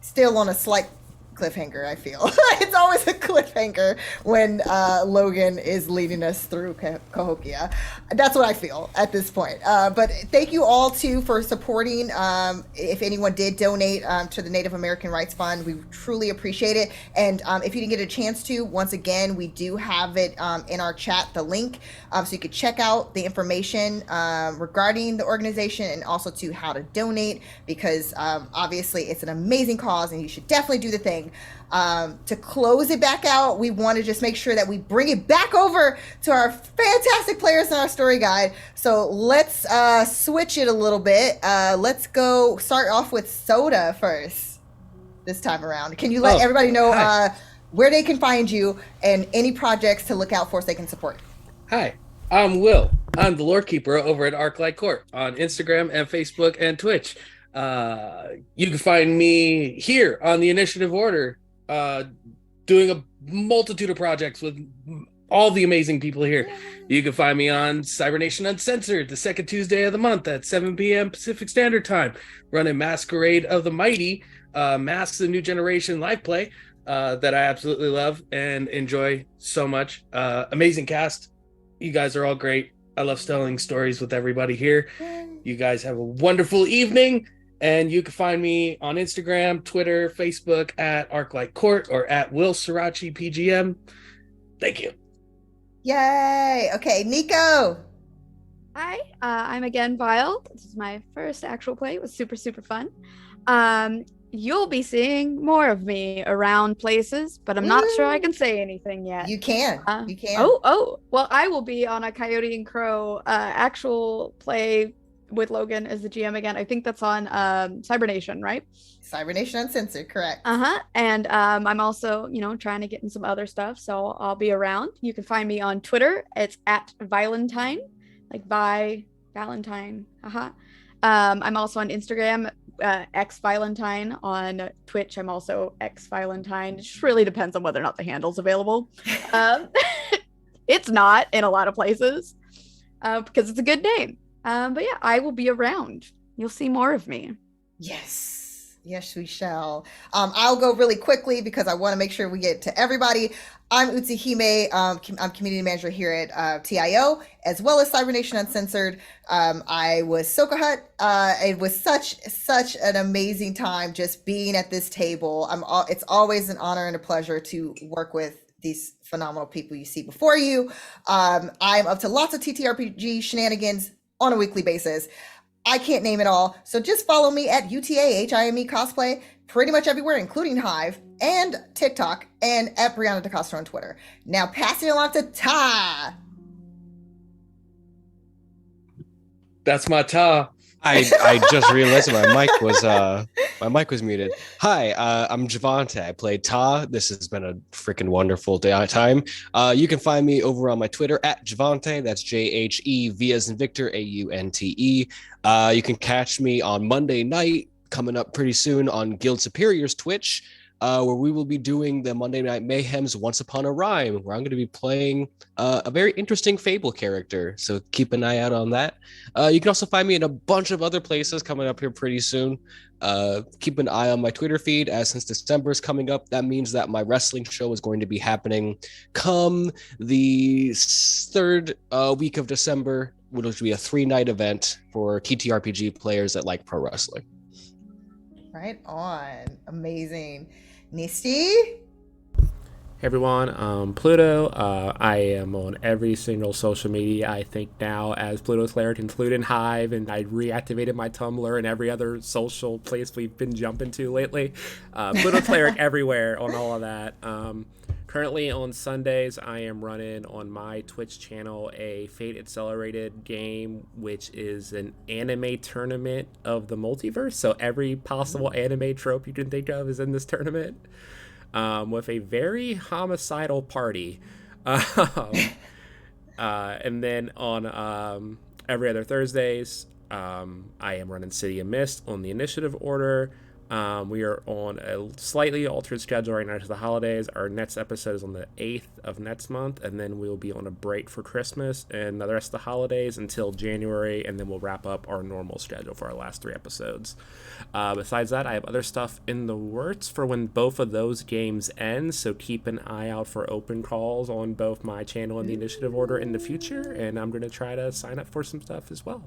still on a slight cliffhanger, I feel. It's always a cliffhanger when Logan is leading us through Cahokia. That's what I feel at this point. But thank you all too for supporting. If anyone did donate to the Native American Rights Fund, we truly appreciate it. And if you didn't get a chance to, once again, we do have it in our chat, the link, so you could check out the information regarding the organization and also to how to donate, because obviously it's an amazing cause and you should definitely do the thing. To close it back out, we want to just make sure that we bring it back over to our fantastic players in our story guide. So let's switch it a little bit. Let's go start off with Sota first this time around. Can you let everybody know where they can find you and any projects to look out for so they can support?
Hi, I'm Will. I'm the Lore Keeper over at Arclight Court on Instagram and Facebook and Twitch. You can find me here on the Initiative Order, doing a multitude of projects with all the amazing people here. You can find me on Cybernation Uncensored, the second Tuesday of the month at 7 p.m. Pacific Standard Time, running Masquerade of the Mighty, Masks of New Generation live play that I absolutely love and enjoy so much. Amazing cast. You guys are all great. I love telling stories with everybody here. You guys have a wonderful evening. And you can find me on Instagram, Twitter, Facebook at ArcLikeCourt or at Will Srirachi PGM. Thank you.
Yay. Okay, Niko.
Hi, I'm again Vyle. This is my first actual play. It was super, super fun. You'll be seeing more of me around places, but I'm not sure I can say anything yet.
You can. You can.
Oh, well, I will be on a Coyote and Crow actual play with Logan as the GM again. I think that's on Cybernation, right?
Cybernation Uncensored, correct.
And I'm also, trying to get in some other stuff, so I'll be around. You can find me on Twitter. It's at Valentine, like by Valentine. I'm also on Instagram, xValentine. On Twitch, I'm also xValentine. It just really depends on whether or not the handle's available. It's not in a lot of places because it's a good name. But yeah, I will be around. You'll see more of me.
Yes, we shall. I'll go really quickly because I want to make sure we get to everybody. I'm Utahime. I'm community manager here at TIO, as well as Cybernation Uncensored. I was Sokahot. It was such an amazing time just being at this table. It's always an honor and a pleasure to work with these phenomenal people you see before you. I'm up to lots of TTRPG shenanigans on a weekly basis. I can't name it all, so just follow me at UTAHIME cosplay pretty much everywhere, including Hive and TikTok, and at Brianna DeCosta on Twitter. Now passing along to Ta.
That's my Ta.
I just realized my mic was muted. Hi, I'm Jhevaunte. I played Ta. This has been a freaking wonderful time. You can find me over on my Twitter at Jhevaunte. That's JHEV as in Victor, AUNTE. You can catch me on Monday night, coming up pretty soon on Guild Superior's Twitch, where we will be doing the Monday Night Mayhem's Once Upon a Rhyme, where I'm going to be playing a very interesting Fable character. So keep an eye out on that. You can also find me in a bunch of other places coming up here pretty soon. Keep an eye on my Twitter feed, as since December is coming up, that means that my wrestling show is going to be happening come the third week of December, which will be a 3-night event for TTRPG players that like pro wrestling.
Right on. Amazing. Nisti?
Hey everyone, Pluto. I am on every single social media, I think now, as Pluto Cleric, including Hive, and I reactivated my Tumblr and every other social place we've been jumping to lately. Pluto Cleric everywhere on all of that. Currently on Sundays, I am running on my Twitch channel a Fate Accelerated game, which is an anime tournament of the multiverse. So every possible anime trope you can think of is in this tournament. With a very homicidal party. And then on every other Thursdays, I am running City of Mist on the initiative order. We are on a slightly altered schedule right now to the holidays. Our next episode is on the 8th of next month, and then we'll be on a break for Christmas and the rest of the holidays until January, and then we'll wrap up our normal schedule for our last 3 episodes. Besides that, I have other stuff in the works for when both of those games end, so keep an eye out for open calls on both my channel and the initiative order in the future, and I'm going to try to sign up for some stuff as well.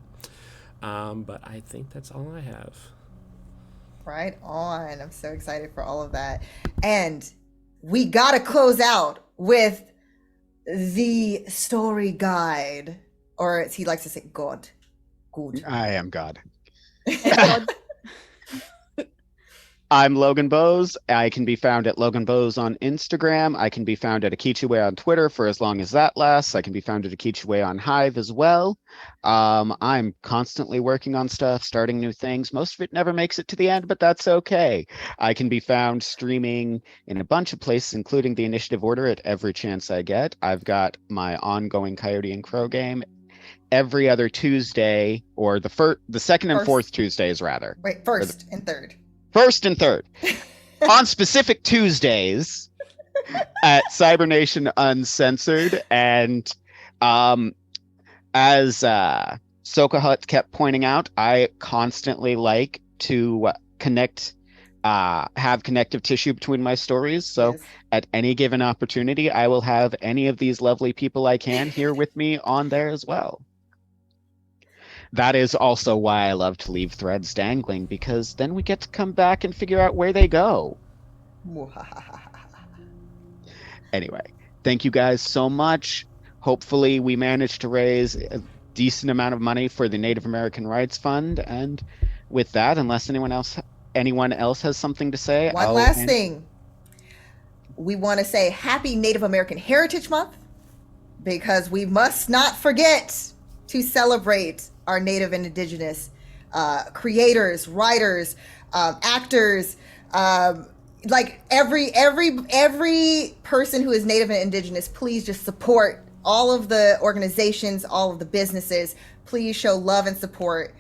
But I think that's all I have.
Right on. I'm so excited for all of that. And we got to close out with the story guide, or as he likes to say, God. Good.
I am God. I'm Logan Bose. I can be found at Logan Bose on Instagram. I can be found at Akichiwe on Twitter for as long as that lasts. I can be found at Akichiwe on Hive as well. I'm constantly working on stuff, starting new things. Most of it never makes it to the end, but that's okay. I can be found streaming in a bunch of places, including the initiative order at every chance I get. I've got my ongoing Coyote and Crow game every other Tuesday, or the second and fourth Tuesdays, rather.
Wait, first and third.
First and third. On specific Tuesdays at Cybernation Uncensored. And as Sokahot kept pointing out, I constantly like to have connective tissue between my stories. So yes, at any given opportunity, I will have any of these lovely people I can here with me on there as well. That is also why I love to leave threads dangling, because then we get to come back and figure out where they go. Anyway, thank you guys so much. Hopefully we managed to raise a decent amount of money for the Native American Rights Fund. And with that, unless anyone else has something to say,
One last thing. We want to say Happy Native American Heritage Month, because we must not forget to celebrate our Native and Indigenous creators, writers, actors, like every person who is Native and Indigenous. Please just support all of the organizations, all of the businesses. Please show love and support,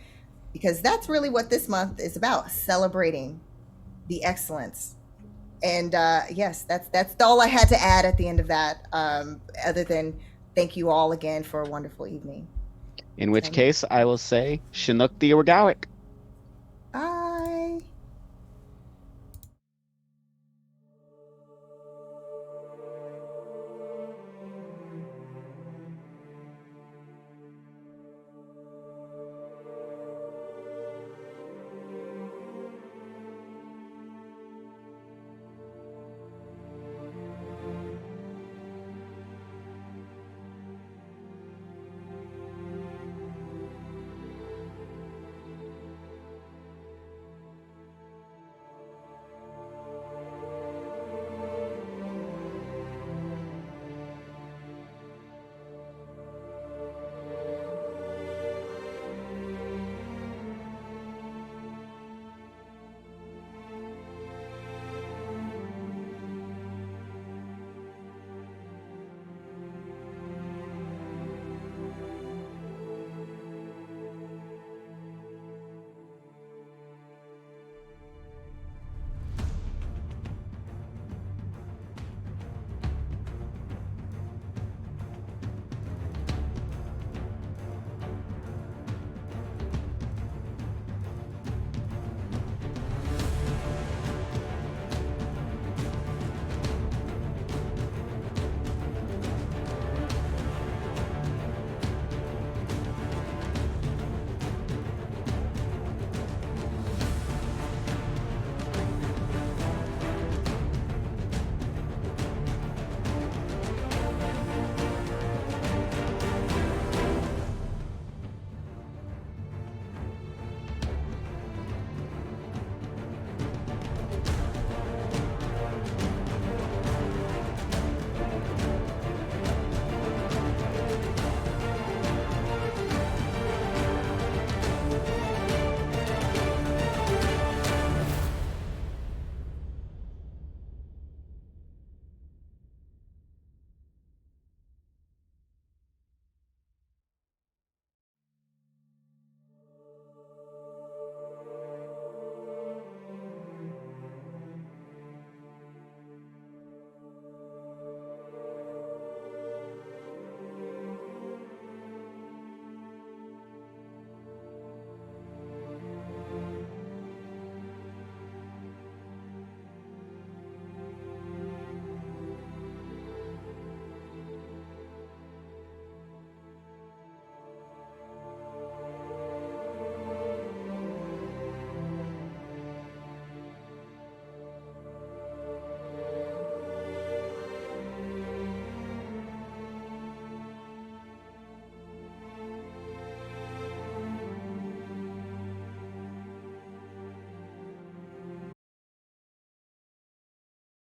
because that's really what this month is about, celebrating the excellence. And yes, that's all I had to add at the end of that, other than thank you all again for a wonderful evening.
In which case, I will say, Chinook the Orgowik.